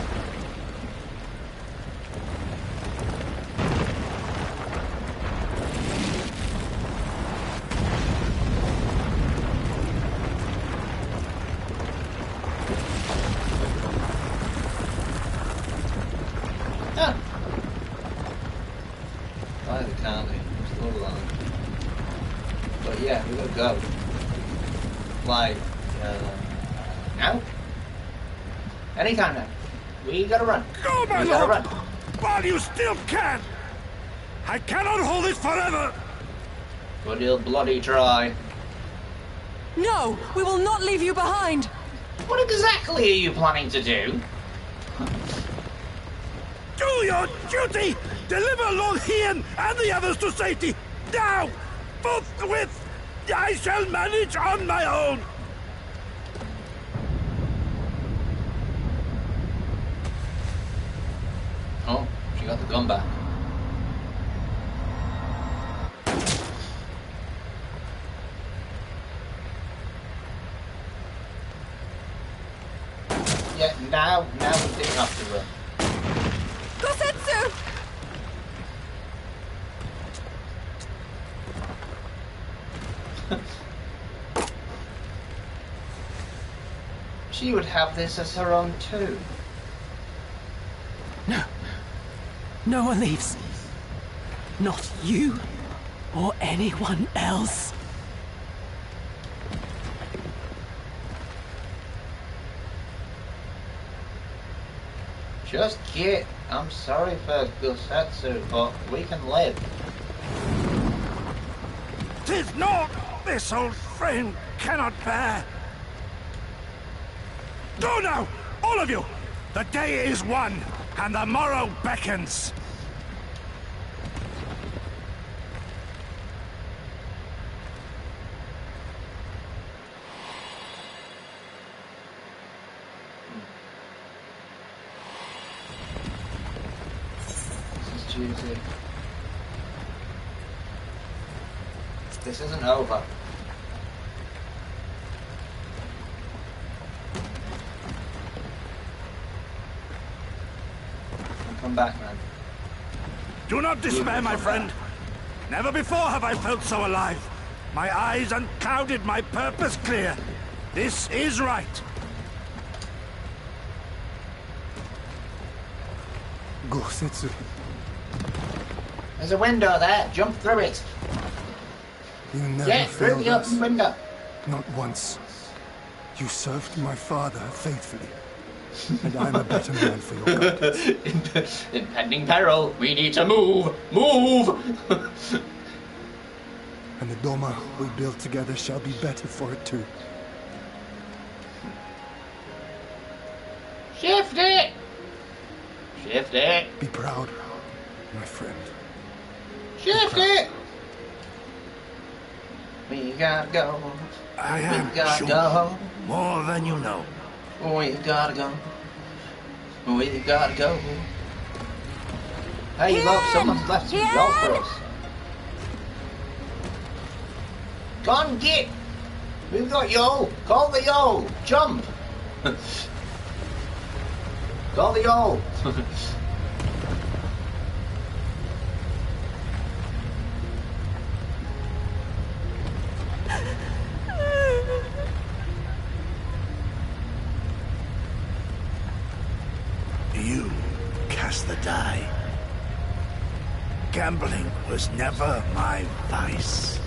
Ah. By the county. Still alive. But yeah, we gotta go. Like, now? Anytime now. We gotta run. Go, my We gotta lord! run. While you still can! I cannot hold this forever! But he'll bloody try. No, we will not leave you behind. What exactly are you planning to do? Do your duty! Deliver Lord Hien and the others to safety! Now! Forthwith! I shall manage on my own! Oh, she got the gun back. Yeah, now we didn't have to run. Gosetsu! She would have this as her own too. No. No one leaves. Not you or anyone else. Just get. I'm sorry for Gosetsu, but we can live. 'Tis not this old friend cannot bear. Go now, all of you! The day is won, and the morrow beckons. This is juicy. This isn't over. Come back, man. Do not despair, my friend. Never before have I felt so alive. My eyes unclouded, my purpose clear. This is right. Gosetsu. There's a window there. Jump through it. You never Yeah, through failed the us. open window. Not once. You served my father faithfully. And I'm a better man for your guidance. Impending peril. We need to move. Move! And the Doma we build together shall be better for it too. Shift it! Shift it! Be proud, my friend. Shift it! We gotta go. I am We gotta sure go. more than you know. We gotta go. We gotta go. Hey, look, someone's left some gold for us. Go on, get! We've got yo! Call the yo! Jump! Call the yo! You cast the die. Gambling was never my vice.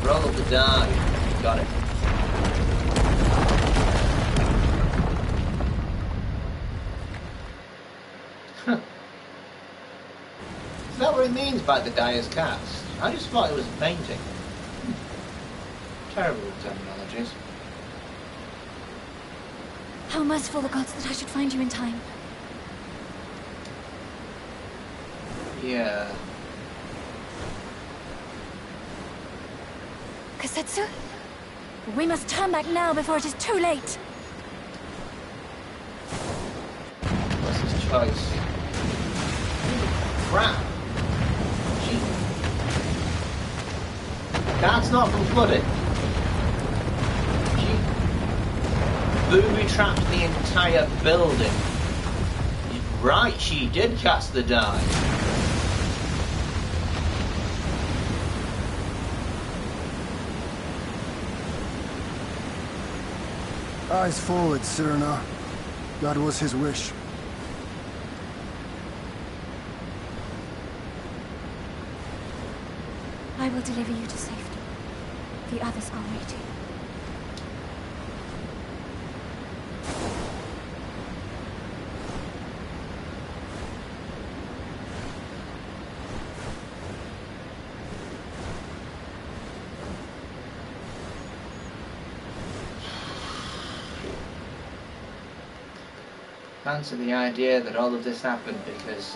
Roll the die. Got it. Is that what it means by the die is cast? I just thought it was a painting. Terrible terminologies. How merciful the gods that I should find you in time. Yeah. Kosetsu? We must turn back now before it is too late. What's his choice? Crap. Gee. That's not from flooding. Booby trapped the entire building. Right, she did cast the die. Eyes forward, Cyrano. That was his wish. I will deliver you to safety. The others are waiting. Fancy the idea that all of this happened because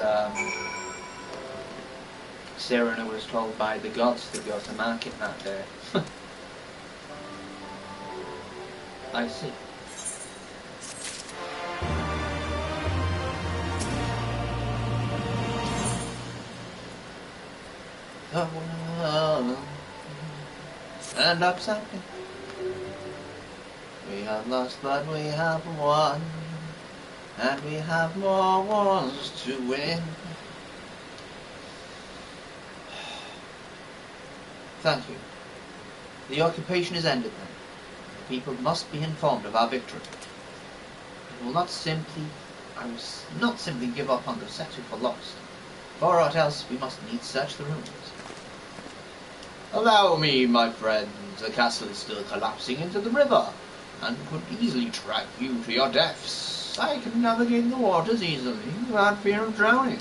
Cyrano was told by the gods to go to market that day. I see. The world and upside down. We have lost, but we have won. And we have more wars to win. Thank you. The occupation is ended then. The people must be informed of our victory. I will not simply give up on Kosetsu for lost. For aught else, we must needs search the ruins. Allow me, my friends. The castle is still collapsing into the river, and could easily track you to your deaths. I can navigate the waters easily, without fear of drowning.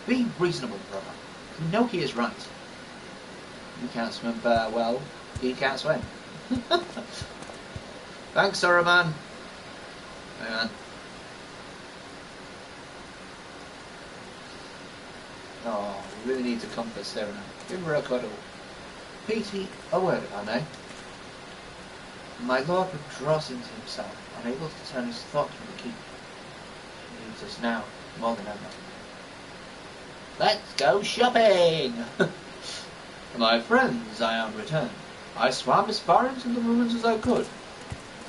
Be reasonable, brother. You know he is right. You can't swim well, he can't swim. Thanks, Saruman. Hey, man. Oh, we really need to comfort Sarah. Give her a cuddle. Petey, a word if I may. My lord withdraws into himself, unable to turn his thoughts from the keep. He needs us now, more than ever. Let's go shopping! My friends, I am returned. I swam as far into the ruins as I could.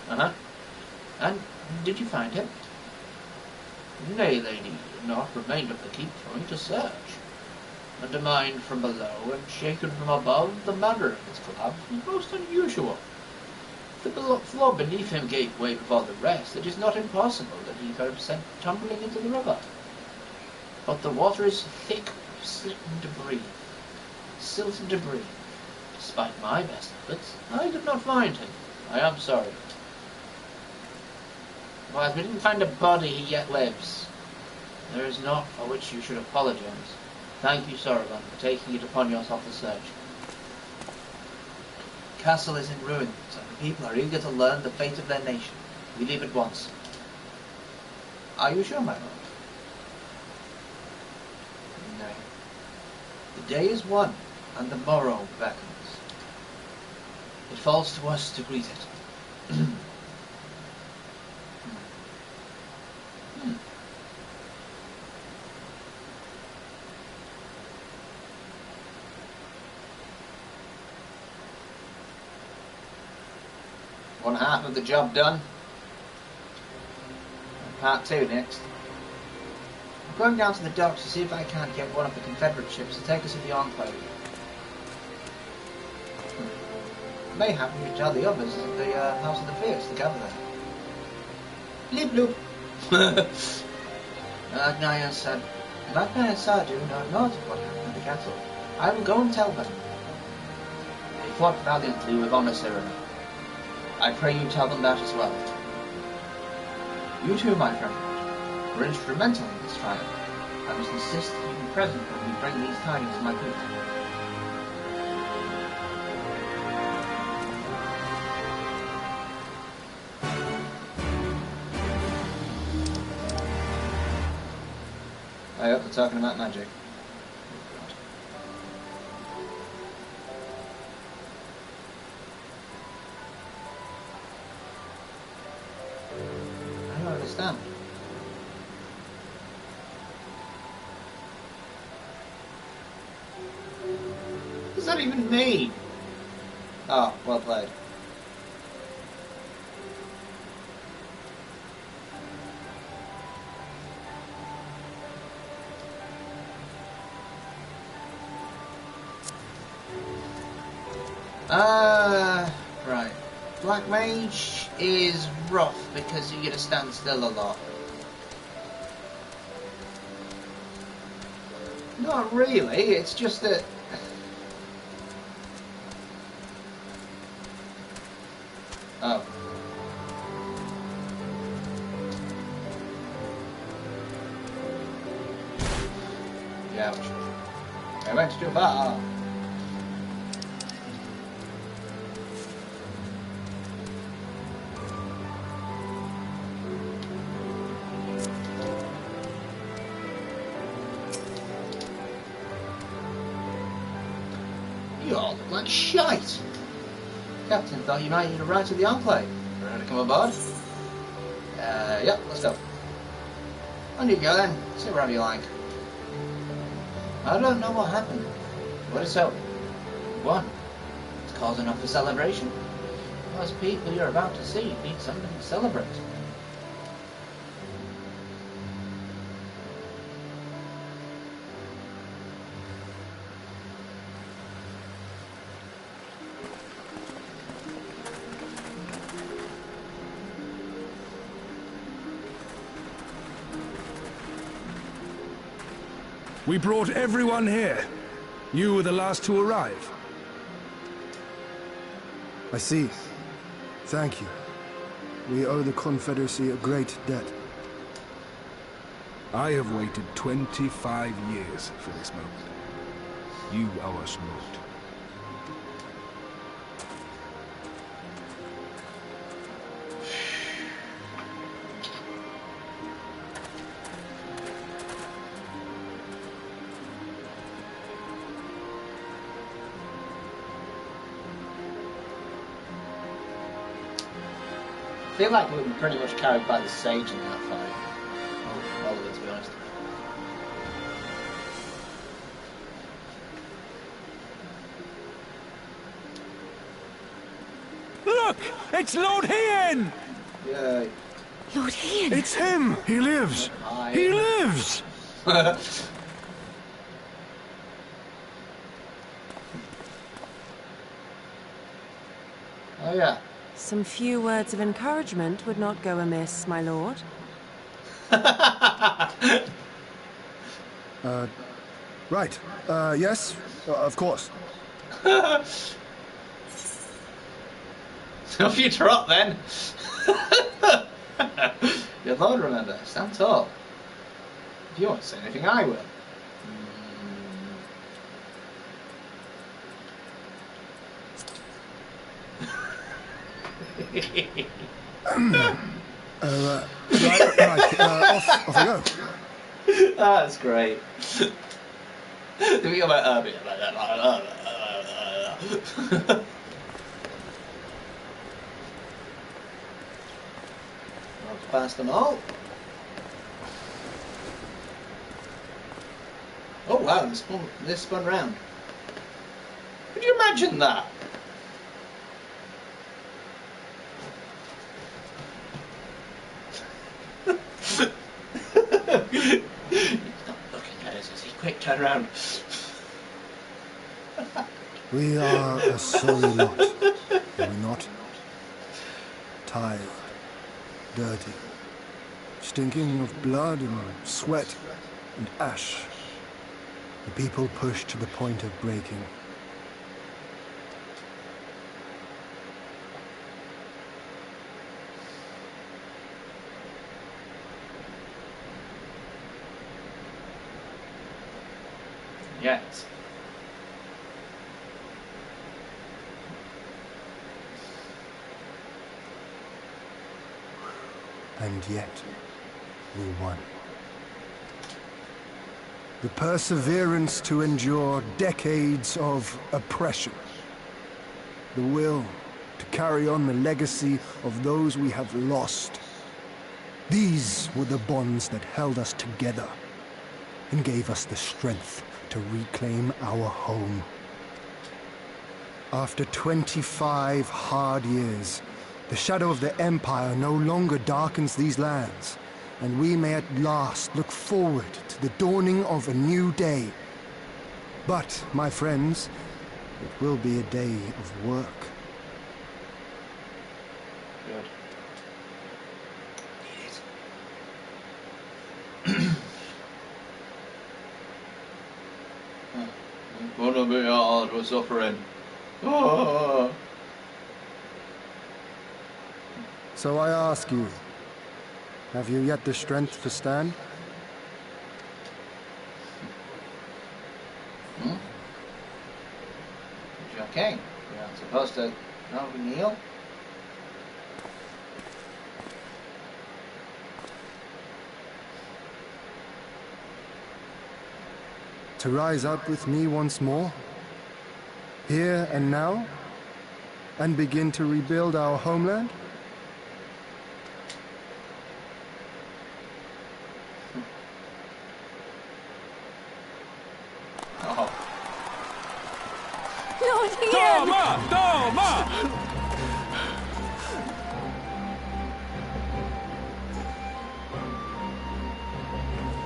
And did you find him? Nay, lady, naught remained of the keep for me to search. Undermined from below and shaken from above, the manner of his collapse was most unusual. The floor beneath him gave way before the rest. It is not impossible that he could have sent tumbling into the river. But the water is thick with silt and debris. Despite my best efforts, I did not find him. I am sorry. Well, as we didn't find a body, he yet lives. There is naught for which you should apologize. Thank you, Saruman, for taking it upon yourself to search. The castle is in ruins, and the people are eager to learn the fate of their nation. We leave at once. Are you sure, my lord? Nay. The day is won, and the morrow beckons. It falls to us to greet it. One half of the job done. Part 2 next. I'm going down to the docks to see if I can't get one of the Confederate ships to take us to the Enclave. May happen to tell the others at the House of the Fierce to gather there. Bleep bloop. Magnaya said, do not know what happened to the castle. I will go and tell them. You fought valiantly with honor, Cyrano. I pray you tell them that as well. You too, my friend, were instrumental in this trial. I must insist that you be present when we bring these tidings to my people. I hope they're talking about magic. I don't understand. What does that even mean? Oh, well played. Right. Black Mage is rough because you get to stand still a lot. Not really, it's just that... Oh. Ouch. I went too far. You all look like shite. Captain thought you might need a ride to the Enclave. Ready to come aboard? Yep, let's go. On you go then. Sit wherever you like. I don't know what happened. What is so? One. It's cause enough for celebration. Those people you're about to see need something to celebrate. We brought everyone here. You were the last to arrive. I see. Thank you. We owe the Confederacy a great debt. I have waited 25 years for this moment. You owe us not. I feel like we were pretty much carried by the sage in that fight. All of it, to be honest. Look! It's Lord Hien! Yay. Lord Hien! It's him! He lives! He lives! Oh yeah. Some few words of encouragement would not go amiss, my lord. Right. Yes, of course. So future up then. Your lord, remember, stand tall. If you want to say anything, I will. Right, off I go. That's great. Do we go about past them all. Oh wow, this spun round. Could you imagine that? Stop looking at us, is he? Quick, turn around. We are a sorry lot, are we not? Tired, dirty, stinking of blood and sweat and ash. The people pushed to the point of breaking. Yet. And yet, we won. The perseverance to endure decades of oppression. The will to carry on the legacy of those we have lost. These were the bonds that held us together and gave us the strength to reclaim our home. After 25 hard years, the shadow of the Empire no longer darkens these lands, and we may at last look forward to the dawning of a new day. But, my friends, it will be a day of work. Good. It's gonna be hard, we're suffering. Oh. So I ask you, have you yet the strength to stand? Okay, you're not supposed to kneel. To rise up with me once more? Here and now? And begin to rebuild our homeland? Toma! Toma!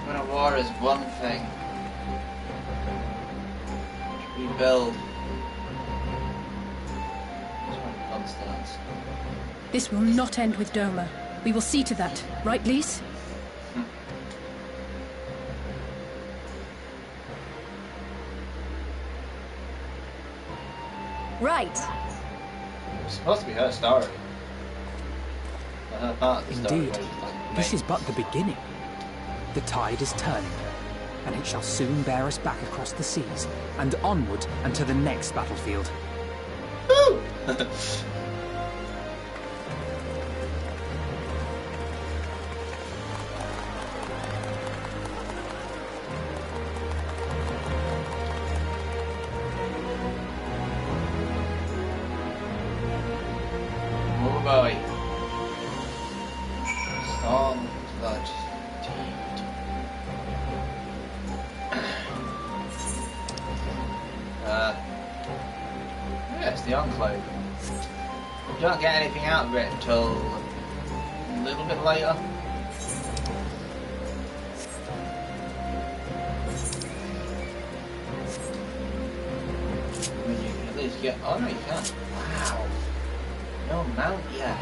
When a war is one thing, rebuild. This will not end with Doma. We will see to that, right, Lise? Right. It's supposed to be her story. Her part of the story. Indeed, this is but the beginning. The tide is turning, and it shall soon bear us back across the seas, and onward and to the next battlefield. Woo! Boy. Storm blood. Yes, the Enclave. We don't get anything out of it until a little bit later. I mean, you can at least get. Oh no, you can't. Wow. No mount yet.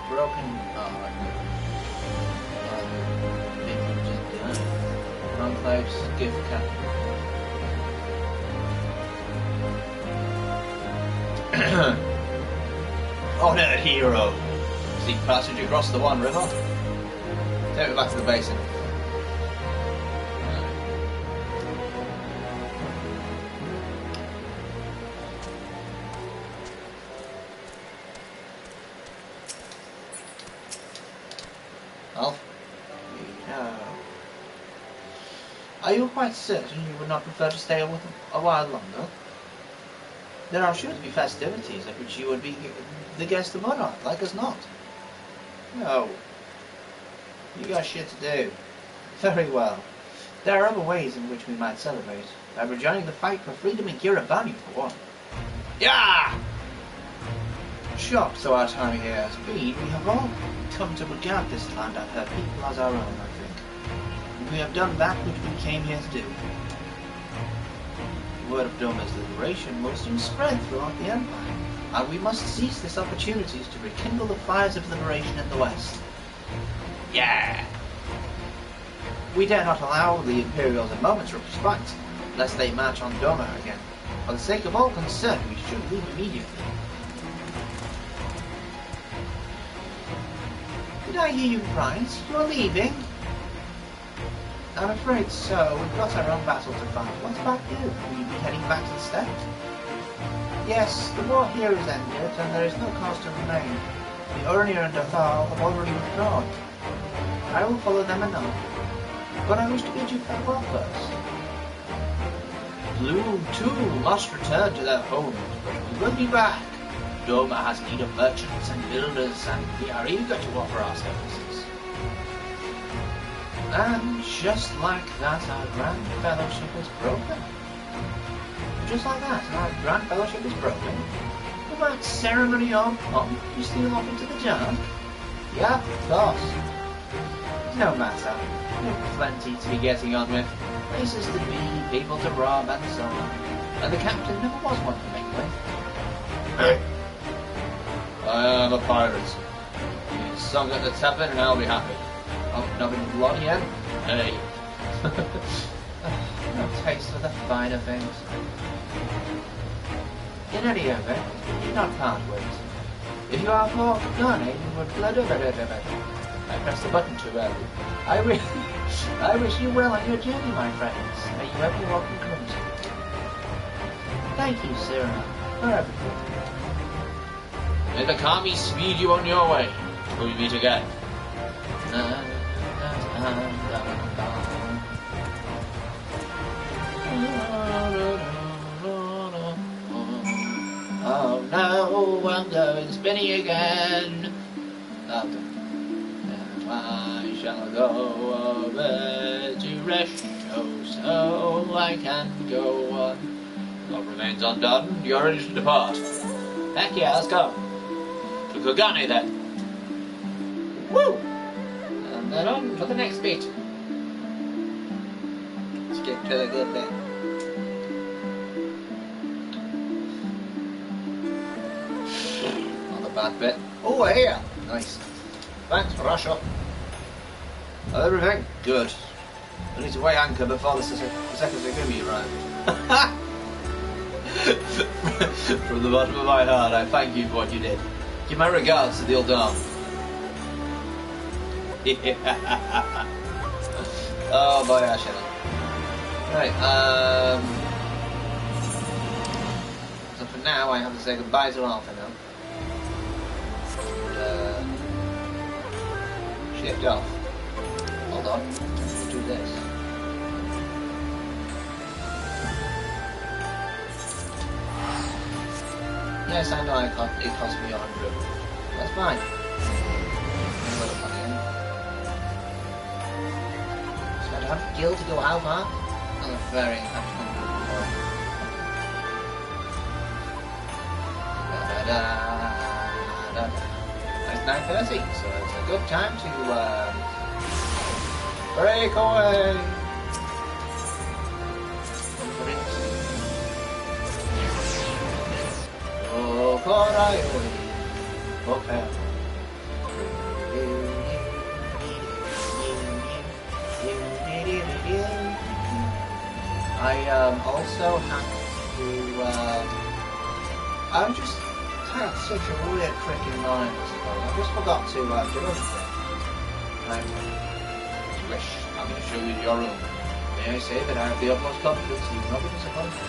Broken. Oh, right. Enclave's gift cap. Honored hero. Seek passage across the One River. Take me back to the basin. Are you quite certain you would not prefer to stay with a while longer? There are sure to be festivities at which you would be the guest of honor, like as not. No. You got shit to do. Very well. There are other ways in which we might celebrate. By rejoining the fight for freedom in Kiribati, for one. Yeah! Shocked so our time here has been, we have all come to regard this land and her people as our own, I think. We have done that which we came here to do. The word of Doma's liberation will soon spread throughout the Empire, and we must seize this opportunity to rekindle the fires of liberation in the West. Yeah! We dare not allow the Imperials a moment's respite, lest they march on Doma again. For the sake of all concerned, we should leave immediately. I hear you right? You're leaving? I'm afraid so. We've got our own battle to fight. What about you? Will you be heading back to the steppes? Yes, the war here is ended, and there is no cause to remain. The Urnir and Dathal have already withdrawn. I will follow them anon. But I wish to bid you farewell first. Blue, too, must return to their homes, but we will be back. Doma has need of merchants and builders, and we are eager to offer our services. And just like that, our Grand Fellowship is broken. Just like that, our Grand Fellowship is broken. Without ceremony or pomp, you steal off into the dark? Yeah, of course. No matter. We've plenty to be getting on with. Places to be, people to rob, and so on. And the captain never was one to make with. Hey. I am a pirate. You sung at the tavern and I'll be happy. Oh, not been blood yet? Hey. No taste for the finer things. In any event, we do not part ways. If you are for Ghani, you would I pressed the button too early. I wish you well on your journey, my friends. May you ever walk in crimson. Thank you, Cyrano, for everything. May the Kami speed you on your way, till we meet again. Oh no, I'm going spinning again. Okay. Now I shall go over to rest, so I can go on. What remains undone, you are ready to depart. Heck yeah, let's go. To Kogani then. Woo! And then on to the next bit. Let's get to the good bit. Not a bad bit. Oh, here! Nice. Thanks, Russia. Everything? Good. I need to weigh anchor before the second Segumi arrives. From the bottom of my heart, I thank you for what you did. Give my regards to the old dog. Oh boy, Ashley. Right, so for now I have to say goodbye to Alpha now. And, shift off. Hold on, let's do this. Yes, I know it cost me 100. That's fine. So I don't have Gil to go how far? I'm a very happy. It's 9:30, so it's a good time to break away. Okay. I also have to I'm just had such a weird trick in mind, I suppose. I just forgot to do everything. Wish I'm going to show you your room. May I say that I have the utmost confidence you will not be disappointed.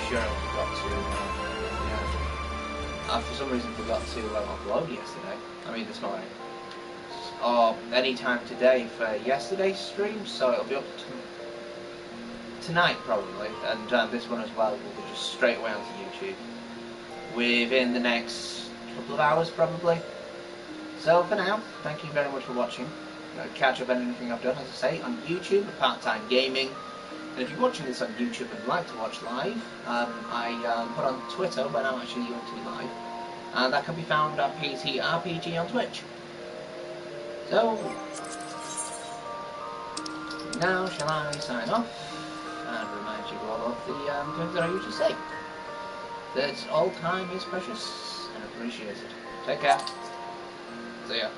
Sure I forgot to, I for some reason forgot to upload yesterday. I mean this morning. Or any time today for yesterday's stream, so it'll be up tonight probably, and this one as well will be just straight away onto YouTube within the next couple of hours probably. So for now, thank you very much for watching. Catch up on anything I've done, as I say, on YouTube, Part-Time Gaming. And if you're watching this on YouTube and would like to watch live, I put on Twitter when I'm actually going to be live. And that can be found at PTRPG on Twitch. So, now shall I sign off and remind you all of the things that I usually say. That all time is precious and appreciated. Take care. See ya.